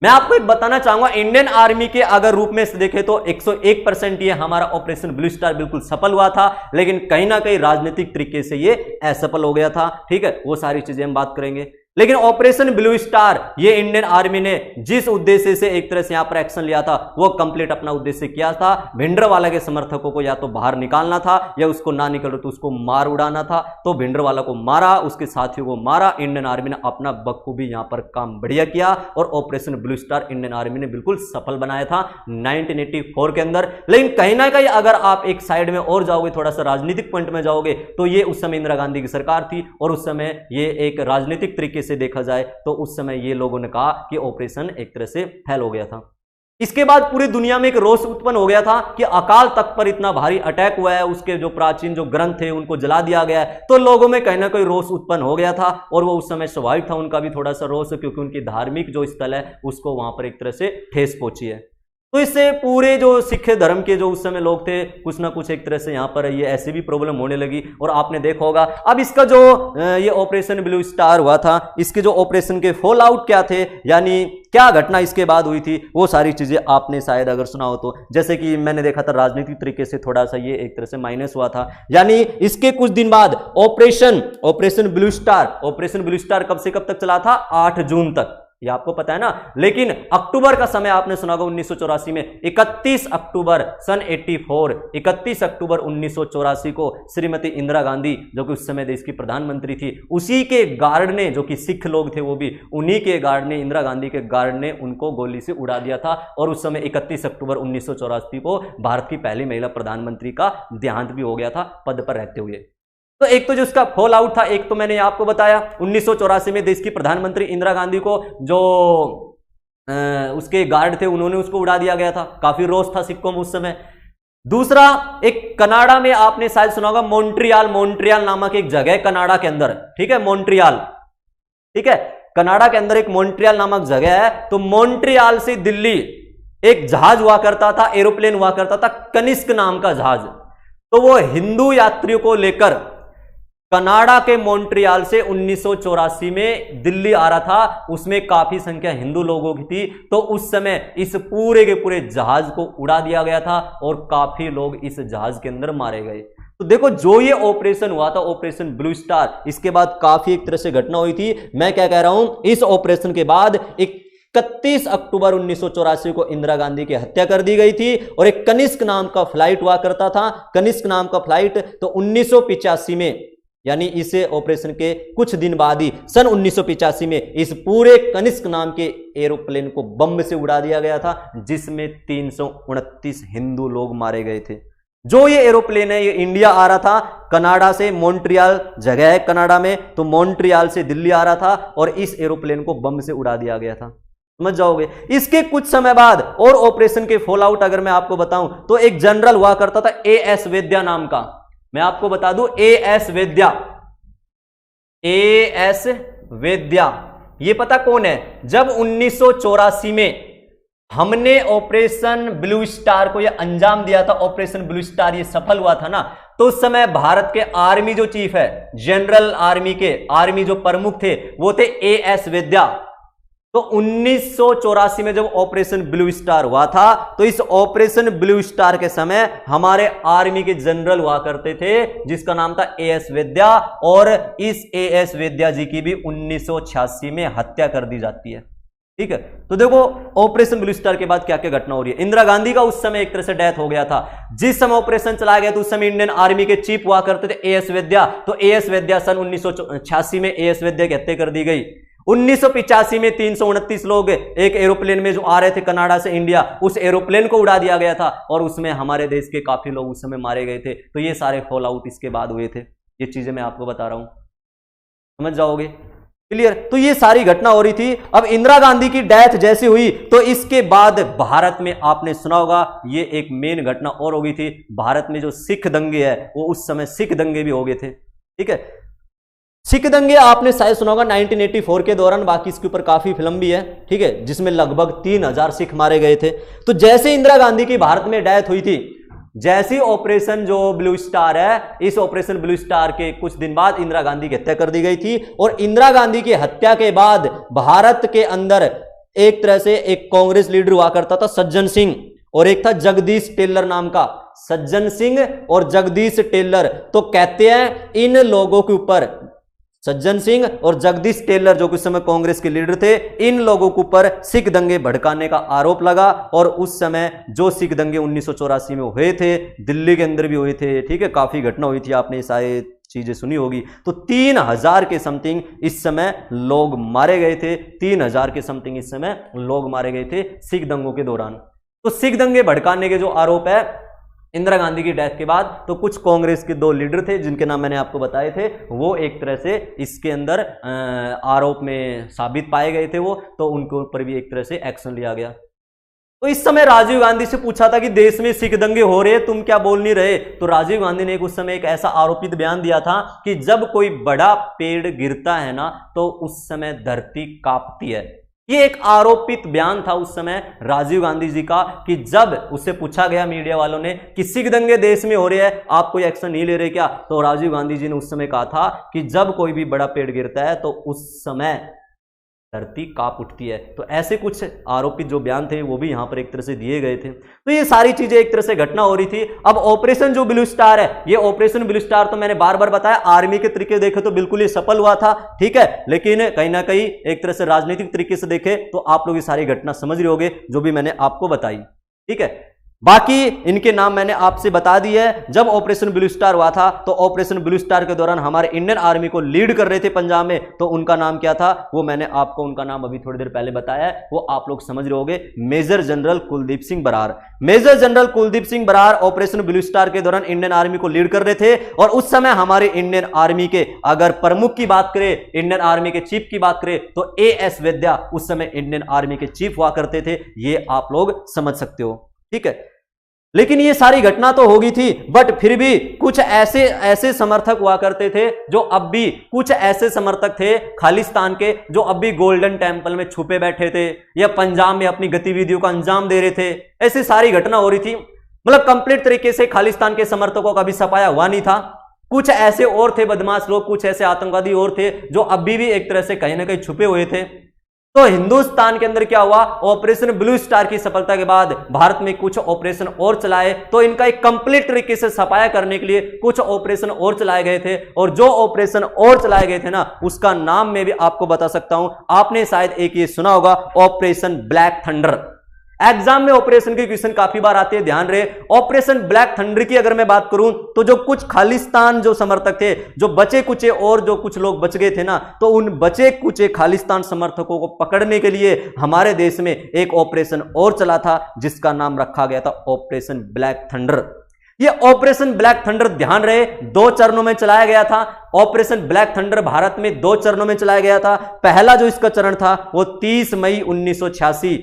मैं आपको एक बताना चाहूंगा, इंडियन आर्मी के अगर रूप में देखें तो 101% ये हमारा ऑपरेशन ब्लू स्टार बिल्कुल सफल हुआ था, लेकिन कहीं ना कहीं राजनीतिक तरीके से ये असफल हो गया था। ठीक है, वो सारी चीजें हम बात करेंगे। लेकिन ऑपरेशन ब्लू स्टार ये इंडियन आर्मी ने जिस उद्देश्य से एक तरह से यहां पर एक्शन लिया था वो कंप्लीट अपना उद्देश्य किया था। भिंडरवाला के समर्थकों को या तो बाहर निकालना था या उसको ना निकल तो उसको मार उड़ाना था। तो भिंडरवाला को मारा, उसके साथियों को मारा। इंडियन आर्मी ने अपना बखूबी यहां पर काम बढ़िया किया और operation Blue star Indian army ने बिल्कुल सफल बनाया था 1984 के अंदर। लेकिन कहीं ना कहीं अगर आप एक साइड में और जाओगे, थोड़ा सा राजनीतिक पॉइंट में जाओगे, तो ये उस समय इंदिरा गांधी की सरकार थी और उस समय ये एक राजनीतिक तरीके से देखा जाए तो उस समय ये लोगों ने कहा कि ऑपरेशन एक तरह से फेल हो गया था। इसके बाद पूरी दुनिया में एक रोष उत्पन्न हो गया था कि अकाल तख्त पर इतना भारी अटैक हुआ है, उसके जो प्राचीन जो ग्रंथ थे उनको जला दिया गया है। तो लोगों में कहीं ना कहीं रोष उत्पन्न हो गया था और वो उस समय स्वाभाविक था उनका भी थोड़ा सा रोष, क्योंकि उनकी धार्मिक जो स्थल है उसको वहां पर एक तरह से ठेस पहुंची है। तो इससे पूरे जो सिख धर्म के जो उस समय लोग थे कुछ ना कुछ एक तरह से यहां पर ये ऐसी भी प्रॉब्लम होने लगी और आपने देखा होगा। अब इसका जो ये ऑपरेशन ब्लू स्टार हुआ था, इसके जो ऑपरेशन के फॉल आउट क्या थे, यानी क्या घटना इसके बाद हुई थी, वो सारी चीजें आपने शायद अगर सुना हो तो, जैसे कि मैंने देखा था राजनीतिक तरीके से थोड़ा सा ये एक तरह से माइनस हुआ था। यानी इसके कुछ दिन बाद ऑपरेशन ब्लू स्टार कब से कब तक चला था, 8 जून तक, ये आपको पता है ना। लेकिन अक्टूबर का समय आपने सुना होगा 1984 में 31 अक्टूबर सन 84, 31 अक्टूबर 1984 को श्रीमती इंदिरा गांधी जो कि उस समय देश की प्रधानमंत्री थी, उसी के गार्ड ने, जो कि सिख लोग थे वो भी उन्हीं के गार्ड ने, इंदिरा गांधी के गार्ड ने उनको गोली से उड़ा दिया था। और उस समय 31 अक्टूबर 1984 को भारत की पहली महिला प्रधानमंत्री का देहांत भी हो गया था पद पर रहते हुए। तो एक तो जो उसका फॉल आउट था, एक तो मैंने आपको बताया 1984 में देश की प्रधानमंत्री इंदिरा गांधी को जो उसके गार्ड थे उन्होंने उसको उड़ा दिया गया था, काफी रोष था सिखों में उस समय। दूसरा, एक कनाडा में आपने शायद सुना होगा मॉन्ट्रियल नामक एक जगह कनाडा के अंदर, ठीक है, मॉन्ट्रियल, ठीक है, कनाडा के अंदर एक मॉन्ट्रियल नामक जगह है। तो मॉन्ट्रियल से दिल्ली एक जहाज हुआ करता था, एरोप्लेन हुआ करता था, कनिष्क नाम का जहाज। तो वो हिंदू यात्रियों को लेकर कनाडा के मॉन्ट्रियल से 1984 में दिल्ली आ रहा था, उसमें काफी संख्या हिंदू लोगों की थी। तो उस समय इस पूरे के पूरे जहाज को उड़ा दिया गया था और काफी लोग इस जहाज के अंदर मारे गए। तो देखो जो ये ऑपरेशन हुआ था, ऑपरेशन ब्लू स्टार, इसके बाद काफी एक तरह से घटना हुई थी। मैं क्या कह रहा हूं, इस ऑपरेशन के बाद 31 अक्टूबर 1984 को इंदिरा गांधी की हत्या कर दी गई थी और एक कनिष्क नाम का फ्लाइट हुआ करता था, कनिष्क नाम का फ्लाइट। तो 1985 में, यानी इस ऑपरेशन के कुछ दिन बाद ही सन 1985 में इस पूरे कनिष्क नाम के एरोप्लेन को बम से उड़ा दिया गया था, जिसमें 329 हिंदू लोग मारे गए थे। जो ये एरोप्लेन है ये इंडिया आ रहा था, कनाडा से, मॉन्ट्रियल जगह है कनाडा में, तो मॉन्ट्रियल से दिल्ली आ रहा था और इस एरोप्लेन को बम से उड़ा दिया गया था। समझ जाओगे। इसके कुछ समय बाद और ऑपरेशन के फॉल आउट अगर मैं आपको बताऊं तो एक जनरल हुआ करता था एएस वेद्या नाम का, मैं आपको बता दूं एएस वेद्या, एएस वेद्या, ये पता कौन है? जब 1984 में हमने ऑपरेशन ब्लू स्टार को यह अंजाम दिया था, ऑपरेशन ब्लू स्टार ये सफल हुआ था ना, तो उस समय भारत के आर्मी जो चीफ है, जनरल आर्मी के आर्मी जो प्रमुख थे वो थे एएस वेद्या। तो 1984 में जब ऑपरेशन ब्लू स्टार हुआ था तो इस ऑपरेशन ब्लू स्टार के समय हमारे आर्मी के जनरल हुआ करते थे जिसका नाम था एएस वेद्या, और इस एएस वेद्या जी की भी 1986 में हत्या कर दी जाती है। ठीक है, तो देखो ऑपरेशन ब्लू स्टार के बाद क्या क्या घटना हो रही है। इंदिरा गांधी का उस समय एक तरह से डेथ हो गया था, जिस समय ऑपरेशन चलाया गया तो उस समय इंडियन आर्मी के चीफ हुआ करते थे एएस वेद्या। तो एएस वेद्या सन 1986 में एएस वेद्या की हत्या कर दी गई। 1985 में 329 लोग एक एरोप्लेन में जो आ रहे थे कनाडा से इंडिया, उस एरोप्लेन को उड़ा दिया गया था और उसमें हमारे देश के काफी लोग उस समय मारे गए थे। तो ये सारे फॉल आउट इसके बाद हुए थे, ये चीजें मैं आपको बता रहा हूं, समझ जाओगे, क्लियर। तो ये सारी घटना हो रही थी। अब इंदिरा गांधी की डेथ जैसी हुई तो इसके बाद भारत में आपने सुना होगा ये एक मेन घटना और हो गई थी, भारत में जो सिख दंगे है वो उस समय सिख दंगे भी हो गए थे। ठीक है, सिख दंगे आपने शायद सुना होगा 1984 के दौरान, बाकी इसके ऊपर काफी फिल्म भी है, ठीक है, जिसमें लगभग 3000 सिख मारे गए थे। तो जैसे इंदिरा गांधी की भारत में डेथ हुई थी, जैसी ऑपरेशन जो ब्लू स्टार है, इस ऑपरेशन ब्लू स्टार के कुछ दिन बाद इंदिरा गांधी की हत्या कर दी गई थी। और इंदिरा गांधी की हत्या के बाद भारत के अंदर एक तरह से एक कांग्रेस लीडर हुआ करता था सज्जन सिंह, और एक था जगदीश टेलर नाम का, सज्जन सिंह और जगदीश टेलर। तो कहते हैं इन लोगों के ऊपर, सज्जन सिंह और जगदीश टेलर जो कुछ समय कांग्रेस के लीडर थे, इन लोगों के ऊपर सिख दंगे भड़काने का आरोप लगा। और उस समय जो सिख दंगे 1984 में हुए थे, दिल्ली के अंदर भी हुए थे, ठीक है, काफी घटना हुई थी, आपने सारी चीजें सुनी होगी। तो 3000 के समथिंग इस समय लोग मारे गए थे, 3000 के समथिंग इस समय लोग मारे गए थे सिख दंगों के दौरान। तो सिख दंगे भड़काने के जो आरोप है इंदिरा गांधी की डेथ के बाद, तो कुछ कांग्रेस के 2 लीडर थे जिनके नाम मैंने आपको बताए थे, वो एक तरह से इसके अंदर आरोप में साबित पाए गए थे वो, तो उनके ऊपर भी एक तरह से एक्शन लिया गया। तो इस समय राजीव गांधी से पूछा था कि देश में सिख दंगे हो रहे, तुम क्या बोल नहीं रहे? तो राजीव गांधी ने उस समय एक ऐसा आरोपित बयान दिया था कि जब कोई बड़ा पेड़ गिरता है ना तो उस समय धरती कांपती है। ये एक आरोपित बयान था उस समय राजीव गांधी जी का, कि जब उससे पूछा गया मीडिया वालों ने कि सिख दंगे देश में हो रहे हैं, आप कोई एक्शन नहीं ले रहे क्या? तो राजीव गांधी जी ने उस समय कहा था कि जब कोई भी बड़ा पेड़ गिरता है तो उस समय धरती कांप उठती है। तो ऐसे कुछ आरोपित जो बयान थे वो भी यहां पर एक तरह से दिए गए थे। तो ये सारी चीजें एक तरह से घटना हो रही थी। अब ऑपरेशन जो ब्लू स्टार है, ये ऑपरेशन ब्लू स्टार तो मैंने बार बार बताया आर्मी के तरीके देखे तो बिल्कुल ही सफल हुआ था, ठीक है, लेकिन कहीं ना कहीं एक तरह से राजनीतिक तरीके से देखे तो आप लोग ये सारी घटना समझ रहे होंगे जो भी मैंने आपको बताई, ठीक है। बाकी इनके नाम मैंने आपसे बता दी है। जब ऑपरेशन ब्लू स्टार हुआ था तो ऑपरेशन ब्लू स्टार के दौरान हमारे इंडियन आर्मी को लीड कर रहे थे पंजाब में, तो उनका नाम क्या था वो मैंने आपको उनका नाम अभी थोड़ी देर पहले बताया है, वो आप लोग समझ रहे होंगे, Major General Kuldeep Singh Brar. Major General Kuldeep Singh Brar Operation Blue Star के दौरान इंडियन आर्मी को लीड कर रहे थे। और उस समय हमारे इंडियन आर्मी के अगर प्रमुख की बात करें, इंडियन आर्मी के चीफ की बात करें तो एएस वेद्या उस समय इंडियन आर्मी के चीफ हुआ करते थे, ये आप लोग समझ सकते हो, ठीक है। लेकिन ये सारी घटना तो होगी थी, बट फिर भी कुछ ऐसे समर्थक हुआ करते थे जो अब भी, कुछ ऐसे समर्थक थे खालिस्तान के जो अब भी गोल्डन टेंपल में छुपे बैठे थे या पंजाब में अपनी गतिविधियों का अंजाम दे रहे थे। ऐसी सारी घटना हो रही थी, मतलब कंप्लीट तरीके से खालिस्तान के समर्थकों का भी सफाया हुआ नहीं था। कुछ ऐसे और थे बदमाश लोग, कुछ ऐसे आतंकवादी और थे जो अभी भी एक तरह से कहीं ना कहीं छुपे हुए थे। तो हिंदुस्तान के अंदर क्या हुआ, ऑपरेशन ब्लू स्टार की सफलता के बाद भारत में कुछ ऑपरेशन और चलाए, तो इनका एक कंप्लीट तरीके से सफाया करने के लिए कुछ ऑपरेशन और चलाए गए थे। और जो ऑपरेशन और चलाए गए थे ना, उसका नाम मैं भी आपको बता सकता हूं, आपने शायद एक ये सुना होगा, ऑपरेशन ब्लैक थंडर। एग्जाम में ऑपरेशन के क्वेश्चन काफी बार आते हैं, ध्यान रहे। ऑपरेशन ब्लैक थंडर की अगर मैं बात करूं तो जो कुछ खालिस्तान जो समर्थक थे, जो बचे कुचे और जो कुछ लोग बच गए थे ना, तो उन बचे कुचे खालिस्तान समर्थकों को पकड़ने के लिए हमारे देश में एक ऑपरेशन और चला था जिसका नाम रखा गया था ऑपरेशन ब्लैक थंडर। ये ऑपरेशन ब्लैक थंडर ध्यान रहे 2 चरणों में चलाया गया था। ऑपरेशन ब्लैक थंडर भारत में 2 चरणों में चलाया गया था। पहला जो इसका चरण था वो 30 मई 1986,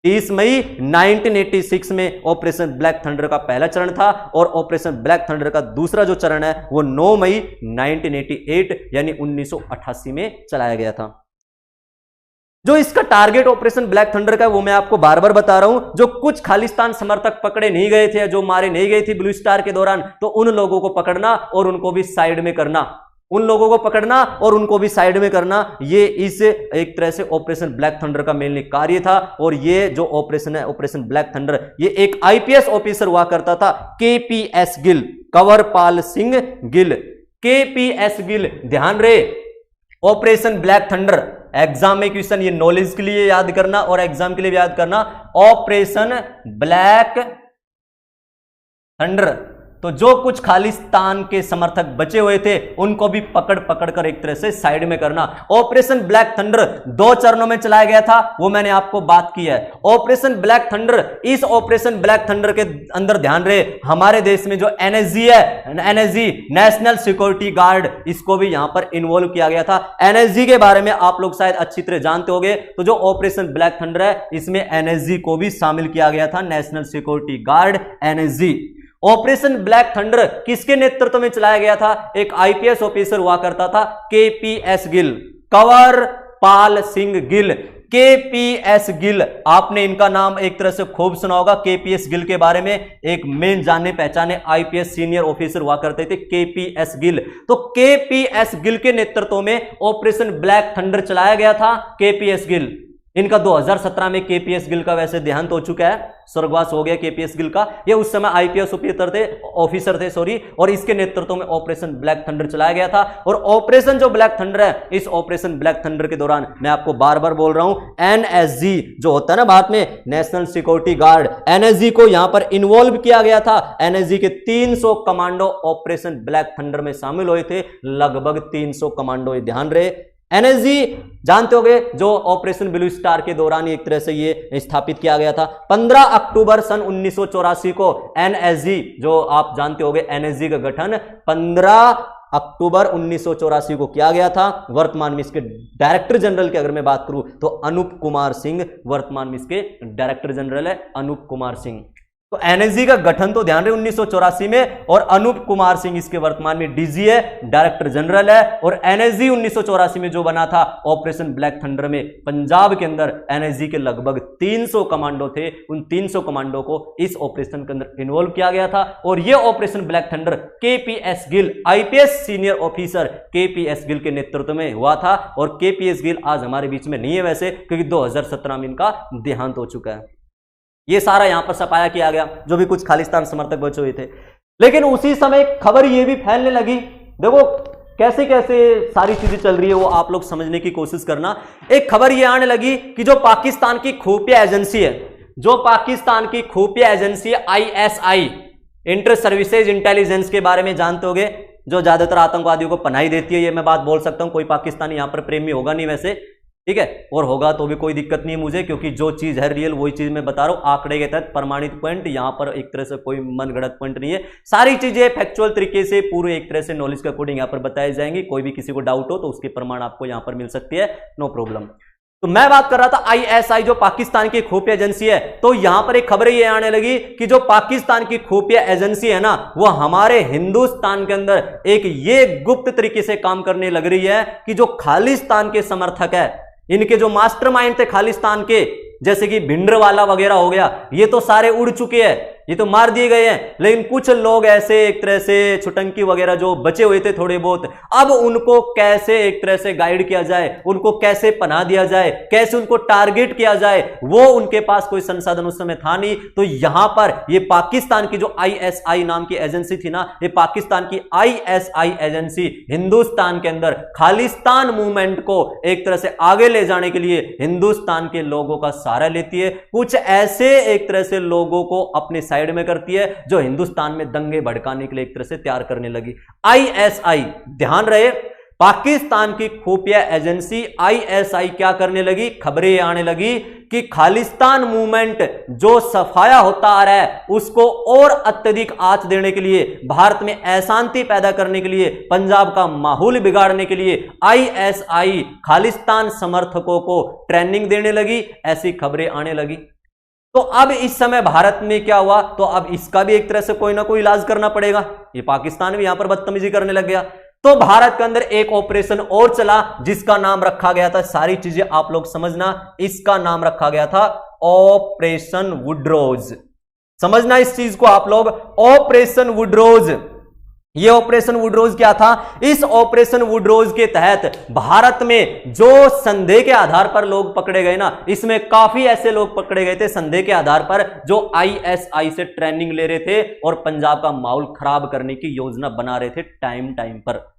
30 मई 1986 में ऑपरेशन ब्लैक थंडर का पहला चरण था और ऑपरेशन ब्लैक थंडर का दूसरा जो चरण है वो 9 मई 1988 यानी 1988 में चलाया गया था। जो इसका टारगेट ऑपरेशन ब्लैक थंडर का वो मैं आपको बार बार बता रहा हूं, जो कुछ खालिस्तान समर्थक पकड़े नहीं गए थे, जो मारे नहीं गए थे ब्लू स्टार के दौरान, तो उन लोगों को पकड़ना और उनको भी साइड में करना, उन लोगों को पकड़ना और उनको भी साइड में करना, ये इस एक तरह से ऑपरेशन ब्लैक थंडर का मेनली कार्य था। और ये जो ऑपरेशन है ऑपरेशन ब्लैक थंडर, ये एक आईपीएस ऑफिसर हुआ करता था, केपीएस गिल, कंवरपाल सिंह गिल, केपीएस गिल। ध्यान रहे ऑपरेशन ब्लैक थंडर एग्जाम में क्वेश्चन, ये नॉलेज के लिए याद करना और एग्जाम के लिए याद करना, ऑपरेशन ब्लैक थंडर। तो जो कुछ खालिस्तान के समर्थक बचे हुए थे उनको भी पकड़ पकड़ कर एक तरह से साइड में करना। ऑपरेशन ब्लैक थंडर 2 चरणों में चलाया गया था, वो मैंने आपको बात की है। ऑपरेशन ब्लैक थंडर, इस ऑपरेशन ब्लैक थंडर के अंदर ध्यान रहे हमारे देश में जो एनएसजी है, एनएसजी नेशनल सिक्योरिटी गार्ड, इसको भी यहां पर इन्वॉल्व किया गया था। एनएसजी के बारे में आप लोग शायद अच्छी तरह जानते होंगे, तो जो ऑपरेशन ब्लैक थंडर है इसमें एनएसजी को भी शामिल किया गया था, national security guard NSG. Operation Black thunder किसके नेतृत्व में चलाया गया था? एक आईपीएस ऑफिसर हुआ करता था, केपीएस गिल, कंवरपाल सिंह गिल, केपीएस गिल। आपने इनका नाम एक तरह से खूब सुना होगा, केपीएस गिल के बारे में। एक मेन जाने पहचाने आईपीएस सीनियर ऑफिसर हुआ करते थे केपीएस गिल। तो केपीएस गिल के नेतृत्व में ऑपरेशन ब्लैक थंडर चलाया गया था। केपीएस गिल, इनका 2017 में केपीएस गिल का वैसे देहांत हो चुका है, स्वर्गवास हो गया केपीएस गिल का। ये उस समय आईपीएस ऑफिसर थे और इसके नेतृत्व में ऑपरेशन ब्लैक थंडर चलाया गया था। और ऑपरेशन जो ब्लैक थंडर है, इस ऑपरेशन ब्लैक थंडर के दौरान मैं आपको बार बार बोल रहा हूं, एनएसजी जो होता है ना भारत में नेशनल सिक्योरिटी गार्ड, एनएसजी को यहां पर इन्वॉल्व किया गया था। एनएसजी के 300 कमांडो ऑपरेशन ब्लैक थंडर में शामिल हुए थे, लगभग 300 कमांडो। ध्यान रहे एनएसजी जानते होंगे, जो ऑपरेशन ब्लू स्टार के दौरान एक तरह से ये स्थापित किया गया था। 15 अक्टूबर सन 1984 को एनएसजी, जो आप जानते होंगे एनएसजी का गठन 15 अक्टूबर 1984 को किया गया था। वर्तमान में इसके डायरेक्टर जनरल की अगर मैं बात करूं तो अनूप कुमार सिंह वर्तमान में इसके डायरेक्टर जनरल है, अनूप कुमार सिंह। तो एनएसजी का गठन तो ध्यान रहे 1984 में, और अनूप कुमार सिंह इसके वर्तमान में डीजी है, डायरेक्टर जनरल है। और एनएसजी 1984 में जो बना था ऑपरेशन ब्लैक थंडर में, पंजाब के अंदर एनएसजी के लगभग 300 कमांडो थे। उन 300 कमांडो को इस ऑपरेशन के अंदर इन्वॉल्व किया गया था। और यह operation Black thunder KPS Gill, IPS senior officer KPS Gill के नेतृत्व में हुआ था। और केपीएस गिल आज हमारे बीच में नहीं है वैसे, क्योंकि 2017 में इनका देहांत हो चुका है। ये सारा यहां पर सफाया किया गया, जो भी कुछ खालिस्तान समर्थक बचे हुए थे। लेकिन उसी समय खबर ये भी फैलने लगी, देखो कैसे कैसे सारी चीजें चल रही है वो आप लोग समझने की कोशिश करना। एक खबर ये आने लगी कि जो पाकिस्तान की खुफिया एजेंसी है, जो पाकिस्तान की खुफिया एजेंसी है आईएसआई, इंटर सर्विसेज इंटेलिजेंस के बारे में जानते होंगे, जो ज्यादातर आतंकवादियों को पनाही देती है। ये मैं बात बोल सकता हूं, कोई पाकिस्तानी यहां पर प्रेमी होगा नहीं वैसे, ठीक है, और होगा तो भी कोई दिक्कत नहीं मुझे, क्योंकि जो चीज है रियल वही चीज मैं बता रहा हूं, आंकड़े के तहत प्रमाणित पॉइंट, यहां पर एक तरह से कोई मनगढ़ंत पॉइंट नहीं है। सारी चीजें फैक्चुअल तरीके से पूरे एक तरह से नॉलेज के अकॉर्डिंग यहां पर बताई जाएंगी। कोई भी किसी को डाउट हो तो उसके प्रमाण आपको यहां पर मिल सकती है, नो प्रॉब्लम। तो मैं बात कर रहा था आईएसआई, जो पाकिस्तान की खुफिया एजेंसी है। तो यहां पर एक खबर ये आने लगी कि जो पाकिस्तान की खुफिया एजेंसी है ना, वो हमारे हिंदुस्तान के अंदर एक ये गुप्त तरीके से काम करने लग रही है कि जो खालिस्तान के समर्थक है, इनके जो मास्टरमाइंड थे खालिस्तान के, जैसे कि भिंडरवाला वगैरह हो गया, ये तो सारे उड़ चुके हैं, ये तो मार दिए गए हैं। लेकिन कुछ लोग ऐसे एक तरह से छुटंकी वगैरह जो बचे हुए थे थोड़े बहुत, अब उनको कैसे एक तरह से गाइड किया जाए, उनको कैसे पनाह दिया जाए, कैसे उनको टारगेट किया जाए, वो उनके पास कोई संसाधन उस समय था नहीं। तो यहां पर ये पाकिस्तान की जो आईएसआई नाम की एजेंसी थी ना, ये पाकिस्तान की आईएसआई एजेंसी हिंदुस्तान के अंदर खालिस्तान मूवमेंट को एक तरह से आगे ले जाने के लिए हिंदुस्तान के लोगों का सहारा लेती है। कुछ ऐसे एक तरह से लोगों को अपने साइड में करती है जो हिंदुस्तान में दंगे भड़काने के लिए एक तरह से तैयार करने लगी। आईएसआई, ध्यान रहे पाकिस्तान की खुफिया एजेंसी आईएसआई क्या करने लगी, खबरें आने लगी कि खालिस्तान मूवमेंट जो सफाया होता आ रहा है उसको और अत्यधिक आंच देने के लिए, भारत में अशांति पैदा करने के लिए, पंजाब का माहौल बिगाड़ने के लिए आईएसआई खालिस्तान समर्थकों को ट्रेनिंग देने लगी, ऐसी खबरें आने लगी। तो अब इस समय भारत में क्या हुआ, तो अब इसका भी एक तरह से कोई ना कोई इलाज करना पड़ेगा। ये पाकिस्तान भी यहां पर बदतमीजी करने लग गया। तो भारत के अंदर एक ऑपरेशन और चला जिसका नाम रखा गया था, सारी चीजें आप लोग समझना, इसका नाम रखा गया था ऑपरेशन वुडरोज। समझना इस चीज को आप लोग, ऑपरेशन वुडरोज। ये ऑपरेशन वुडरोज क्या था, इस ऑपरेशन वुडरोज के तहत भारत में जो संदेह के आधार पर लोग पकड़े गए ना, इसमें काफी ऐसे लोग पकड़े गए थे संदेह के आधार पर जो आईएसआई से ट्रेनिंग ले रहे थे और पंजाब का माहौल खराब करने की योजना बना रहे थे टाइम टाइम पर।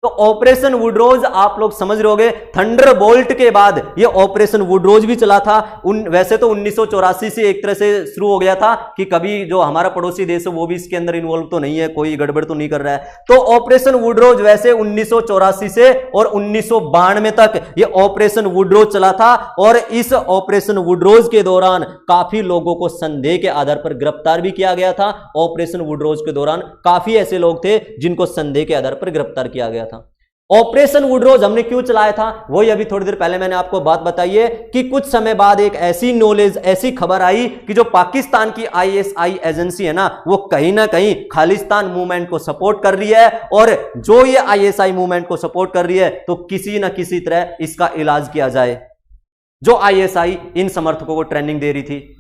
तो ऑपरेशन वुडरोज आप लोग समझ रहोगे, थंडरबोल्ट के बाद ये ऑपरेशन वुडरोज भी चला था। वैसे तो 1984 से एक तरह से शुरू हो गया था कि कभी जो हमारा पड़ोसी देश है वो भी इसके अंदर इन्वॉल्व तो नहीं है, कोई गड़बड़ तो नहीं कर रहा है। तो ऑपरेशन वुडरोज वैसे 1984 से और 1992 तक ये ऑपरेशन वुडरोज चला था और इस ऑपरेशन वुडरोज के दौरान काफी लोगों को संदेह के आधार पर गिरफ्तार भी किया गया था। ऑपरेशन वुडरोज के दौरान काफी ऐसे लोग थे जिनको संदेह के आधार पर गिरफ्तार किया गया था। ऑपरेशन वुडरोज हमने क्यों चलाया था, वही अभी थोड़ी देर पहले मैंने आपको बात बताई है कि कुछ समय बाद एक ऐसी नॉलेज, ऐसी खबर आई कि जो पाकिस्तान की आईएसआई एजेंसी है ना, वो कहीं ना कहीं खालिस्तान मूवमेंट को सपोर्ट कर रही है और जो ये आईएसआई मूवमेंट को सपोर्ट कर रही है तो किसी ना किसी तरह इसका इलाज किया जाए। जो आईएसआई इन समर्थकों को ट्रेनिंग दे रही थी,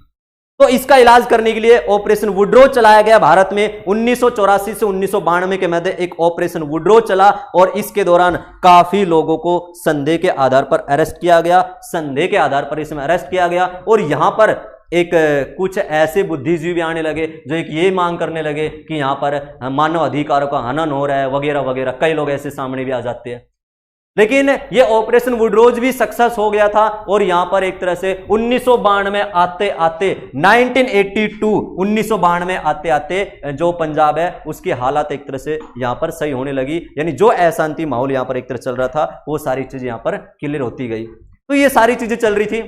तो इसका इलाज करने के लिए ऑपरेशन वुडरोज चलाया गया भारत में। 1984 से 1992 के मध्य एक ऑपरेशन वुडरोज चला और इसके दौरान काफी लोगों को संदेह के आधार पर अरेस्ट किया गया, संदेह के आधार पर इसमें अरेस्ट किया गया। और यहां पर एक कुछ ऐसे बुद्धिजीवी आने लगे जो एक ये मांग करने लगे कि यहां पर मानव अधिकारों का हनन हो रहा है वगैरह वगैरह, कई लोग ऐसे सामने भी आ जाते हैं। लेकिन ये ऑपरेशन वुडरोज भी सक्सेस हो गया था और यहां पर एक तरह से 1992 आते आते 1992 आते आते जो पंजाब है उसकी हालत एक तरह से यहां पर सही होने लगी, यानी जो अशांति माहौल यहां पर एक तरह चल रहा था वो सारी चीजें यहां पर क्लियर होती गई। तो ये सारी चीजें चल रही थी।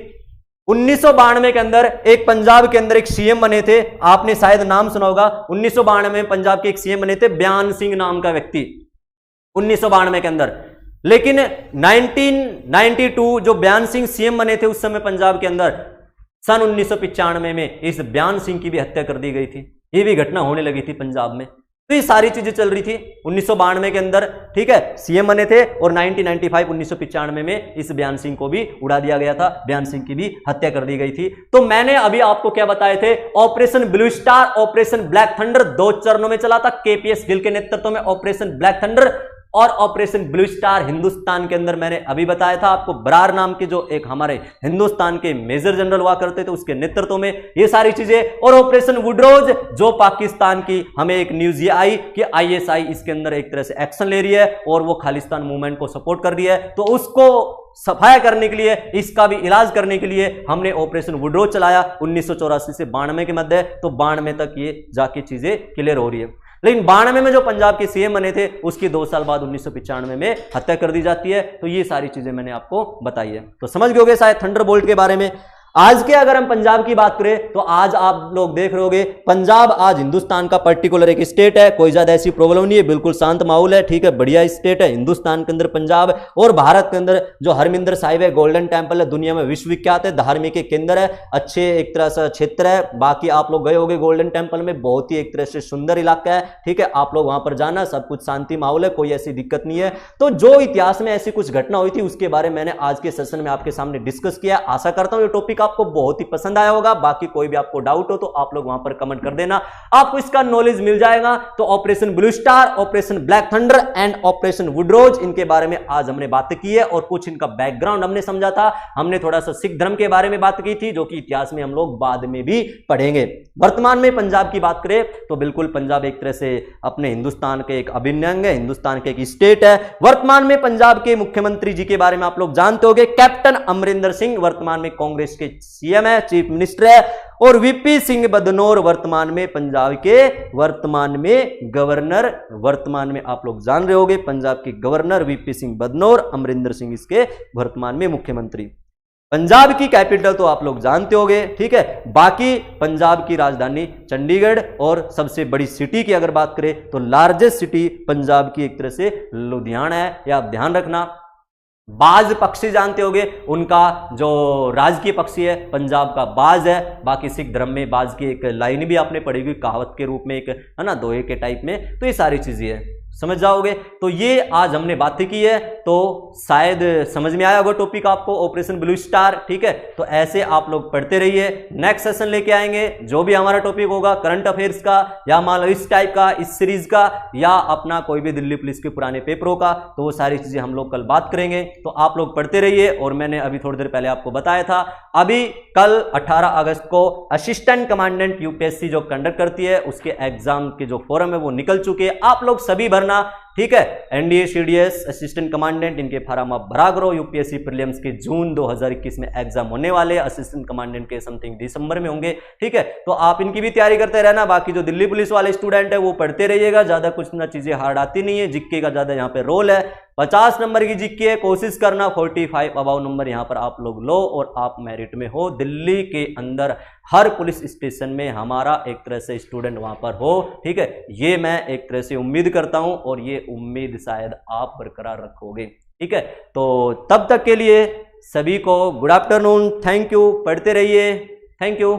1992 के अंदर एक पंजाब के अंदर एक सीएम बने थे, आपने शायद नाम सुना होगा। 1992 में पंजाब के एक सीएम बने थे बयान सिंह नाम का व्यक्ति, 1992 के अंदर। लेकिन 1992 जो बयान सिंह सीएम बने थे उस समय पंजाब के अंदर, सन 1995 में इस बयान सिंह की भी हत्या कर दी गई थी। ये भी घटना होने लगी थी पंजाब में। तो ये सारी चीजें चल रही थी 1992 के अंदर, ठीक है, सीएम बने थे और 1995 में इस बयान सिंह को भी उड़ा दिया गया था, बयान सिंह की भी हत्या कर दी गई थी। तो मैंने अभी आपको क्या बताए थे, operation Blue Star, operation Black thunder 2 चरणों में चला था केपीएस गिल के नेतृत्व में। ऑपरेशन ब्लैक थंडर और ऑपरेशन ब्लू स्टार हिंदुस्तान के अंदर मैंने अभी बताया था आपको, बरार नाम के जो एक हमारे हिंदुस्तान के मेजर जनरल हुआ करते थे उसके नेतृत्व में ये सारी चीजें। और ऑपरेशन वुडरोज जो पाकिस्तान की, हमें एक न्यूज ये आई कि आईएसआई इसके अंदर एक तरह से एक्शन ले रही है और वो खालिस्तान मूवमेंट को सपोर्ट कर रही है। तो उसको सफाया करने के लिए, इसका भी इलाज करने के लिए हमने ऑपरेशन वुडरोज चलाया 1984 से 92 के मध्य। तो 92 तक ये जाके चीजें क्लियर हो रही है। लेकिन 92 में जो पंजाब के सीएम बने थे उसकी 2 साल बाद 1995 में हत्या कर दी जाती है। तो ये सारी चीजें मैंने आपको बताई है। तो समझ गए होंगे शायद थंडरबोल्ट के बारे में। आज के अगर हम पंजाब की बात करें तो आज आप लोग देख रहे होंगे पंजाब आज हिंदुस्तान का पर्टिकुलर एक स्टेट है, कोई ज्यादा ऐसी प्रॉब्लम नहीं है, बिल्कुल शांत माहौल है, ठीक है, बढ़िया स्टेट है हिंदुस्तान के अंदर पंजाब। और भारत के अंदर जो हरमिंदर साहिब है, गोल्डन टेम्पल है, दुनिया में विश्वविख्यात है, धार्मिक के केंद्र है, अच्छे एक तरह से क्षेत्र है। बाकी आप लोग गए होंगे गोल्डन टेम्पल में, बहुत ही एक तरह से सुंदर इलाका है, ठीक है, आप लोग वहां पर जाना, सब कुछ शांति माहौल है, कोई ऐसी दिक्कत नहीं है। तो जो इतिहास में ऐसी कुछ घटना हुई थी उसके बारे में मैंने आज के सेशन में आपके सामने डिस्कस किया। आशा करता हूं ये टॉपिक आपको बहुत ही पसंद आया होगा। बाकी कोई भी आपको डाउट हो तो आप लोग वहां पर कमेंट कर देना, आपको इसका नॉलेज मिल जाएगा। तो operation Blue Star, operation Black Thunder and operation Woodrose, इनके बारे में आज हमने बात की है और कुछ इनका बैकग्राउंड हमने समझा था। हमने थोड़ा सा सिख धर्म के बारे में बात की थी जो कि इतिहास में हम लोग बाद में भी पढ़ेंगे। वर्तमान में पंजाब की बात करें तो बिल्कुल पंजाब एक तरह से अपने हिंदुस्तान के एक अभिन्न अंग है, हिंदुस्तान के एक स्टेट है। वर्तमान में पंजाब के मुख्यमंत्री जी के बारे में आप लोग जानते होंगे, कैप्टन अमरिंदर सिंह वर्तमान में कांग्रेस के सीएम है, चीफ मिनिस्टर है, और वीपी सिंह बदनौर वर्तमान में पंजाब के वर्तमान में गवर्नर, वर्तमान में आप लोग जान रहे होंगे पंजाब के गवर्नर वीपी सिंह बदनौर, अमरिंदर सिंह इसके वर्तमान में मुख्यमंत्री। पंजाब की कैपिटल तो आप लोग जानते होंगे, ठीक है। बाकी पंजाब की राजधानी चंडीगढ़, और सबसे बड़ी सिटी की अगर बात करें तो लार्जेस्ट सिटी पंजाब की एक तरह से लुधियाना है, या आप ध्यान रखना। बाज पक्षी जानते होंगे, उनका जो राजकीय पक्षी है पंजाब का बाज है। बाकी सिख धर्म में बाज की एक लाइन भी आपने पढ़ी हुई कहावत के रूप में, एक है ना, दोहे के टाइप में। तो ये सारी चीजें हैं, समझ जाओगे। तो ये आज हमने बातें की है, तो शायद समझ में आया होगा टॉपिक आपको, ऑपरेशन ब्लू स्टार, ठीक है। तो ऐसे आप लोग पढ़ते रहिए, नेक्स्ट सेशन लेके आएंगे जो भी हमारा टॉपिक होगा करंट अफेयर्स का, या मान लो इस टाइप का, इस सीरीज का, या अपना कोई भी दिल्ली पुलिस के पुराने पेपरों का, तो वो सारी चीजें हम लोग कल बात करेंगे। तो आप लोग पढ़ते रहिए। और मैंने अभी थोड़ी देर पहले आपको बताया था, अभी कल 18 अगस्त को असिस्टेंट कमांडेंट यूपीएससी जो कंडक्ट करती है उसके एग्जाम के जो फॉर्म है वो निकल चुके हैं, आप लोग सभी भरना, ठीक है। एनडीए, सीडीएस, असिस्टेंट कमांडेंट, इनके फार्म आप भरा करो। यूपीएससी प्रीलिम्स के जून 2021 में एग्जाम होने वाले, असिस्टेंट कमांडेंट के समथिंग दिसंबर में होंगे, ठीक है। तो आप इनकी भी तैयारी करते रहना। बाकी जो दिल्ली पुलिस वाले स्टूडेंट है वो पढ़ते रहिएगा, ज्यादा कुछ ना चीजें हार्ड आती नहीं है, जीके का ज्यादा यहाँ पे रोल है। 50 नंबर की जीके है, कोशिश करना 45 अबाव नंबर यहाँ पर आप लोग लो और आप मेरिट में हो। दिल्ली के अंदर हर पुलिस स्टेशन में हमारा एक तरह से स्टूडेंट वहां पर हो, ठीक है। ये मैं एक तरह से उम्मीद करता हूं, और ये उम्मीद शायद आप बरकरार रखोगे, ठीक है। तो तब तक के लिए सभी को गुड आफ्टरनून, थैंक यू, पढ़ते रहिए, थैंक यू।